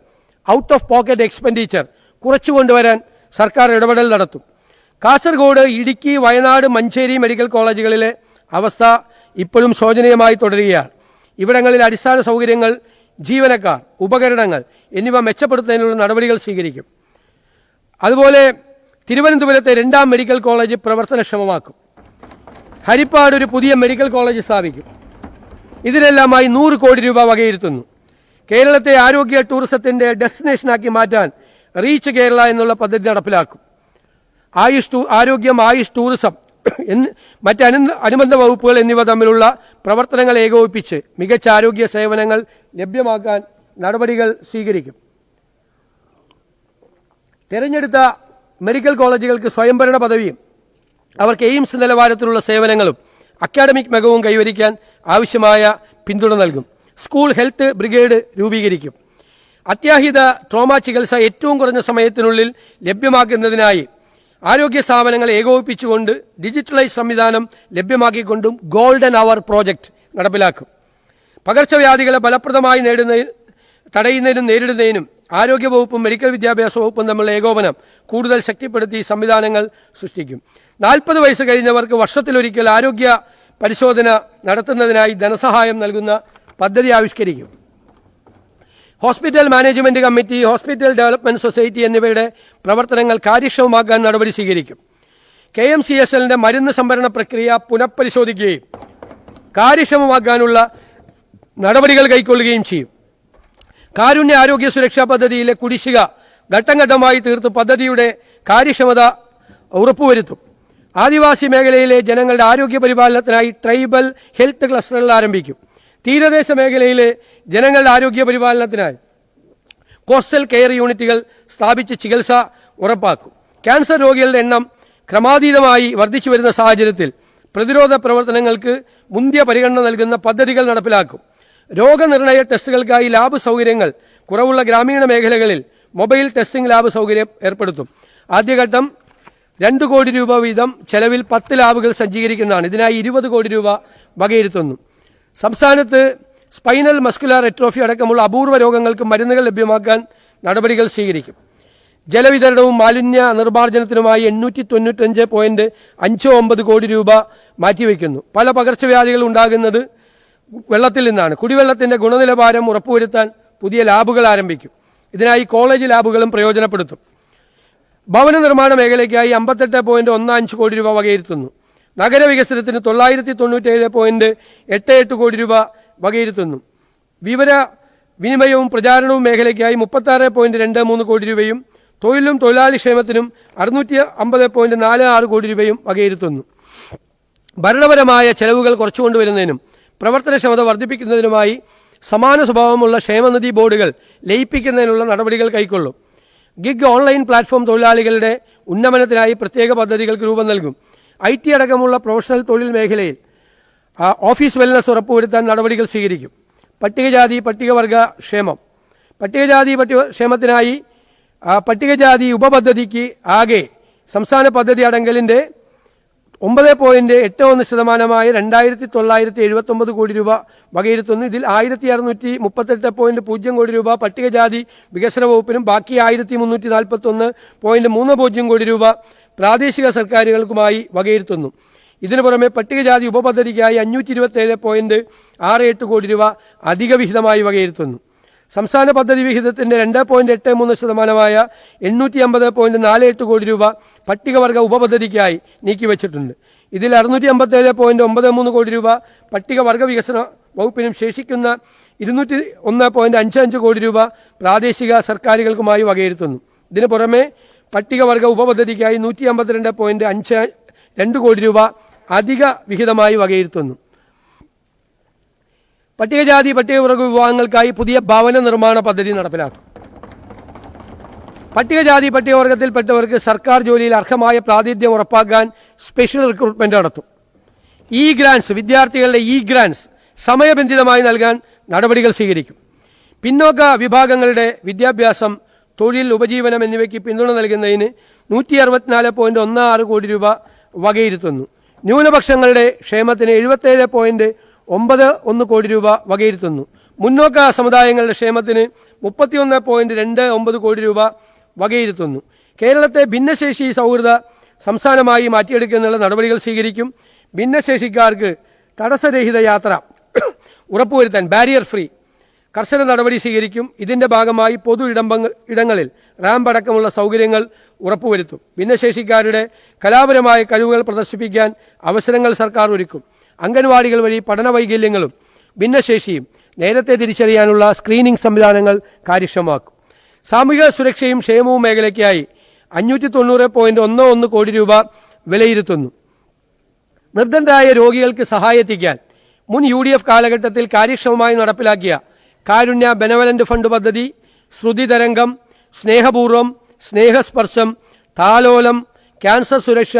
[SPEAKER 2] ഔട്ട് ഓഫ് പോക്കറ്റ് എക്സ്പെൻഡിച്ചർ കുറച്ചുകൊണ്ടുവരാൻ സർക്കാർ ഇടപെടൽ നടത്തും. കാസർഗോഡ്, ഇടുക്കി, വയനാട്, മഞ്ചേരി മെഡിക്കൽ കോളേജുകളിലെ അവസ്ഥ ഇപ്പോഴും ശോചനീയമായി തുടരുകയാണ്. ഇവിടങ്ങളിൽ അടിസ്ഥാന സൗകര്യങ്ങൾ, ജീവനക്കാർ, ഉപകരണങ്ങൾ എന്നിവ മെച്ചപ്പെടുത്തുന്നതിനുള്ള നടപടികൾ സ്വീകരിക്കും. അതുപോലെ തിരുവനന്തപുരത്തെ 2ാം മെഡിക്കൽ കോളേജ് പ്രവർത്തനക്ഷമമാക്കും. ഹരിപ്പാട് ഒരു പുതിയ മെഡിക്കൽ കോളേജ് സ്ഥാപിക്കും. ഇതിനെല്ലാമായി 100 കോടി രൂപ വകയിരുത്തുന്നു. കേരളത്തെ ആരോഗ്യ ടൂറിസത്തിന്റെ ഡെസ്റ്റിനേഷനാക്കി മാറ്റാൻ റീച്ച് കേരള എന്നുള്ള പദ്ധതി നടപ്പിലാക്കും. ആരോഗ്യം, ആയുഷ്, ടൂറിസം മറ്റ് അനുബന്ധ വകുപ്പുകൾ എന്നിവ തമ്മിലുള്ള പ്രവർത്തനങ്ങൾ ഏകോപിപ്പിച്ച് മികച്ച ആരോഗ്യ സേവനങ്ങൾ ലഭ്യമാക്കാൻ നടപടികൾ സ്വീകരിക്കും. തെരഞ്ഞെടുത്ത മെഡിക്കൽ കോളേജുകൾക്ക് സ്വയംഭരണ പദവിയും അവർക്ക് എയിംസ് നിലവാരത്തിലുള്ള സേവനങ്ങളും അക്കാഡമിക് മികവും കൈവരിക്കാൻ ആവശ്യമായ പിന്തുണ നൽകും. സ്കൂൾ ഹെൽത്ത് ബ്രിഗേഡ് രൂപീകരിക്കും. അത്യാഹിത ട്രോമ ചികിത്സ ഏറ്റവും കുറഞ്ഞ സമയത്തിനുള്ളിൽ ലഭ്യമാക്കുന്നതിനായി ആരോഗ്യ സ്ഥാപനങ്ങളെ ഏകോപിപ്പിച്ചുകൊണ്ട് ഡിജിറ്റലൈസ് സംവിധാനം ലഭ്യമാക്കിക്കൊണ്ടും ഗോൾഡൻ അവർ പ്രോജക്റ്റ് നടപ്പിലാക്കും. പകർച്ചവ്യാധികളെ ഫലപ്രദമായി തടയുന്നതിനും നേരിടുന്നതിനും ആരോഗ്യവകുപ്പും മെഡിക്കൽ വിദ്യാഭ്യാസ വകുപ്പും തമ്മിലുള്ള ഏകോപനം കൂടുതൽ ശക്തിപ്പെടുത്തി സംവിധാനങ്ങൾ സൃഷ്ടിക്കും. 40 വയസ്സ് കഴിഞ്ഞവർക്ക് വർഷത്തിലൊരിക്കൽ ആരോഗ്യ പരിശോധന നടത്തുന്നതിനായി ധനസഹായം നൽകുന്ന പദ്ധതി ആവിഷ്കരിക്കും. Hospital management committee, hospital development society എന്നിവയുടെ പ്രവർത്തനങ്ങൾ കാര്യക്ഷമമാക്കാൻ നടപടി സ്വീകരിക്കും. KMCSLന്റെ മരുന്ന് സംഭരണ പ്രക്രിയ പുനഃപരിശോധിക്കുകയും കാര്യക്ഷമമാക്കാനുള്ള നടപടികൾ കൈക്കൊള്ളുകയും ചെയ്യും. കാരുണ്യ ആരോഗ്യ സുരക്ഷാ പദ്ധതിയിലെ കുടിശ്ശിക ഘട്ടം ഘട്ടമായി തീർത്ത് പദ്ധതിയുടെ കാര്യക്ഷമത ഉറപ്പുവരുത്തും. ആദിവാസി മേഖലയിലെ ജനങ്ങളുടെ ആരോഗ്യ പരിപാലനത്തിനായി ട്രൈബൽ ഹെൽത്ത് ക്ലസ്റ്ററുകൾ ആരംഭിക്കും. തീരദേശ മേഖലയിലെ ജനങ്ങളുടെ ആരോഗ്യ പരിപാലനത്തിനായി കോസ്റ്റൽ കെയർ യൂണിറ്റുകൾ സ്ഥാപിച്ച് ചികിത്സ ഉറപ്പാക്കും. ക്യാൻസർ രോഗികളുടെ എണ്ണം ക്രമാതീതമായി വർദ്ധിച്ചു വരുന്ന സാഹചര്യത്തിൽ പ്രതിരോധ പ്രവർത്തനങ്ങൾക്ക് മുന്തിയ പരിഗണന നൽകുന്ന പദ്ധതികൾ നടപ്പിലാക്കും. രോഗനിർണയ ടെസ്റ്റുകൾക്കായി ലാബ് സൗകര്യങ്ങൾ കുറവുള്ള ഗ്രാമീണ മേഖലകളിൽ മൊബൈൽ ടെസ്റ്റിംഗ് ലാബ് സൗകര്യം ഏർപ്പെടുത്തും. ആദ്യഘട്ടം 2 കോടി രൂപ വീതം ചെലവിൽ 10 ലാബുകൾ സജ്ജീകരിക്കുന്നതാണ്. ഇതിനായി 20 കോടി രൂപ വകയിരുത്തുന്നു. സംസ്ഥാനത്ത് സ്പൈനൽ മസ്കുലാർ എട്രോഫി അടക്കമുള്ള അപൂർവ രോഗങ്ങൾക്ക് മരുന്നുകൾ ലഭ്യമാക്കാൻ നടപടികൾ സ്വീകരിക്കും. ജലവിതരണവും മാലിന്യ നിർമ്മാർജ്ജനത്തിനുമായി 895.59 കോടി രൂപ മാറ്റിവെക്കുന്നു. പല പകർച്ചവ്യാധികൾ ഉണ്ടാകുന്നത് വെള്ളത്തിൽ നിന്നാണ്. കുടിവെള്ളത്തിന്റെ ഗുണനിലവാരം ഉറപ്പുവരുത്താൻ പുതിയ ലാബുകൾ ആരംഭിക്കും. ഇതിനായി കോളേജ് ലാബുകളും പ്രയോജനപ്പെടുത്തും. ഭവന നിർമ്മാണ മേഖലയ്ക്കായി 58.15 കോടി രൂപ വകയിരുത്തുന്നു. നഗരവികസനത്തിന് 997.88 കോടി രൂപ വകയിരുത്തുന്നു. വിവര വിനിമയവും പ്രചാരണവും മേഖലയ്ക്കായി 36.23 കോടി രൂപയും തൊഴിലും തൊഴിലാളി ക്ഷേമത്തിനും 650.46 കോടി രൂപയും വകയിരുത്തുന്നു. ഭരണപരമായ ചെലവുകൾ കുറച്ചുകൊണ്ടുവരുന്നതിനും പ്രവർത്തനക്ഷമത വർദ്ധിപ്പിക്കുന്നതിനുമായി സമാന സ്വഭാവമുള്ള ക്ഷേമനിധി ബോർഡുകൾ ലയിപ്പിക്കുന്നതിനുള്ള നടപടികൾ കൈക്കൊള്ളും. ഗിഗ് ഓൺലൈൻ പ്ലാറ്റ്ഫോം തൊഴിലാളികളുടെ ഉന്നമനത്തിനായി പ്രത്യേക പദ്ധതികൾക്ക് രൂപം നൽകും. IT അടക്കമുള്ള പ്രൊഫഷണൽ തൊഴിൽ മേഖലയിൽ ഓഫീസ് വെൽനസ് ഉറപ്പുവരുത്താൻ നടപടികൾ സ്വീകരിക്കും. പട്ടികജാതി പട്ടികവർഗ ക്ഷേമം ക്ഷേമത്തിനായി പട്ടികജാതി ഉപപദ്ധതിക്ക് ആകെ സംസ്ഥാന പദ്ധതി അടങ്കലിന്റെ 9.81% 2979 കോടി രൂപ വകയിരുത്തുന്നു. ഇതിൽ 1638.0 കോടി രൂപ പട്ടികജാതി വികസന വകുപ്പിനും ബാക്കി 1341.30 കോടി രൂപ പ്രാദേശിക സർക്കാരുകൾക്കുമായി വകയിരുത്തുന്നു. ഇതിനു പുറമെ പട്ടികജാതി ഉപപദ്ധതിക്കായി 527.68 കോടി രൂപ അധിക വിഹിതമായി വകയിരുത്തുന്നു. സംസ്ഥാന പദ്ധതി വിഹിതത്തിന്റെ 2.83% 850.48 കോടി രൂപ പട്ടികവർഗ ഉപപദ്ധതിക്കായി നീക്കിവച്ചിട്ടുണ്ട്. ഇതിൽ 657.93 കോടി രൂപ പട്ടികവർഗ വികസന വകുപ്പിനും ശേഷിക്കുന്ന 201.55 കോടി രൂപ പ്രാദേശിക സർക്കാരുകൾക്കുമായി വകയിരുത്തുന്നു. ഇതിനു പുറമെ പട്ടികവർഗ ഉപപദ്ധതിക്കായി 152.52 കോടി രൂപ അധിക വിഹിതമായി വകയിരുത്തുന്നു. പട്ടികജാതി പട്ടികവർഗ വിഭാഗങ്ങൾക്കായി പുതിയ ഭവന നിർമ്മാണ പദ്ധതി നടപ്പിലാക്കും. പട്ടികജാതി പട്ടികവർഗത്തിൽപ്പെട്ടവർക്ക് സർക്കാർ ജോലിയിൽ അർഹമായ പ്രാതിനിധ്യം ഉറപ്പാക്കാൻ സ്പെഷ്യൽ റിക്രൂട്ട്മെന്റ് നടത്തും. ഗ്രാന്റ്സ് വിദ്യാർത്ഥികളുടെ ഗ്രാന്റ്സ് സമയബന്ധിതമായി നൽകാൻ നടപടികൾ സ്വീകരിക്കും. പിന്നോക്ക വിഭാഗങ്ങളുടെ വിദ്യാഭ്യാസം, തൊഴിൽ, ഉപജീവനം എന്നിവയ്ക്ക് പിന്തുണ നൽകുന്നതിന് 164.16 കോടി രൂപ വകയിരുത്തുന്നു. ന്യൂനപക്ഷങ്ങളുടെ ക്ഷേമത്തിന് 77.91 കോടി രൂപ വകയിരുത്തുന്നു. മുന്നോക്ക സമുദായങ്ങളുടെ ക്ഷേമത്തിന് 31.29 കോടി രൂപ വകയിരുത്തുന്നു. കേരളത്തെ ഭിന്നശേഷി സൗഹൃദ സംസ്ഥാനമായി മാറ്റിയെടുക്കുന്നതിനുള്ള നടപടികൾ സ്വീകരിക്കും. ഭിന്നശേഷിക്കാർക്ക് തടസ്സരഹിത യാത്ര ഉറപ്പുവരുത്താൻ ബാരിയർ ഫ്രീ കർശന നടപടി സ്വീകരിക്കും. ഇതിന്റെ ഭാഗമായി പൊതു ഇടങ്ങളിൽ റാമ്പ് അടക്കമുള്ള സൗകര്യങ്ങൾ ഉറപ്പുവരുത്തും. ഭിന്നശേഷിക്കാരുടെ കലാപരമായ കഴിവുകൾ പ്രദർശിപ്പിക്കാൻ അവസരങ്ങൾ സർക്കാർ ഒരുക്കും. അംഗൻവാടികൾ വഴി പഠന വൈകല്യങ്ങളും ഭിന്നശേഷിയും നേരത്തെ തിരിച്ചറിയാനുള്ള സ്ക്രീനിംഗ് സംവിധാനങ്ങൾ കാര്യക്ഷമമാക്കും. സാമൂഹിക സുരക്ഷയും ക്ഷേമവും മേഖലയ്ക്കായി 590.11 കോടി രൂപ വിലയിരുത്തുന്നു. നിർദ്ധനരായ രോഗികൾക്ക് സഹായെത്തിക്കാൻ മുൻ UDF കാലഘട്ടത്തിൽ കാര്യക്ഷമമായി നടപ്പിലാക്കിയ കാരുണ്യ ബെനവലന്റ് ഫണ്ട് പദ്ധതി, ശ്രുതി തരംഗം, സ്നേഹപൂർവം, സ്നേഹസ്പർശം, താലോലം, ക്യാൻസർ സുരക്ഷ,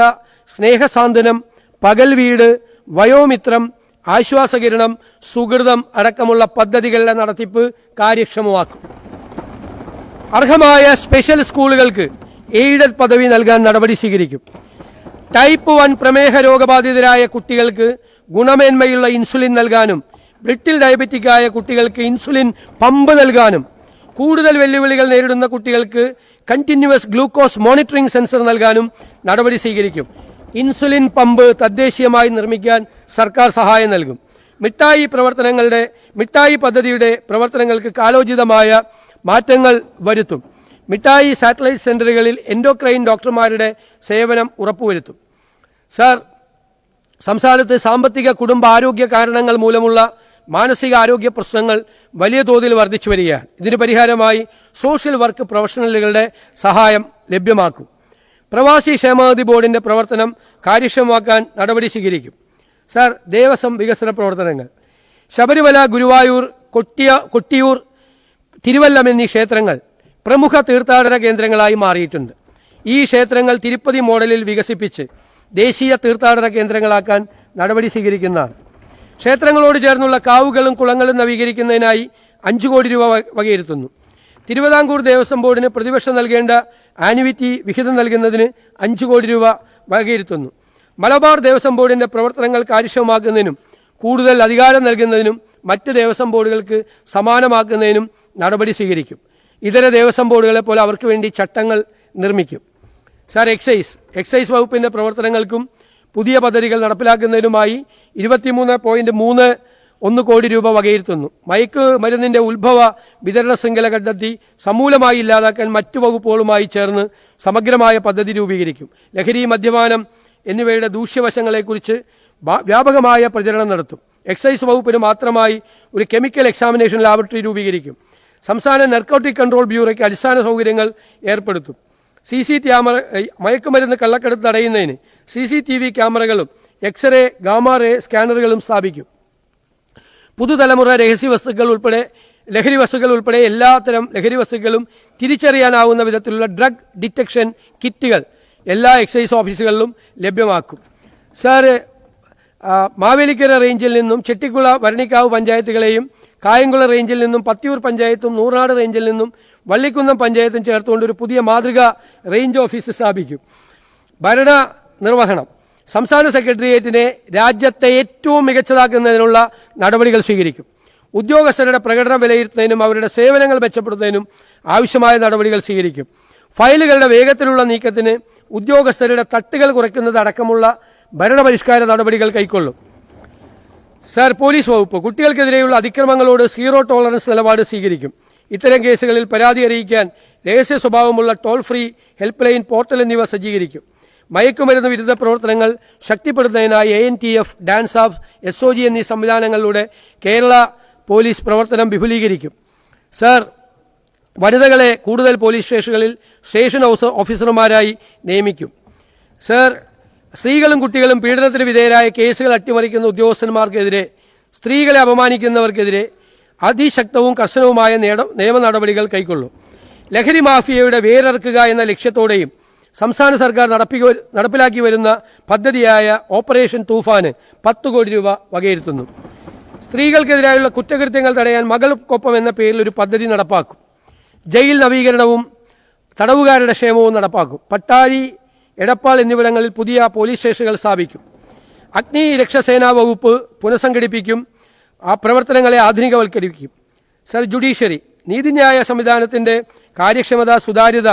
[SPEAKER 2] സ്നേഹസാന്ത്വനം, പകൽ വീട്, വയോമിത്രം, ആശ്വാസകിരണം, സുഹൃതം അടക്കമുള്ള പദ്ധതികളുടെ നടത്തിപ്പ് കാര്യക്ഷമമാക്കും. അർഹമായ സ്പെഷ്യൽ സ്കൂളുകൾക്ക് എയ്ഡഡ് പദവി നൽകാൻ നടപടി സ്വീകരിക്കും. ടൈപ്പ് 1 പ്രമേഹ രോഗബാധിതരായ കുട്ടികൾക്ക് ഗുണമേന്മയുള്ള ഇൻസുലിൻ നൽകാനും ബ്രിട്ടിൽ ഡയബറ്റിക്കായ കുട്ടികൾക്ക് ഇൻസുലിൻ പമ്പ് നൽകാനും കൂടുതൽ വെല്ലുവിളികൾ നേരിടുന്ന കുട്ടികൾക്ക് കണ്ടിന്യൂവസ് ഗ്ലൂക്കോസ് മോണിറ്ററിംഗ് സെൻസർ നൽകാനും നടപടി സ്വീകരിക്കും. ഇൻസുലിൻ പമ്പ് തദ്ദേശീയമായി നിർമ്മിക്കാൻ സർക്കാർ സഹായം നൽകും. മിഠായി പദ്ധതിയുടെ പ്രവർത്തനങ്ങൾക്ക് കാലോചിതമായ മാറ്റങ്ങൾ വരുത്തും. മിഠായി സാറ്റലൈറ്റ് സെന്ററുകളിൽ എൻഡോക്രൈൻ ഡോക്ടർമാരുടെ സേവനം ഉറപ്പുവരുത്തും. സാർ, സംസ്ഥാനത്ത് സാമ്പത്തിക കുടുംബാരോഗ്യ കാരണങ്ങൾ മൂലമുള്ള മാനസിക ആരോഗ്യ പ്രശ്നങ്ങൾ വലിയ തോതിൽ വർദ്ധിച്ചു വരികയാണ്. ഇതിന് പരിഹാരമായി സോഷ്യൽ വർക്ക് പ്രൊഫഷണലുകളുടെ സഹായം ലഭ്യമാക്കും. പ്രവാസി ക്ഷേമനിധി ബോർഡിന്റെ പ്രവർത്തനം കാര്യക്ഷമമാക്കാൻ നടപടി സ്വീകരിക്കും. സാർ, ദേവസ്വം വികസന പ്രവർത്തനങ്ങൾ. ശബരിമല, ഗുരുവായൂർ, കൊട്ടിയൂർ, തിരുവല്ലം എന്നീ ക്ഷേത്രങ്ങൾ പ്രമുഖ തീർത്ഥാടന കേന്ദ്രങ്ങളായി മാറിയിട്ടുണ്ട്. ഈ ക്ഷേത്രങ്ങൾ തിരുപ്പതി മോഡലിൽ വികസിപ്പിച്ച് ദേശീയ തീർത്ഥാടന കേന്ദ്രങ്ങളാക്കാൻ നടപടി സ്വീകരിക്കുന്നതാണ്. ക്ഷേത്രങ്ങളോട് ചേർന്നുള്ള കാവുകളും കുളങ്ങളും നവീകരിക്കുന്നതിനായി 5 കോടി രൂപ വകയിരുത്തുന്നു. തിരുവിതാംകൂർ ദേവസ്വം ബോർഡിന് പ്രതിവർഷം നൽകേണ്ട ആനുവിറ്റി വിഹിതം നൽകുന്നതിന് 5 കോടി രൂപ വകയിരുത്തുന്നു. മലബാർ ദേവസ്വം ബോർഡിന്റെ പ്രവർത്തനങ്ങൾ കാര്യക്ഷമമാക്കുന്നതിനും കൂടുതൽ അധികാരം നൽകുന്നതിനും മറ്റ് ദേവസ്വം ബോർഡുകൾക്ക് സമാനമാക്കുന്നതിനും നടപടി സ്വീകരിക്കും. ഇതര ദേവസ്വം ബോർഡുകളെ പോലെ അവർക്ക് വേണ്ടി ചട്ടങ്ങൾ നിർമ്മിക്കും. സാർ, എക്സൈസ് വകുപ്പിന്റെ പ്രവർത്തനങ്ങൾക്കും പുതിയ പദ്ധതികൾ നടപ്പിലാക്കുന്നതിനുമായി 23.31 കോടി രൂപ വകയിരുത്തുന്നു. മയക്ക് മരുന്നിന്റെ ഉത്ഭവ വിതരണ ശൃംഖല കണ്ടെത്തി സമൂലമായി ഇല്ലാതാക്കാൻ മറ്റു വകുപ്പുകളുമായി ചേർന്ന് സമഗ്രമായ പദ്ധതി രൂപീകരിക്കും. ലഹരി, മദ്യപാനം എന്നിവയുടെ ദൂഷ്യവശങ്ങളെക്കുറിച്ച് വ്യാപകമായ പ്രചരണം നടത്തും. എക്സൈസ് വകുപ്പിന് മാത്രമായി ഒരു കെമിക്കൽ എക്സാമിനേഷൻ ലാബറട്ടറി രൂപീകരിക്കും. സംസ്ഥാന നർക്കോട്ടിക് കൺട്രോൾ ബ്യൂറോയ്ക്ക് അടിസ്ഥാന സൗകര്യങ്ങൾ ഏർപ്പെടുത്തും. മയക്കുമരുന്ന് കള്ളക്കടത്ത് തടയുന്നതിന് CCTV ക്യാമറകളും എക്സ്റേ, ഗാമാ-റേ സ്കാനറുകളും സ്ഥാപിക്കും. പുതുതലമുറ ലഹരി വസ്തുക്കൾ ഉൾപ്പെടെ എല്ലാത്തരം ലഹരി വസ്തുക്കളും തിരിച്ചറിയാനാവുന്ന വിധത്തിലുള്ള ഡ്രഗ് ഡിറ്റക്ഷൻ കിറ്റുകൾ എല്ലാ എക്സൈസ് ഓഫീസുകളിലും ലഭ്യമാക്കും. സാർ, മാവേലിക്കര റേഞ്ചിൽ നിന്നും ചെട്ടിക്കുള, ഭരണിക്കാവ് പഞ്ചായത്തുകളെയും കായംകുളം റേഞ്ചിൽ നിന്നും പത്തിയൂർ പഞ്ചായത്തും നൂറാട് റേഞ്ചിൽ നിന്നും വള്ളിക്കുന്നം പഞ്ചായത്തും ചേർത്തുകൊണ്ട് ഒരു പുതിയ മാതൃക റേഞ്ച് ഓഫീസ് സ്ഥാപിക്കും. ഭരണ നിർവഹണം. സംസ്ഥാന സെക്രട്ടേറിയറ്റിനെ രാജ്യത്തെ ഏറ്റവും മികച്ചതാക്കുന്നതിനുള്ള നടപടികൾ സ്വീകരിക്കും. ഉദ്യോഗസ്ഥരുടെ പ്രകടനം വിലയിരുത്തുന്നതിനും അവരുടെ സേവനങ്ങൾ മെച്ചപ്പെടുത്തുന്നതിനും ആവശ്യമായ നടപടികൾ സ്വീകരിക്കും. ഫയലുകളുടെ വേഗത്തിലുള്ള നീക്കത്തിന് ഉദ്യോഗസ്ഥരുടെ തട്ടുകൾ കുറയ്ക്കുന്നത് അടക്കമുള്ള ഭരണപരിഷ്കാര നടപടികൾ കൈക്കൊള്ളും. സാർ, പോലീസ് വകുപ്പ്. കുട്ടികൾക്കെതിരെയുള്ള അതിക്രമങ്ങളോട് 0 ടോളറൻസ് നിലപാട് സ്വീകരിക്കും. ഇത്തരം കേസുകളിൽ പരാതി അറിയിക്കാൻ രഹസ്യ സ്വഭാവമുള്ള toll free helpline portal എന്നിവ സജ്ജീകരിക്കും. മയക്കുമരുന്ന് വിരുദ്ധ പ്രവർത്തനങ്ങൾ ശക്തിപ്പെടുത്തുന്നതിനായി ANTF, ഡാൻസാഫ്, SOG എന്നീ സംവിധാനങ്ങളിലൂടെ കേരള പോലീസ് പ്രവർത്തനം വിപുലീകരിക്കും. സാർ, വനിതകളെ കൂടുതൽ പോലീസ് സ്റ്റേഷനുകളിൽ സ്റ്റേഷൻ ഓഫീസർമാരായി നിയമിക്കും. സാർ, സ്ത്രീകളും കുട്ടികളും പീഡനത്തിന് വിധേയരായ കേസുകൾ അട്ടിമറിക്കുന്ന ഉദ്യോഗസ്ഥന്മാർക്കെതിരെ, സ്ത്രീകളെ അപമാനിക്കുന്നവർക്കെതിരെ അതിശക്തവും കർശനവുമായ നിയമ നടപടികൾ കൈക്കൊള്ളും. ലഹരി മാഫിയയുടെ വേരറുക്കുക എന്ന ലക്ഷ്യത്തോടെയും സംസ്ഥാന സർക്കാർ നടപ്പിലാക്കി വരുന്ന പദ്ധതിയായ ഓപ്പറേഷൻ തൂഫാന് 10 കോടി രൂപ വകയിരുത്തുന്നു. സ്ത്രീകൾക്കെതിരായുള്ള കുറ്റകൃത്യങ്ങൾ തടയാൻ മകൾക്കൊപ്പം എന്ന പേരിൽ ഒരു പദ്ധതി നടപ്പാക്കും. ജയിൽ നവീകരണവും തടവുകാരുടെ ക്ഷേമവും നടപ്പാക്കും. പട്ടാഴി, എടപ്പാൾ എന്നിവിടങ്ങളിൽ പുതിയ പോലീസ് സ്റ്റേഷനുകൾ സ്ഥാപിക്കും. അഗ്നി രക്ഷാസേനാ വകുപ്പ് പുനഃസംഘടിപ്പിക്കും. ആ പ്രവർത്തനങ്ങളെ ആധുനികവൽക്കരിക്കും. Sir, judiciary. നീതിന്യായ സംവിധാനത്തിന്റെ കാര്യക്ഷമത, സുതാര്യത,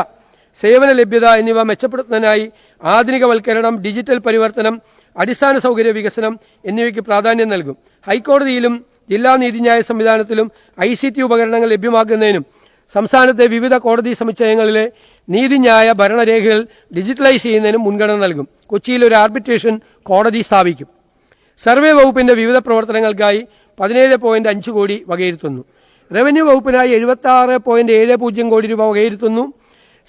[SPEAKER 2] സേവന ലഭ്യത എന്നിവ മെച്ചപ്പെടുത്തുന്നതിനായി ആധുനികവൽക്കരണം, ഡിജിറ്റൽ പരിവർത്തനം, അടിസ്ഥാന സൗകര്യ വികസനം എന്നിവയ്ക്ക് പ്രാധാന്യം നൽകും. ഹൈക്കോടതിയിലും ജില്ലാ നീതിന്യായ സംവിധാനത്തിലും ICT ഉപകരണങ്ങൾ ലഭ്യമാക്കുന്നതിനും സംസ്ഥാനത്തെ വിവിധ കോടതി സമുച്ചയങ്ങളിലെ നീതിന്യായ ഭരണരേഖകൾ ഡിജിറ്റലൈസ് ചെയ്യുന്നതിനും മുൻഗണന നൽകും. കൊച്ചിയിൽ ഒരു ആർബിട്രേഷൻ കോടതി സ്ഥാപിക്കും. സർവേ വകുപ്പിന്റെ വിവിധ പ്രവർത്തനങ്ങൾക്കായി 17.5 കോടി വകയിരുത്തുന്നു. റവന്യൂ വകുപ്പിനായി 76.70 കോടി രൂപ വകയിരുത്തുന്നു.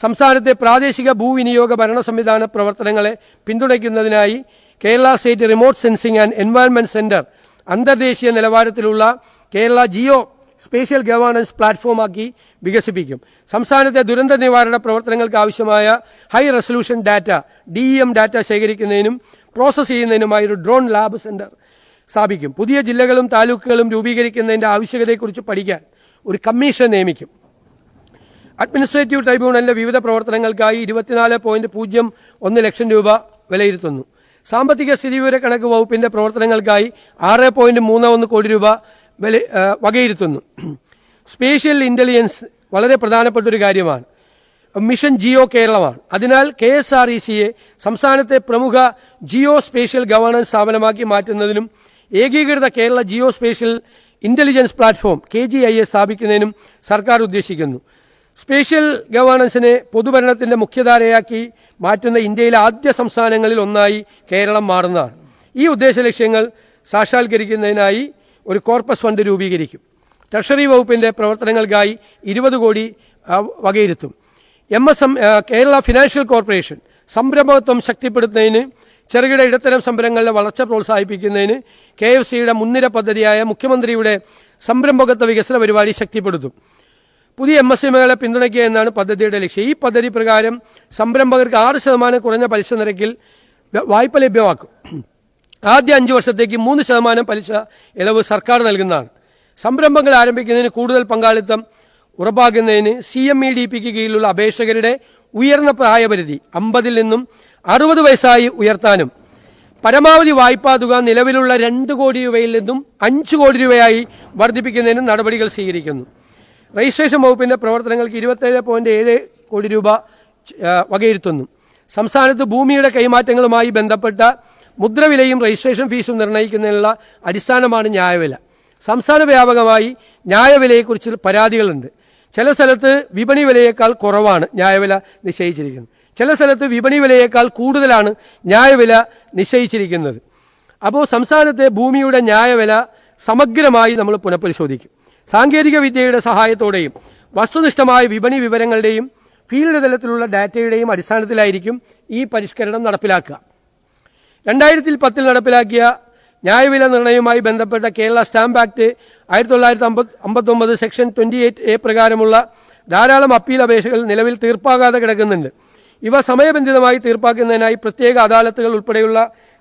[SPEAKER 2] സംസ്ഥാനത്തെ പ്രാദേശിക ഭൂവിനിയോഗ ഭരണ സംവിധാന പ്രവർത്തനങ്ങളെ പിന്തുണയ്ക്കുന്നതിനായി Kerala state remote sensing and environment centre അന്തർദേശീയ നിലവാരത്തിലുള്ള കേരള ജിയോ സ്പേഷ്യൽ ഗവേണൻസ് പ്ലാറ്റ്ഫോമാക്കി വികസിപ്പിക്കും. സംസ്ഥാനത്തെ ദുരന്ത നിവാരണ പ്രവർത്തനങ്ങൾക്ക് ആവശ്യമായ high resolution data DEM data ശേഖരിക്കുന്നതിനും പ്രോസസ് ചെയ്യുന്നതിനുമായി ഒരു ഡ്രോൺ ലാബ് സെന്റർ സ്ഥാപിക്കും. പുതിയ ജില്ലകളും താലൂക്കുകളും രൂപീകരിക്കുന്നതിന്റെ ആവശ്യകതയെക്കുറിച്ച് പഠിക്കാൻ ഒരു കമ്മീഷൻ നിയമിക്കും. അഡ്മിനിസ്ട്രേറ്റീവ് ട്രൈബ്യൂണലിന്റെ വിവിധ പ്രവർത്തനങ്ങൾക്കായി 24.01 ലക്ഷം രൂപ വിലയിരുത്തുന്നു. സാമ്പത്തിക സ്ഥിതിവിവര കണക്ക് വകുപ്പിന്റെ പ്രവർത്തനങ്ങൾക്കായി 6.31 കോടി രൂപ വകയിരുത്തുന്നു. സ്പേഷ്യൽ ഇന്റലിജൻസ് വളരെ പ്രധാനപ്പെട്ട ഒരു കാര്യമാണ്. മിഷൻ ജിയോ കേരളമാണ്. അതിനാൽ KSRECയെ സംസ്ഥാനത്തെ പ്രമുഖ ജിയോ സ്പേഷ്യൽ ഗവേണൻസ് സ്ഥാപനമാക്കി മാറ്റുന്നതിനും ഏകീകൃത Kerala geo spatial intelligence platform KGIS സ്ഥാപിക്കുന്നതിനും സർക്കാർ ഉദ്ദേശിക്കുന്നു. സ്പേഷ്യൽ ഗവേണൻസിനെ പൊതുഭരണത്തിന്റെ മുഖ്യധാരയാക്കി മാറ്റുന്ന ഇന്ത്യയിലെ ആദ്യ സംസ്ഥാനങ്ങളിൽ ഒന്നായി കേരളം മാറുന്നതാണ്. ഈ ഉദ്ദേശ ലക്ഷ്യങ്ങൾ സാക്ഷാത്കരിക്കുന്നതിനായി ഒരു കോർപ്പസ് ഫണ്ട് രൂപീകരിക്കും. ട്രഷറി വകുപ്പിന്റെ പ്രവർത്തനങ്ങൾക്കായി 20 കോടി വകയിരുത്തും. കേരള ഫിനാൻഷ്യൽ കോർപ്പറേഷൻ സംരംഭകത്വം ശക്തിപ്പെടുത്തുന്നതിന്, ചെറുകിട ഇടത്തരം സംരംഭങ്ങളുടെ വളർച്ച പ്രോത്സാഹിപ്പിക്കുന്നതിന് KFCയുടെ മുൻനിര പദ്ധതിയായ മുഖ്യമന്ത്രിയുടെ സംരംഭകത്വ വികസന പരിപാടി ശക്തിപ്പെടുത്തും. പുതിയ MSMEകളെ പിന്തുണയ്ക്കുക എന്നാണ് പദ്ധതിയുടെ ലക്ഷ്യം. ഈ പദ്ധതി പ്രകാരം സംരംഭകർക്ക് 6% കുറഞ്ഞ പലിശ നിരക്കിൽ വായ്പ ലഭ്യമാക്കും. ആദ്യ 5 വർഷത്തേക്ക് 3% പലിശ ഇളവ് സർക്കാർ നൽകുന്നതാണ്. സംരംഭങ്ങൾ ആരംഭിക്കുന്നതിന് കൂടുതൽ പങ്കാളിത്തം ഉറപ്പാക്കുന്നതിന് CMEDPക്ക് കീഴിലുള്ള അപേക്ഷകരുടെ ഉയർന്ന പ്രായപരിധി 50 നിന്നും 60 വയസ്സായി ഉയർത്താനും പരമാവധി വായ്പാ തുക നിലവിലുള്ള 2 കോടി രൂപയിൽ നിന്നും 5 കോടി രൂപയായി വർദ്ധിപ്പിക്കുന്നതിനും നടപടികൾ സ്വീകരിക്കുന്നു. രജിസ്ട്രേഷൻ വകുപ്പിന്റെ പ്രവർത്തനങ്ങൾക്ക് 27.7 കോടി രൂപ വകയിരുത്തുന്നു. സംസ്ഥാനത്ത് ഭൂമിയുടെ കൈമാറ്റങ്ങളുമായി ബന്ധപ്പെട്ട മുദ്രവിലയും രജിസ്ട്രേഷൻ ഫീസും നിർണ്ണയിക്കുന്നതിനുള്ള അടിസ്ഥാനമാണ് ന്യായവില. സംസ്ഥാന വ്യാപകമായി ന്യായവിലയെക്കുറിച്ച് പരാതികളുണ്ട്. ചില സ്ഥലത്ത് വിപണി വിലയേക്കാൾ കുറവാണ് ന്യായവില നിശ്ചയിച്ചിരിക്കുന്നത്, ചില സ്ഥലത്ത് വിപണി വിലയേക്കാൾ കൂടുതലാണ് ന്യായവില നിശ്ചയിച്ചിരിക്കുന്നത്. അപ്പോൾ സംസ്ഥാനത്തെ ഭൂമിയുടെ ന്യായവില സമഗ്രമായി നമ്മൾ പുനഃപരിശോധിക്കും. സാങ്കേതിക വിദ്യയുടെ സഹായത്തോടെയും വസ്തുനിഷ്ഠമായ വിപണി വിവരങ്ങളുടെയും ഫീൽഡ് തലത്തിലുള്ള ഡാറ്റയുടെയും അടിസ്ഥാനത്തിലായിരിക്കും ഈ പരിഷ്കരണം നടപ്പിലാക്കുക. 2010 നടപ്പിലാക്കിയ ന്യായവില നിർണ്ണയവുമായി ബന്ധപ്പെട്ട Kerala stamp act 1959 section 28A പ്രകാരമുള്ള ധാരാളം അപ്പീൽ അപേക്ഷകൾ നിലവിൽ തീർപ്പാകാതെ കിടക്കുന്നുണ്ട്. ഇവ സമയബന്ധിതമായി തീർപ്പാക്കുന്നതിനായി പ്രത്യേക അദാലത്തുകൾ ഉൾപ്പെടെയുള്ള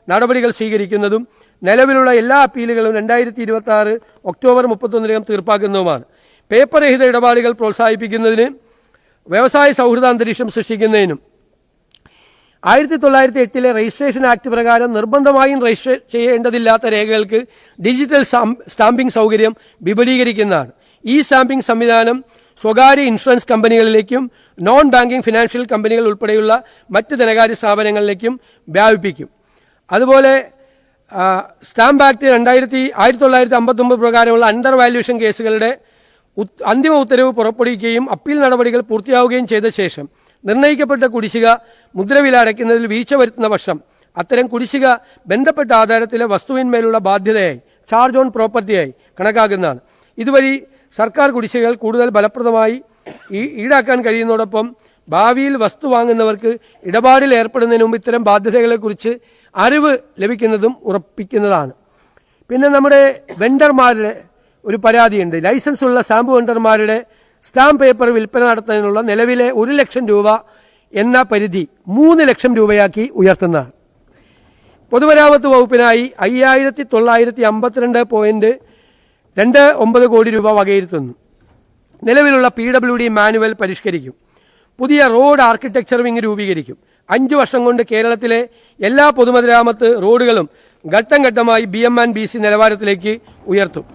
[SPEAKER 2] നടപടികൾ സ്വീകരിക്കുന്നതും നിലവിലുള്ള എല്ലാ അപ്പീലുകളും 2026 ഒക്ടോബർ 31 തീർപ്പാക്കുന്നതുമാണ്. പേപ്പർ രഹിത ഇടപാടുകൾ പ്രോത്സാഹിപ്പിക്കുന്നതിന്, വ്യവസായ സൗഹൃദ അന്തരീക്ഷം സൃഷ്ടിക്കുന്നതിനും 1908 രജിസ്ട്രേഷൻ ആക്ട് പ്രകാരം നിർബന്ധമായും രജിസ്റ്റർ ചെയ്യേണ്ടതില്ലാത്ത രേഖകൾക്ക് ഡിജിറ്റൽ സ്റ്റാമ്പിംഗ് സൗകര്യം വിപുലീകരിക്കുന്നതാണ്. ഈ സ്റ്റാമ്പിംഗ് സംവിധാനം സ്വകാര്യ ഇൻഷുറൻസ് കമ്പനികളിലേക്കും നോൺ ബാങ്കിംഗ് ഫിനാൻഷ്യൽ കമ്പനികൾ ഉൾപ്പെടെയുള്ള മറ്റ് ധനകാര്യ സ്ഥാപനങ്ങളിലേക്കും വ്യാപിപ്പിക്കും. അതുപോലെ സ്റ്റാമ്പ് ആക്ട് 1959 പ്രകാരമുള്ള അണ്ടർ വാല്യൂഷൻ കേസുകളുടെ അന്തിമ ഉത്തരവ് പുറപ്പെടുവിക്കുകയും അപ്പീൽ നടപടികൾ പൂർത്തിയാവുകയും ചെയ്ത ശേഷം നിർണ്ണയിക്കപ്പെട്ട കുടിശ്ശിക മുദ്രവില അടയ്ക്കുന്നതിൽ വീഴ്ച വരുത്തുന്ന പക്ഷം അത്തരം കുടിശ്ശിക ബന്ധപ്പെട്ട ആധാരത്തിലെ വസ്തുവിന്മേലുള്ള ബാധ്യതയായി, ചാർജ് ഓൺ പ്രോപ്പർട്ടിയായി കണക്കാക്കുന്നതാണ്. ഇതുവഴി സർക്കാർ കുടിശ്ശികകൾ കൂടുതൽ ഫലപ്രദമായി ഈടാക്കാൻ കഴിയുന്നതോടൊപ്പം ഭാവിയിൽ വസ്തു വാങ്ങുന്നവർക്ക് ഇടപാടിൽ ഏർപ്പെടുന്നതിന് മുമ്പ് ഇത്തരം ബാധ്യതകളെക്കുറിച്ച് അറിവ് ലഭിക്കുന്നതും ഉറപ്പിക്കുന്നതാണ്. പിന്നെ നമ്മുടെ വെണ്ടർമാരുടെ ഒരു പരാതിയുണ്ട്. ലൈസൻസ് ഉള്ള സ്റ്റാമ്പ് വെണ്ടർമാരുടെ സ്റ്റാമ്പ് പേപ്പർ വിൽപ്പന നടത്തുന്നതിനുള്ള നിലവിലെ 1 ലക്ഷം രൂപ എന്ന പരിധി 3 ലക്ഷം രൂപയാക്കി ഉയർത്തുന്നതാണ്. പൊതുമരാമത്ത് വകുപ്പിനായി 5952.29 കോടി രൂപ വകയിരുത്തുന്നു. നിലവിലുള്ള PWD മാനുവൽ പരിഷ്കരിക്കും. പുതിയ റോഡ് ആർക്കിടെക്ചർ വിങ് രൂപീകരിക്കും. 5 വർഷം കൊണ്ട് കേരളത്തിലെ എല്ലാ പൊതുമരാമത്ത് റോഡുകളും ഘട്ടം ഘട്ടമായി BM&BC നിലവാരത്തിലേക്ക് ഉയർത്തും.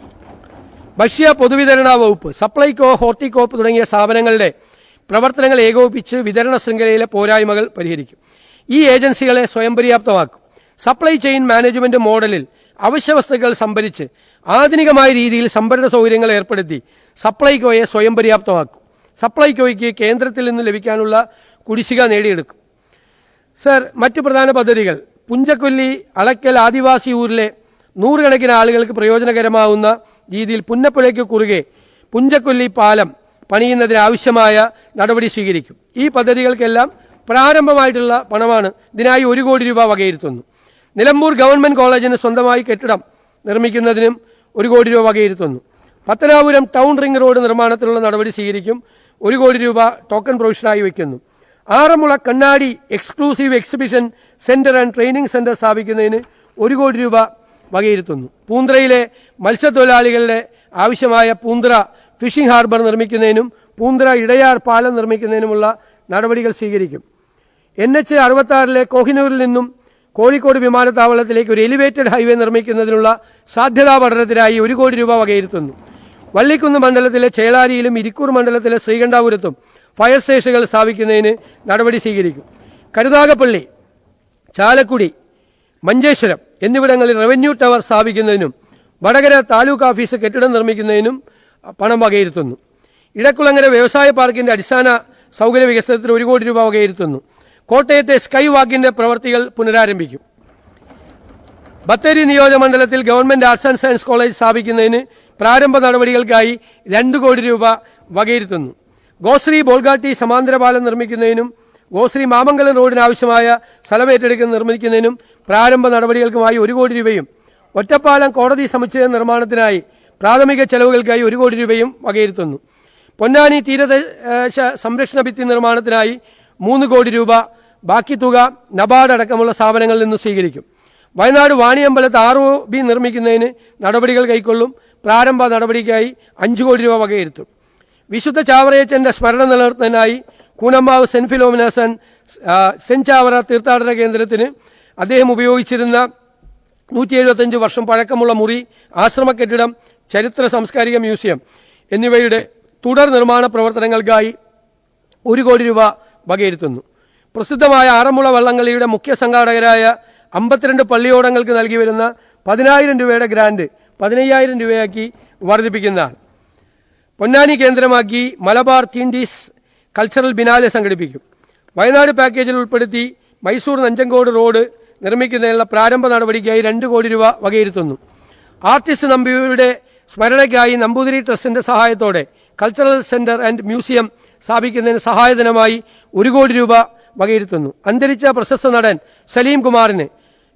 [SPEAKER 2] ഭക്ഷ്യ പൊതുവിതരണ വകുപ്പ്, സപ്ലൈകോ, ഹോർട്ടികോപ്പ് തുടങ്ങിയ സ്ഥാപനങ്ങളുടെ പ്രവർത്തനങ്ങൾ ഏകോപിപ്പിച്ച് വിതരണ ശൃംഖലയിലെ പോരായ്മകൾ പരിഹരിക്കും. ഈ ഏജൻസികളെ സ്വയം പര്യാപ്തമാക്കും. സപ്ലൈ ചെയിൻ മാനേജ്മെന്റ് മോഡലിൽ അവശ്യ വസ്തുക്കൾ സംഭരിച്ച് ആധുനികമായ രീതിയിൽ സംഭരണ സൗകര്യങ്ങൾ ഏർപ്പെടുത്തി സപ്ലൈകോയെ സ്വയം പര്യാപ്തമാക്കും. സപ്ലൈകോയ്ക്ക് കേന്ദ്രത്തിൽ നിന്ന് ലഭിക്കാനുള്ള കുടിശ്ശിക നേടിയെടുക്കും. സർ, മറ്റ് പ്രധാന പദ്ധതികൾ: പുഞ്ചക്കൊല്ലി അളക്കൽ ആദിവാസി ഊരിലെ 100 കണക്കിന് ആളുകൾക്ക് പ്രയോജനകരമാവുന്ന രീതിയിൽ പുന്നപ്പുഴയ്ക്ക് കുറുകെ പുഞ്ചക്കൊല്ലി പാലം പണിയുന്നതിന് ആവശ്യമായ നടപടി സ്വീകരിക്കും. ഈ പദ്ധതികൾക്കെല്ലാം പ്രാരംഭമായിട്ടുള്ള പണമാണ്. ഇതിനായി 1 കോടി രൂപ വകയിരുത്തുന്നു. നിലമ്പൂർ ഗവൺമെന്റ് കോളേജിന് സ്വന്തമായി കെട്ടിടം നിർമ്മിക്കുന്നതിനും 1 കോടി രൂപ വകയിരുത്തുന്നു. പത്തനാപുരം ടൗൺ റിംഗ് റോഡ് നിർമ്മാണത്തിനുള്ള നടപടി സ്വീകരിക്കും. 1 കോടി രൂപ ടോക്കൺ പ്രൊവിഷനായി വയ്ക്കുന്നു. ആറന്മുള കണ്ണാടി exclusive exhibition centre and training centre സ്ഥാപിക്കുന്നതിന് 1 കോടി രൂപ വകയിരുത്തുന്നു. പൂന്തറയിലെ മത്സ്യത്തൊഴിലാളികളുടെ ആവശ്യമായ പൂന്തറ ഫിഷിംഗ് ഹാർബർ നിർമ്മിക്കുന്നതിനും പൂന്തറ ഇടയാർ പാലം നിർമ്മിക്കുന്നതിനുമുള്ള നടപടികൾ സ്വീകരിക്കും. NH 66 കോഹിനൂരിൽ നിന്നും കോഴിക്കോട് വിമാനത്താവളത്തിലേക്ക് ഒരു എലിവേറ്റഡ് ഹൈവേ നിർമ്മിക്കുന്നതിനുള്ള സാധ്യതാ പഠനത്തിനായി 1 കോടി രൂപ വകയിരുത്തുന്നു. വള്ളിക്കുന്ന് മണ്ഡലത്തിലെ ചേളാരിയിലും ഇരിക്കൂർ മണ്ഡലത്തിലെ ശ്രീകണ്ഠാപുരത്തും ഫയർ സ്റ്റേഷനുകൾ സ്ഥാപിക്കുന്നതിന് നടപടി സ്വീകരിക്കും. കരുനാഗപ്പള്ളി, ചാലക്കുടി, മഞ്ചേശ്വരം എന്നിവിടങ്ങളിൽ റവന്യൂ ടവർ സ്ഥാപിക്കുന്നതിനും വടകര താലൂക്ക് ഓഫീസ് കെട്ടിടം നിർമ്മിക്കുന്നതിനും പണം വകയിരുത്തുന്നു. ഇടക്കുളങ്ങര വ്യവസായ പാർക്കിന്റെ അടിസ്ഥാന സൗകര്യ വികസനത്തിന് 1 കോടി രൂപ വകയിരുത്തുന്നു. കോട്ടയത്തെ സ്കൈ വാക്കിന്റെ പ്രവൃത്തികൾ പുനരാരംഭിക്കും. ബത്തേരി നിയോജകമണ്ഡലത്തിൽ government arts and science college സ്ഥാപിക്കുന്നതിന് പ്രാരംഭ നടപടികൾക്കായി 2 കോടി രൂപ വകയിരുത്തുന്നു. ഗോശ്രീ ബോൾഗാട്ടി സമാന്തര പാലം നിർമ്മിക്കുന്നതിനും ഗോശ്രീ മാമംഗലം റോഡിനാവശ്യമായ സ്ഥലമേറ്റെടുക്കൽ നിർമ്മിക്കുന്നതിനും പ്രാരംഭ നടപടികൾക്കുമായി 1 കോടി രൂപയും ഒറ്റപ്പാലം കോടതി സമുച്ചയ നിർമ്മാണത്തിനായി പ്രാഥമിക ചെലവുകൾക്കായി 1 കോടി രൂപയും വകയിരുത്തുന്നു. പൊന്നാനി തീരദേശ സംരക്ഷണ ഭിത്തി നിർമ്മാണത്തിനായി 3 കോടി രൂപ, ബാക്കി തുക നബാർഡ് അടക്കമുള്ള സ്ഥാപനങ്ങളിൽ നിന്ന് സ്വീകരിക്കും. വയനാട് വാണിയമ്പലത്ത് ROB നിർമ്മിക്കുന്നതിന് നടപടികൾ കൈക്കൊള്ളും. പ്രാരംഭ നടപടിക്കായി 5 കോടി രൂപ വകയിരുത്തും. വിശുദ്ധ ചാവറയച്ചന്റെ സ്മരണ നിലനിർത്തുന്നതിനായി Koonammavu saint Philomena's saint Chavara തീർത്ഥാടന കേന്ദ്രത്തിന് അദ്ദേഹം ഉപയോഗിച്ചിരുന്ന 175 വർഷം പഴക്കമുള്ള മുറി, ആശ്രമ കെട്ടിടം, ചരിത്ര സാംസ്കാരിക മ്യൂസിയം എന്നിവയുടെ തുടർ നിർമ്മാണ പ്രവർത്തനങ്ങൾക്കായി 1 കോടി രൂപ വകയിരുത്തുന്നു. പ്രസിദ്ധമായ ആറന്മുള വള്ളംകളിയുടെ മുഖ്യ സംഘാടകരായ 52 പള്ളിയോടങ്ങൾക്ക് നൽകി വരുന്ന 10,000 രൂപയുടെ ഗ്രാന്റ് 15,000 രൂപയാക്കി വർദ്ധിപ്പിക്കുന്നതാണ്. പൊന്നാനി കേന്ദ്രമാക്കി മലബാർ തീൻഡീസ് കൾച്ചറൽ ബിനാലെ സംഘടിപ്പിക്കും. വയനാട് പാക്കേജിൽ ഉൾപ്പെടുത്തി മൈസൂർ നഞ്ചങ്കോട് റോഡ് നിർമ്മിക്കുന്നതിനുള്ള പ്രാരംഭ നടപടിക്കായി 2 കോടി രൂപ വകയിരുത്തുന്നു. ആർട്ടിസ്റ്റ് നമ്പൂതിരിയുടെ സ്മരണയ്ക്കായി നമ്പൂതിരി ട്രസ്റ്റിന്റെ സഹായത്തോടെ കൾച്ചറൽ സെന്റർ ആൻഡ് മ്യൂസിയം സ്ഥാപിക്കുന്നതിന് സഹായധനമായി 1 കോടി രൂപ വകയിരുത്തുന്നു. അന്തരിച്ച പ്രശസ്ത നടൻ സലീം കുമാറിന്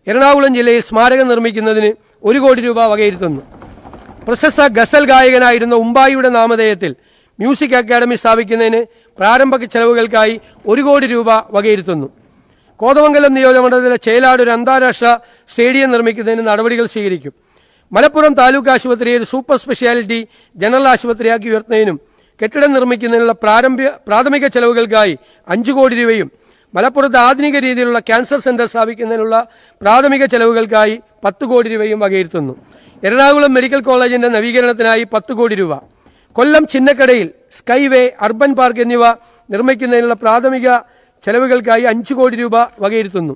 [SPEAKER 2] എറണാകുളം ജില്ലയിൽ സ്മാരകം നിർമ്മിക്കുന്നതിന് 1 കോടി രൂപ വകയിരുത്തുന്നു. പ്രശസ്ത ഗസൽ ഗായകനായിരുന്ന ഉമ്പായിയുടെ നാമധേയത്തിൽ മ്യൂസിക് അക്കാദമി സ്ഥാപിക്കുന്നതിന് പ്രാരംഭ ചെലവുകൾക്കായി 1 കോടി രൂപ വകയിരുത്തുന്നു. കോതമംഗലം നിയോജകമണ്ഡലത്തിലെ ചേലാട് ഒരു അന്താരാഷ്ട്ര സ്റ്റേഡിയം നിർമ്മിക്കുന്നതിന് നടപടികൾ സ്വീകരിക്കും. മലപ്പുറം താലൂക്ക് ആശുപത്രിയെ ഒരു സൂപ്പർ സ്പെഷ്യാലിറ്റി ജനറൽ ആശുപത്രിയാക്കി ഉയർത്തുന്നതിനും കെട്ടിടം നിർമ്മിക്കുന്നതിനുള്ള പ്രാഥമിക ചെലവുകൾക്കായി 5 കോടി രൂപയും മലപ്പുറത്ത് ആധുനിക രീതിയിലുള്ള ക്യാൻസർ സെന്റർ സ്ഥാപിക്കുന്നതിനുള്ള പ്രാഥമിക ചെലവുകൾക്കായി 10 കോടി രൂപയും വകയിരുത്തുന്നു. എറണാകുളം മെഡിക്കൽ കോളേജിന്റെ നവീകരണത്തിനായി 10 കോടി രൂപ, കൊല്ലം ചിന്നക്കടയിൽ സ്കൈവേ, അർബൻ പാർക്ക് എന്നിവ നിർമ്മിക്കുന്നതിനുള്ള പ്രാഥമിക ചെലവുകൾക്കായി 5 കോടി രൂപ വകയിരുത്തുന്നു.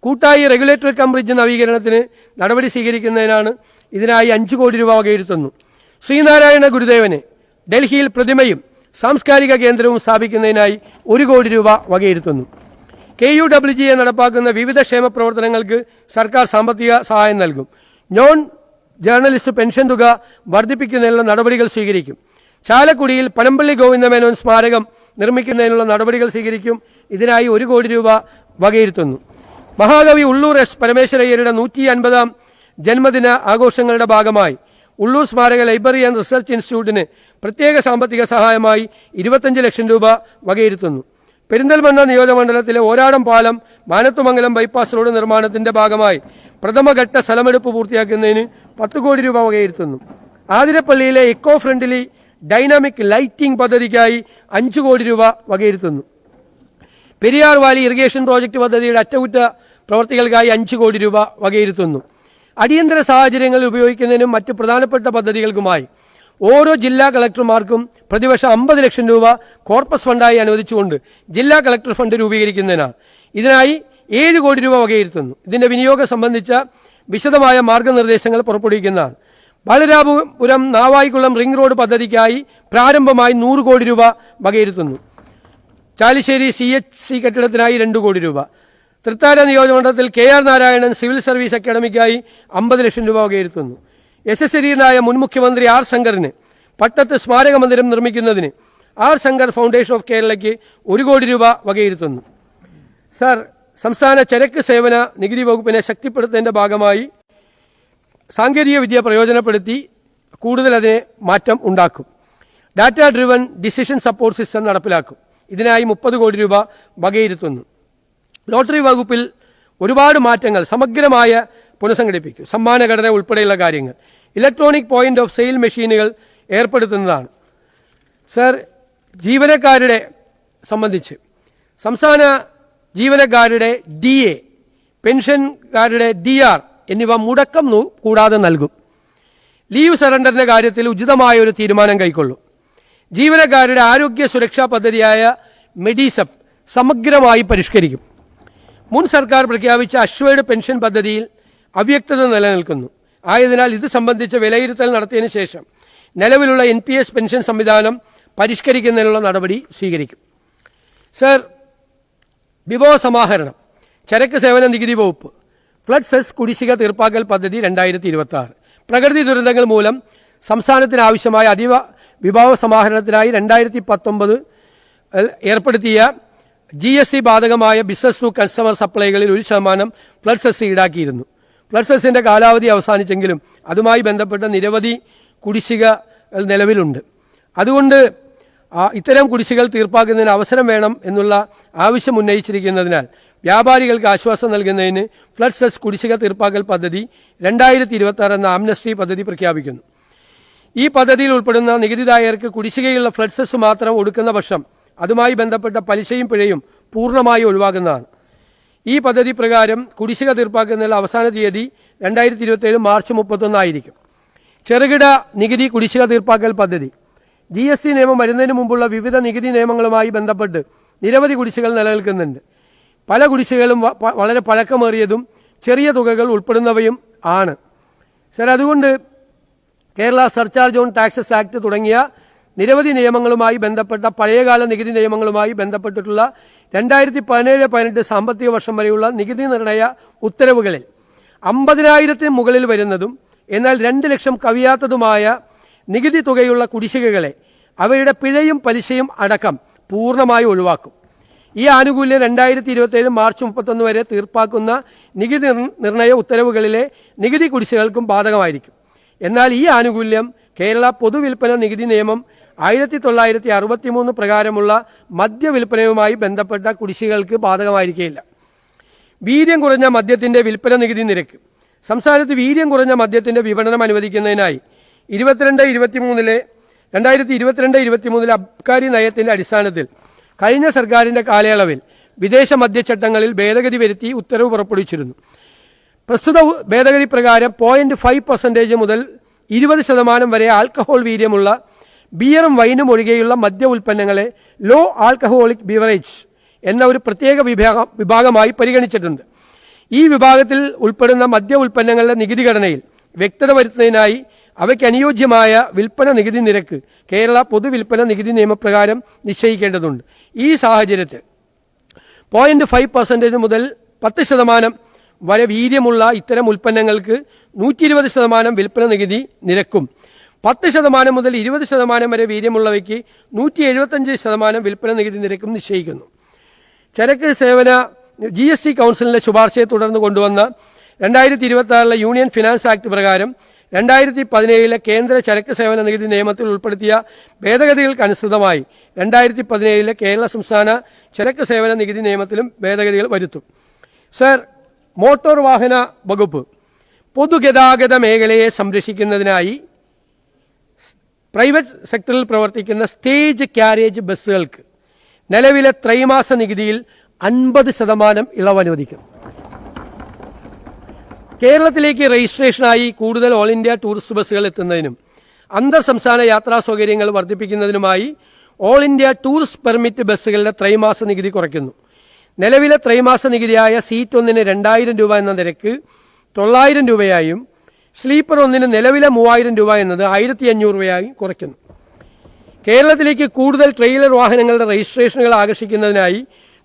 [SPEAKER 2] കൂട്ടായി റെഗുലേറ്ററി കം ബ്രിഡ്ജ് നവീകരണത്തിന് നടപടി സ്വീകരിക്കുന്നതിനാണ് ഇതിനായി 5 കോടി രൂപ വകയിരുത്തുന്നു. ശ്രീനാരായണ ഗുരുദേവന് ഡൽഹിയിൽ പ്രതിമയും സാംസ്കാരിക കേന്ദ്രവും സ്ഥാപിക്കുന്നതിനായി 1 കോടി രൂപ വകയിരുത്തുന്നു. KUWGA നടപ്പാക്കുന്ന വിവിധ ക്ഷേമ പ്രവർത്തനങ്ങൾക്ക് സർക്കാർ സാമ്പത്തിക സഹായം നൽകും. നോൺ ജേർണലിസ്റ്റ് പെൻഷൻ തുക വർദ്ധിപ്പിക്കുന്നതിനുള്ള നടപടികൾ സ്വീകരിക്കും. ചാലക്കുടിയിൽ പനമ്പള്ളി ഗോവിന്ദമേനോൻ സ്മാരകം നിർമ്മിക്കുന്നതിനുള്ള നടപടികൾ സ്വീകരിക്കും. ഇതിനായി 1 കോടി രൂപ വകയിരുത്തുന്നു. മഹാകവി ഉള്ളൂർ S. പരമേശ്വരയ്യരുടെ 150-ാം ജന്മദിന ആഘോഷങ്ങളുടെ ഭാഗമായി ഉള്ളൂർ സ്മാരക ലൈബ്രറി ആൻഡ് റിസർച്ച് ഇൻസ്റ്റിറ്റ്യൂട്ടിന് പ്രത്യേക സാമ്പത്തിക സഹായമായി 25 ലക്ഷം രൂപ വകയിരുത്തുന്നു. പെരിന്തൽമണ്ണ നിയോജകമണ്ഡലത്തിലെ ഓരാടം പാലം, മാനത്തുമംഗലം ബൈപ്പാസ് റോഡ് നിർമ്മാണത്തിന്റെ ഭാഗമായി പ്രഥമഘട്ട സ്ഥലമെടുപ്പ് പൂർത്തിയാക്കുന്നതിന് 10 കോടി രൂപ വകയിരുത്തുന്നു. ആതിരപ്പള്ളിയിലെ ഇക്കോ ഫ്രണ്ട്ലി ഡൈനാമിക് ലൈറ്റിംഗ് പദ്ധതിക്കായി 5 കോടി രൂപ വകയിരുത്തുന്നു. പെരിയാർ വാലി ഇറിഗേഷൻ പ്രോജക്ട് പദ്ധതിയുടെ അറ്റകുറ്റ പ്രവർത്തികൾക്കായി 5 കോടി രൂപ വകയിരുത്തുന്നു. അടിയന്തര സാഹചര്യങ്ങളിൽ ഉപയോഗിക്കുന്നതിനും മറ്റ് പ്രധാനപ്പെട്ട പദ്ധതികൾക്കുമായി ഓരോ ജില്ലാ കളക്ടർമാർക്കും പ്രതിവർഷം 50 ലക്ഷം രൂപ കോർപ്പസ് ഫണ്ടായി അനുവദിച്ചുകൊണ്ട് ജില്ലാ കളക്ടർ ഫണ്ട് രൂപീകരിക്കുന്നതിനാണ്. ഇതിനായി 7 കോടി രൂപ വകയിരുത്തുന്നു. ഇതിന്റെ വിനിയോഗം സംബന്ധിച്ച വിശദമായ മാർഗനിർദ്ദേശങ്ങൾ പുറപ്പെടുവിക്കുന്നതാണ്. ബാലരാമപുരം നാവായിക്കുളം റിംഗ് റോഡ് പദ്ധതിക്കായി പ്രാരംഭമായി 100 കോടി രൂപ വകയിരുത്തുന്നു. ചാലിശ്ശേരി CHC കെട്ടിടത്തിനായി 2 കോടി രൂപ. തൃത്താല നിയോജകമണ്ഡലത്തിൽ KR നാരായണൻ സിവിൽ സർവീസ് അക്കാദമിക്കായി 50 ലക്ഷം രൂപ വകയിരുത്തുന്നു. യശസ്വരീയനായ മുൻ മുഖ്യമന്ത്രി R. ശങ്കറിന് പട്ടത്ത് സ്മാരക മന്ദിരം നിർമ്മിക്കുന്നതിന് R. ശങ്കർ ഫൗണ്ടേഷൻ ഓഫ് കേരളയ്ക്ക് 1 കോടി രൂപ വകയിരുത്തുന്നു. സർ, സംസ്ഥാന ചരക്ക് സേവന നികുതി വകുപ്പിനെ ശക്തിപ്പെടുത്തുന്നതിന്റെ ഭാഗമായി സാങ്കേതിക വിദ്യ പ്രയോജനപ്പെടുത്തി കൂടുതൽ അതിനെ മാറ്റം ഉണ്ടാക്കും. Data driven decision support system നടപ്പിലാക്കും. ഇതിനായി 30 കോടി രൂപ വകയിരുത്തുന്നു. ലോട്ടറി വകുപ്പിൽ ഒരുപാട് മാറ്റങ്ങൾ സമഗ്രമായ പുനഃസംഘടിപ്പിക്കും. സമ്മാനഘടന ഉൾപ്പെടെയുള്ള കാര്യങ്ങൾ. ഇലക്ട്രോണിക് പോയിന്റ് ഓഫ് സെയിൽ മെഷീനുകൾ ഏർപ്പെടുത്തുന്നതാണ്. സർ, ജീവനക്കാരുടെ സംബന്ധിച്ച് സംസ്ഥാന ജീവനക്കാരുടെ DA, പെൻഷൻകാരുടെ DR എന്നിവ മുടക്കം കൂടാതെ നൽകും. ലീവ് സറണ്ടറിന്റെ കാര്യത്തിൽ ഉചിതമായ ഒരു തീരുമാനം കൈക്കൊള്ളും. ജീവനക്കാരുടെ ആരോഗ്യ സുരക്ഷാ പദ്ധതിയായ മെഡിസെപ് സമഗ്രമായി പരിഷ്കരിക്കും. മുൻ സർക്കാർ പ്രഖ്യാപിച്ച അഷ്വേർഡ് പെൻഷൻ പദ്ധതിയിൽ അവ്യക്തത നിലനിൽക്കുന്നു. ആയതിനാൽ ഇത് സംബന്ധിച്ച വിലയിരുത്തൽ നടത്തിയതിനു ശേഷം നിലവിലുള്ള NPS പെൻഷൻ സംവിധാനം പരിഷ്കരിക്കുന്നതിനുള്ള നടപടി സ്വീകരിക്കും. സർ, വിഭവ സമാഹരണം, ചരക്ക് സേവന നികുതി വകുപ്പ്, ഫ്ലഡ് സെസ് കുടിശ്ശിക തീർപ്പാക്കൽ പദ്ധതി 2026. പ്രകൃതി ദുരന്തങ്ങൾ മൂലം സംസ്ഥാനത്തിന് ആവശ്യമായ അതീവ വിഭവ സമാഹരണത്തിനായി 2019 ഏർപ്പെടുത്തിയ GST ബാധകമായ ബിസിനസ് ടു കൺസ്യൂമർ സപ്ലൈകളിൽ 1% ഫ്ലഡ് സെസ് ഈടാക്കിയിരുന്നു. ഫ്ലഡ് സെസിന്റെ കാലാവധി അവസാനിച്ചെങ്കിലും അതുമായി ബന്ധപ്പെട്ട നിരവധി കുടിശ്ശിക നിലവിലുണ്ട്. അതുകൊണ്ട് ഇത്തരം കുടിശ്ശികൾ തീർപ്പാക്കുന്നതിന് അവസരം വേണം എന്നുള്ള ആവശ്യം ഉന്നയിച്ചിരിക്കുന്നതിനാൽ വ്യാപാരികൾക്ക് ആശ്വാസം നൽകുന്നതിന് ഫ്ലഡ് സെസ് കുടിശ്ശിക തീർപ്പാക്കൽ പദ്ധതി 2026 എന്ന ആംനസ്റ്റി പദ്ധതി പ്രഖ്യാപിക്കുന്നു. ഈ പദ്ധതിയിൽ ഉൾപ്പെടുന്ന നികുതിദായകർക്ക് കുടിശ്ശികയുള്ള ഫ്ലഡ് സെസ് മാത്രം ഒടുക്കുന്ന പക്ഷം അതുമായി ബന്ധപ്പെട്ട പലിശയും പിഴയും പൂർണ്ണമായി ഒഴിവാക്കുന്നതാണ്. ഈ പദ്ധതി പ്രകാരം കുടിശ്ശിക തീർപ്പാക്കുന്നതിനുള്ള അവസാന തീയതി 2027 മാർച്ച് 31 ആയിരിക്കും. ചെറുകിട നികുതി കുടിശ്ശിക തീർപ്പാക്കൽ പദ്ധതി. GST നിയമം വരുന്നതിന് മുമ്പുള്ള വിവിധ നികുതി നിയമങ്ങളുമായി ബന്ധപ്പെട്ട് നിരവധി കുടിശ്ശികൾ നിലനിൽക്കുന്നുണ്ട്. പല കുടിശ്ശികളും വളരെ പഴക്കമേറിയതും ചെറിയ തുകകൾ ഉൾപ്പെടുന്നവയും ആണ്. സർ, അതുകൊണ്ട് Kerala surcharge on taxes act തുടങ്ങിയ നിരവധി നിയമങ്ങളുമായി ബന്ധപ്പെട്ട പഴയകാല നികുതി നിയമങ്ങളുമായി ബന്ധപ്പെട്ടിട്ടുള്ള 2017-18 സാമ്പത്തിക വർഷം വരെയുള്ള നികുതി നിർണയ ഉത്തരവുകളിൽ 50,000-ന് മുകളിൽ വരുന്നതും എന്നാൽ 2 ലക്ഷം കവിയാത്തതുമായ നികുതി തുകയുള്ള കുടിശ്ശികകളെ അവയുടെ പിഴയും പലിശയും അടക്കം പൂർണ്ണമായി ഒഴിവാക്കും. ഈ ആനുകൂല്യം 2027 മാർച്ച് 31 വരെ തീർപ്പാക്കുന്ന നികുതി നിർണയ ഉത്തരവുകളിലെ നികുതി കുടിശ്ശികകൾക്കും ബാധകമായിരിക്കും. എന്നാൽ ഈ ആനുകൂല്യം കേരള പൊതുവിൽപ്പന നികുതി നിയമം 1963 പ്രകാരമുള്ള മദ്യവിൽപ്പനയുമായി ബന്ധപ്പെട്ട കുടിശ്ശികൾക്ക് ബാധകമായിരിക്കില്ല. വീര്യം കുറഞ്ഞ മദ്യത്തിന്റെ വിൽപ്പന നികുതി നിരക്ക്. സംസ്ഥാനത്ത് വീര്യം കുറഞ്ഞ മദ്യത്തിന്റെ വിപണനം അനുവദിക്കുന്നതിനായി 2022-23 അബ്കാരി നയത്തിന്റെ അടിസ്ഥാനത്തിൽ കഴിഞ്ഞ സർക്കാരിന്റെ കാലയളവിൽ വിദേശ മദ്യചട്ടങ്ങളിൽ ഭേദഗതി വരുത്തി ഉത്തരവ് പുറപ്പെടുവിച്ചിരുന്നു. പ്രസ്തുത ഭേദഗതി പ്രകാരം 0.5% മുതൽ 20% വരെ ആൽക്കഹോൾ വീര്യമുള്ള ബിയറും വൈനും ഒഴികെയുള്ള മദ്യ ഉൽപ്പന്നങ്ങളെ ലോ ആൽക്കഹോളിക് ബിവറേജ് എന്ന ഒരു പ്രത്യേക വിഭാഗമായി പരിഗണിച്ചിട്ടുണ്ട്. ഈ വിഭാഗത്തിൽ ഉൾപ്പെടുന്ന മദ്യ ഉൽപ്പന്നങ്ങളുടെ നികുതി ഘടനയിൽ വ്യക്തത വരുത്തുന്നതിനായി അവയ്ക്ക് അനുയോജ്യമായ വിൽപ്പന നികുതി നിരക്ക് കേരള പൊതുവിൽപ്പന നികുതി നിയമപ്രകാരം നിശ്ചയിക്കേണ്ടതുണ്ട്. ഈ സാഹചര്യത്തിൽ 0.5% മുതൽ 10% വരെ വീര്യമുള്ള ഇത്തരം ഉൽപ്പന്നങ്ങൾക്ക് 120% വിൽപ്പന നികുതി നിരക്കും 10% മുതൽ 20% വരെ വീര്യമുള്ളവയ്ക്ക് 175% വിൽപ്പന നികുതി നിരക്കും നിശ്ചയിക്കുന്നു. ചരക്ക് സേവന GST കൗൺസിലിന്റെ ശുപാർശയെ തുടർന്ന് കൊണ്ടുവന്ന 2026 യൂണിയൻ ഫിനാൻസ് ആക്ട് പ്രകാരം 2017 കേന്ദ്ര ചരക്ക് സേവന നികുതി നിയമത്തിൽ ഉൾപ്പെടുത്തിയ ഭേദഗതികൾക്കനുസൃതമായി 2017 കേരള സംസ്ഥാന ചരക്ക് സേവന നികുതി നിയമത്തിലും ഭേദഗതികൾ വരുത്തും. സർ, മോട്ടോർ വാഹന വകുപ്പ് പൊതുഗതാഗത മേഖലയെ സംരക്ഷിക്കുന്നതിനായി പ്രൈവറ്റ് സെക്ടറിൽ പ്രവർത്തിക്കുന്ന സ്റ്റേജ് ക്യാരേജ് ബസ്സുകൾക്ക് നിലവിലെ ത്രൈമാസ നികുതിയിൽ 50% ഇളവ് അനുവദിക്കും. കേരളത്തിലേക്ക് രജിസ്ട്രേഷനായി കൂടുതൽ ഓൾ ഇന്ത്യ ടൂറിസ്റ്റ് ബസ്സുകൾ എത്തുന്നതിനും അന്തർ സംസ്ഥാന യാത്രാ സൗകര്യങ്ങൾ വർദ്ധിപ്പിക്കുന്നതിനുമായി ഓൾ ഇന്ത്യ ടൂറിസ്റ്റ് പെർമിറ്റ് ബസ്സുകളുടെ ത്രൈമാസ നികുതി കുറയ്ക്കുന്നു. നിലവിലെ ത്രൈമാസ നികുതിയായ സീറ്റ് ഒന്നിന് 2,000 രൂപ എന്ന നിരക്ക് 900 രൂപയായും സ്ലീപ്പർ ഒന്നിന് നിലവിലെ 3,000 രൂപ എന്നത് 1,500 രൂപയായും കുറയ്ക്കുന്നു. കേരളത്തിലേക്ക് കൂടുതൽ ട്രെയിലർ വാഹനങ്ങളുടെ രജിസ്ട്രേഷനുകൾ ആകർഷിക്കുന്നതിനായി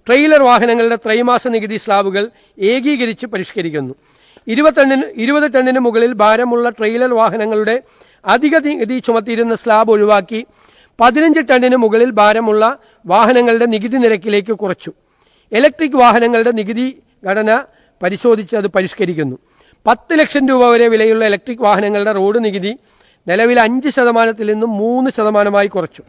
[SPEAKER 2] ട്രെയിലർ വാഹനങ്ങളുടെ ത്രൈമാസ നികുതി സ്ലാബുകൾ ഏകീകരിച്ച് പരിഷ്കരിക്കുന്നു. 20 ടണ്ണിന് മുകളിൽ ഭാരമുള്ള ട്രെയിലർ വാഹനങ്ങളുടെ അധിക നികുതി ചുമത്തിയിരുന്ന സ്ലാബ് ഒഴിവാക്കി 15 ടണ്ണിന് മുകളിൽ ഭാരമുള്ള വാഹനങ്ങളുടെ നികുതി നിരക്കിലേക്ക് കുറച്ചു. ഇലക്ട്രിക് വാഹനങ്ങളുടെ നികുതി ഘടന പരിശോധിച്ച് അത് പരിഷ്കരിക്കുന്നു. 10 ലക്ഷം രൂപ വരെ വിലയുള്ള ഇലക്ട്രിക് വാഹനങ്ങളുടെ റോഡ് നികുതി നിലവിൽ 5% നിന്നും 3% കുറച്ചു.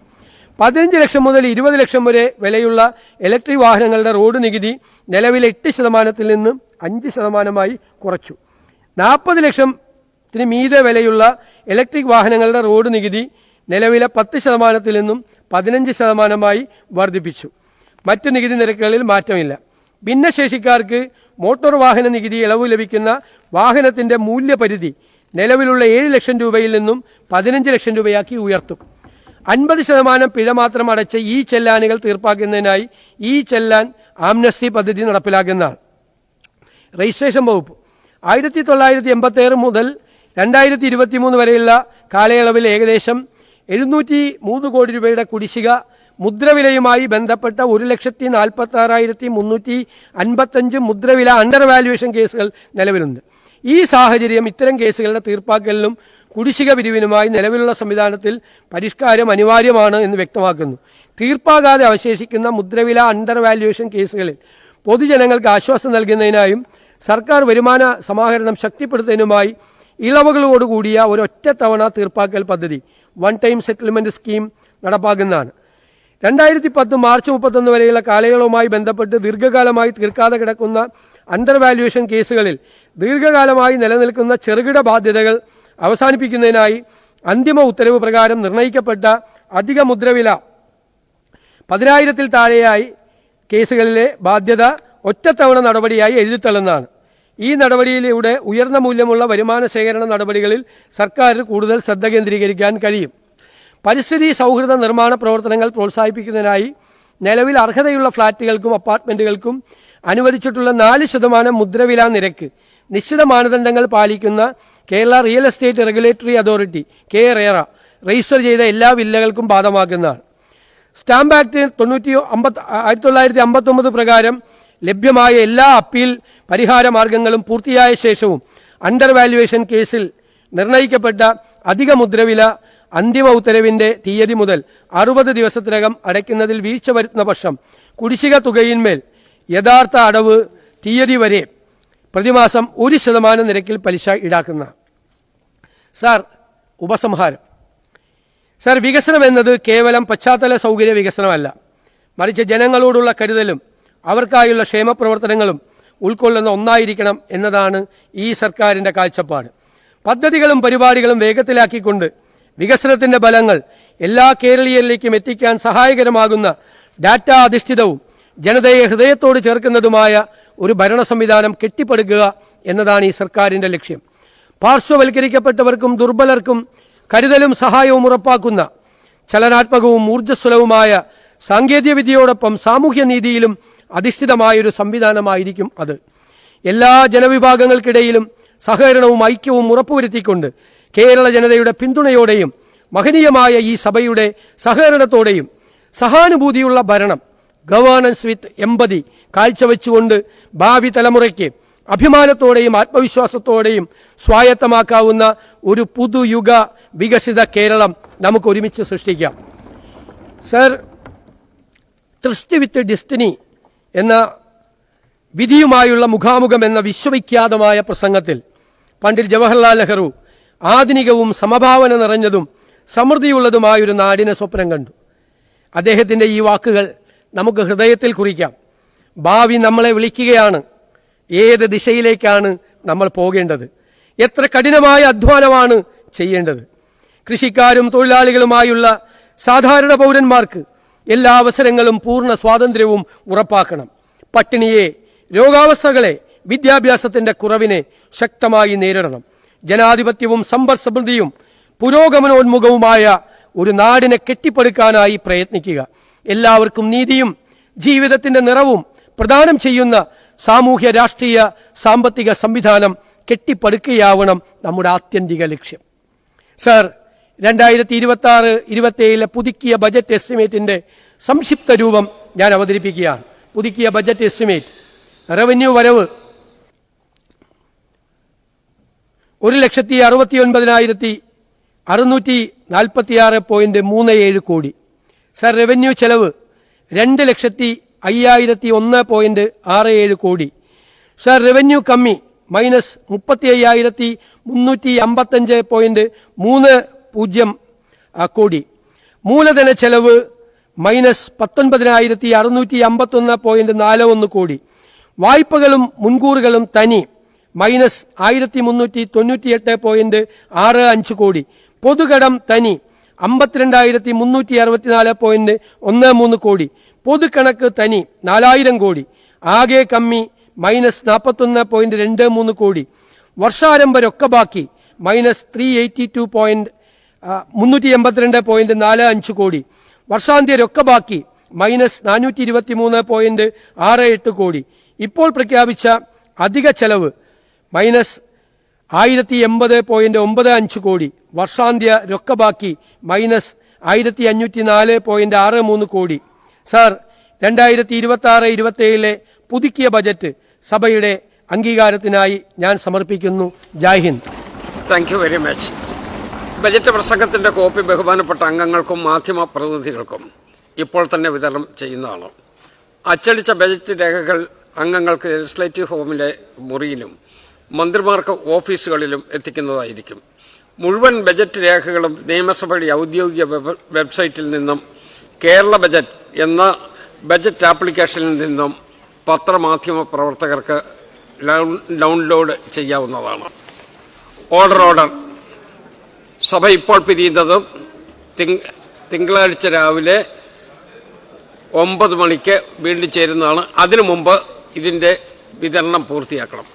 [SPEAKER 2] 15 ലക്ഷം മുതൽ 20 ലക്ഷം വരെ വിലയുള്ള ഇലക്ട്രിക് വാഹനങ്ങളുടെ റോഡ് നികുതി നിലവിലെ 8% നിന്നും 5% കുറച്ചു. 40 ലക്ഷത്തിന് മീതെ വിലയുള്ള ഇലക്ട്രിക് വാഹനങ്ങളുടെ റോഡ് നികുതി നിലവിലെ 10% നിന്നും 15% വർദ്ധിപ്പിച്ചു. മറ്റ് നികുതി നിരക്കുകളിൽ മാറ്റമില്ല. ഭിന്നശേഷിക്കാർക്ക് മോട്ടോർ വാഹന നികുതി ഇളവ് ലഭിക്കുന്ന വാഹനത്തിന്റെ മൂല്യപരിധി നിലവിലുള്ള 7 ലക്ഷം രൂപയിൽ നിന്നും 15 ലക്ഷം രൂപയാക്കി ഉയർത്തും. 50% പിഴ മാത്രം അടച്ച ഈ ചെല്ലാനുകൾ തീർപ്പാക്കുന്നതിനായി ഈ ചെല്ലാൻ ആംനസ്റ്റി പദ്ധതി നടപ്പിലാക്കുന്നതാണ്. രജിസ്ട്രേഷൻ വകുപ്പ് 1986 മുതൽ 2023 വരെയുള്ള കാലയളവിൽ ഏകദേശം 703 കോടി രൂപയുടെ കുടിശ്ശിക മുദ്രവിലയുമായി ബന്ധപ്പെട്ട 1,46,355 മുദ്രവില അണ്ടർ വാല്യുവേഷൻ കേസുകൾ നിലവിലുണ്ട്. ഈ സാഹചര്യം ഇത്തരം കേസുകളുടെ തീർപ്പാക്കലിനും കുടിശ്ശിക പിരിവിനുമായി നിലവിലുള്ള സംവിധാനത്തിൽ പരിഷ്കാരം അനിവാര്യമാണ് എന്ന് വ്യക്തമാക്കുന്നു. തീർപ്പാകാതെ അവശേഷിക്കുന്ന മുദ്രവില അണ്ടർ വാല്യുവേഷൻ കേസുകളിൽ പൊതുജനങ്ങൾക്ക് ആശ്വാസം നൽകുന്നതിനായും സർക്കാർ വരുമാന സമാഹരണം ശക്തിപ്പെടുത്തുന്നതിനുമായി ഇളവുകളോടുകൂടിയ ഒരൊറ്റത്തവണ തീർപ്പാക്കൽ പദ്ധതി വൺ ടൈം സെറ്റിൽമെന്റ് സ്കീം നടപ്പാക്കുന്നതാണ്. 2010 മാർച്ച് 31 വരെയുള്ള കാലയളവുമായി ബന്ധപ്പെട്ട് ദീർഘകാലമായി തീർക്കാതെ കിടക്കുന്ന അണ്ടർ വാല്യുവേഷൻ കേസുകളിൽ ദീർഘകാലമായി നിലനിൽക്കുന്ന ചെറുകിട ബാധ്യതകൾ അവസാനിപ്പിക്കുന്നതിനായി അന്തിമ ഉത്തരവ് പ്രകാരം നിർണയിക്കപ്പെട്ട അധിക മുദ്രവില 10,000-ൽ താഴെയായി കേസുകളിലെ ബാധ്യത ഒറ്റത്തവണ നടപടിയായി എഴുതിത്തള്ളുന്നതാണ്. ഈ നടപടിയിലൂടെ ഉയർന്ന മൂല്യമുള്ള വരുമാന ശേഖരണ നടപടികളിൽ സർക്കാരിന് കൂടുതൽ ശ്രദ്ധ കേന്ദ്രീകരിക്കാൻ കഴിയും. പരിസ്ഥിതി സൗഹൃദ നിർമ്മാണ പ്രവർത്തനങ്ങൾ പ്രോത്സാഹിപ്പിക്കുന്നതിനായി നിലവിൽ അർഹതയുള്ള ഫ്ളാറ്റുകൾക്കും അപ്പാർട്ട്മെന്റുകൾക്കും അനുവദിച്ചിട്ടുള്ള 4% മുദ്രവില നിരക്ക് നിശ്ചിത മാനദണ്ഡങ്ങൾ പാലിക്കുന്ന Kerala real estate regulatory authority KRERA register ചെയ്ത എല്ലാ വില്ലകൾക്കും ബാധകമാക്കുന്നതാണ്. സ്റ്റാമ്പ് ആക്ട് 1959 പ്രകാരം ലഭ്യമായ എല്ലാ അപ്പീൽ പരിഹാര മാർഗങ്ങളും പൂർത്തിയായ ശേഷവും അണ്ടർ വാല്യുവേഷൻ കേസിൽ നിർണയിക്കപ്പെട്ട അധിക മുദ്രവില അന്തിമ ഉത്തരവിന്റെ തീയതി മുതൽ 60 ദിവസത്തിനകം അടയ്ക്കുന്നതിൽ വീഴ്ച വരുത്തുന്ന പക്ഷം കുടിശ്ശിക തുകയിന്മേൽ യഥാർത്ഥ അടവ് തീയതി വരെ പ്രതിമാസം 1% നിരക്കിൽ പലിശ ഈടാക്കുന്ന. സാർ, ഉപസംഹാരം. സാർ, വികസനം എന്നത് കേവലം പശ്ചാത്തല സൗകര്യ വികസനമല്ല, മറിച്ച് ജനങ്ങളോടുള്ള കരുതലും അവർക്കായുള്ള ക്ഷേമപ്രവർത്തനങ്ങളും ഉൾക്കൊള്ളുന്ന ഒന്നായിരിക്കണം എന്നതാണ് ഈ സർക്കാരിന്റെ കാഴ്ചപ്പാട്. പദ്ധതികളും പരിപാടികളും വേഗത്തിലാക്കിക്കൊണ്ട് വികസനത്തിന്റെ ഫലങ്ങൾ എല്ലാ കേരളീയരിലേക്കും എത്തിക്കാൻ സഹായകരമാകുന്ന ഡാറ്റ അധിഷ്ഠിതവും ജനതയെ ഹൃദയത്തോട് ചേർക്കുന്നതുമായ ഒരു ഭരണ സംവിധാനം കെട്ടിപ്പടുക്കുക എന്നതാണ് ഈ സർക്കാരിന്റെ ലക്ഷ്യം. പാർശ്വവൽക്കരിക്കപ്പെട്ടവർക്കും ദുർബലർക്കും കരുതലും സഹായവും ഉറപ്പാക്കുന്ന ചലനാത്മകവും ഊർജ്ജസ്വലവുമായ സാങ്കേതികവിദ്യയോടൊപ്പം സാമൂഹ്യനീതിയിലും അധിഷ്ഠിതമായൊരു സംവിധാനമായിരിക്കും അത്. എല്ലാ ജനവിഭാഗങ്ങൾക്കിടയിലും സഹകരണവും ഐക്യവും ഉറപ്പുവരുത്തിക്കൊണ്ട് കേരള ജനതയുടെ പിന്തുണയോടെയും മഹനീയമായ ഈ സഭയുടെ സഹകരണത്തോടെയും സഹാനുഭൂതിയുള്ള ഭരണം, ഗവേണൻസ് വിത്ത് എമ്പതി കാഴ്ചവെച്ചുകൊണ്ട് ഭാവി തലമുറയ്ക്ക് അഭിമാനത്തോടെയും ആത്മവിശ്വാസത്തോടെയും സ്വായത്തമാക്കാവുന്ന ഒരു പുതുയുഗ വികസിത കേരളം നമുക്ക് ഒരുമിച്ച് സൃഷ്ടിക്കാം. സർ, ട്രസ്റ്റ് വിത്ത് ഡെസ്റ്റിനി എന്ന വിധിയുമായുള്ള മുഖാമുഖം എന്ന വിശ്വവിഖ്യാതമായ പ്രസംഗത്തിൽ പണ്ഡിറ്റ് ജവഹർലാൽ നെഹ്റു ആധുനികവും സമഭാവന നിറഞ്ഞതും സമൃദ്ധിയുള്ളതുമായൊരു നാടിനെ സ്വപ്നം കണ്ടു. അദ്ദേഹത്തിൻ്റെ ഈ വാക്കുകൾ നമുക്ക് ഹൃദയത്തിൽ കുറിക്കാം. ഭാവി നമ്മളെ വിളിക്കുകയാണ്. ഏത് ദിശയിലേക്കാണ് നമ്മൾ പോകേണ്ടത്? എത്ര കഠിനമായ അധ്വാനമാണ് ചെയ്യേണ്ടത്? കൃഷിക്കാരും തൊഴിലാളികളുമായുള്ള സാധാരണ പൗരന്മാർക്ക് എല്ലാ അവസരങ്ങളും പൂർണ്ണ സ്വാതന്ത്ര്യവും ഉറപ്പാക്കണം. പട്ടിണിയെ, രോഗാവസ്ഥകളെ, വിദ്യാഭ്യാസത്തിന്റെ കുറവിനെ ശക്തമായി നേരിടണം. ജനാധിപത്യവും സമ്പദ് സമൃദ്ധിയും പുരോഗമനോന്മുഖവുമായ ഒരു നാടിനെ കെട്ടിപ്പടുക്കാനായി പ്രയത്നിക്കുക. എല്ലാവർക്കും നീതിയും ജീവിതത്തിന്റെ നിറവും പ്രദാനം ചെയ്യുന്ന സാമൂഹ്യ രാഷ്ട്രീയ സാമ്പത്തിക സംവിധാനം കെട്ടിപ്പടുക്കുകയാവണം നമ്മുടെ ആത്യന്തിക ലക്ഷ്യം. സർ, 2026-27 പുതുക്കിയ ബജറ്റ് എസ്റ്റിമേറ്റിന്റെ സംക്ഷിപ്ത രൂപം ഞാൻ അവതരിപ്പിക്കുകയാണ്. പുതുക്കിയ ബജറ്റ് എസ്റ്റിമേറ്റ്: റവന്യൂ വരവ് 1,69,646.37 കോടി. സർ, റവന്യൂ ചെലവ് 2,05,01.67 കോടി. സർ, റവന്യൂ കമ്മി -35,355.30 കോടി. മൂലധന ചെലവ് -19,651.41 കോടി. വായ്പകളും മുൻകൂറുകളും തനി -1,398.65 കോടി. പൊതുകടം തനി 52,364.13 കോടി. പൊതുകണക്ക് തനി 4,000 കോടി. ആകെ കമ്മി -41.23 കോടി. വർഷാരംഭ രൊക്കബാക്കി -382.45 കോടി. വർഷാന്ത്യ രൊക്കബാക്കി -423.68 കോടി. ഇപ്പോൾ പ്രഖ്യാപിച്ച അധിക ചെലവ് 1080.95 കോടി. വർഷാന്ത്യ രൊക്കബാക്കി -1504.63 കോടി. സാർ, 2026-27 പുതുക്കിയ ബജറ്റ് സഭയുടെ അംഗീകാരത്തിനായി ഞാൻ സമർപ്പിക്കുന്നു. Jai Hind.
[SPEAKER 1] Thank you very much. Budget പ്രസംഗത്തിൻ്റെ കോപ്പി ബഹുമാനപ്പെട്ട അംഗങ്ങൾക്കും മാധ്യമ പ്രതിനിധികൾക്കും ഇപ്പോൾ തന്നെ വിതരണം ചെയ്യുന്നതാണ്. അച്ചടിച്ച ബജറ്റ് രേഖകൾ അംഗങ്ങൾക്ക് ലെജിസ്ലേറ്റീവ് ഹോമിലെ മുറിയിലും മന്ത്രിമാർക്ക് ഓഫീസുകളിലും എത്തിക്കുന്നതായിരിക്കും. മുഴുവൻ ബജറ്റ് രേഖകളും നിയമസഭയുടെ ഔദ്യോഗിക വെബ്സൈറ്റിൽ നിന്നും കേരള ബജറ്റ് എന്ന ബജറ്റ് ആപ്ലിക്കേഷനിൽ നിന്നും പത്രമാധ്യമ പ്രവർത്തകർക്ക് ഡൗൺലോഡ് ചെയ്യാവുന്നതാണ്. ഓർഡർ. സഭ ഇപ്പോൾ പിരിയുന്നതും തിങ്കളാഴ്ച രാവിലെ 9 മണിക്ക് വീണ്ടും ചേരുന്നതാണ്. അതിനു മുമ്പ് ഇതിൻ്റെ വിതരണം പൂർത്തിയാക്കണം.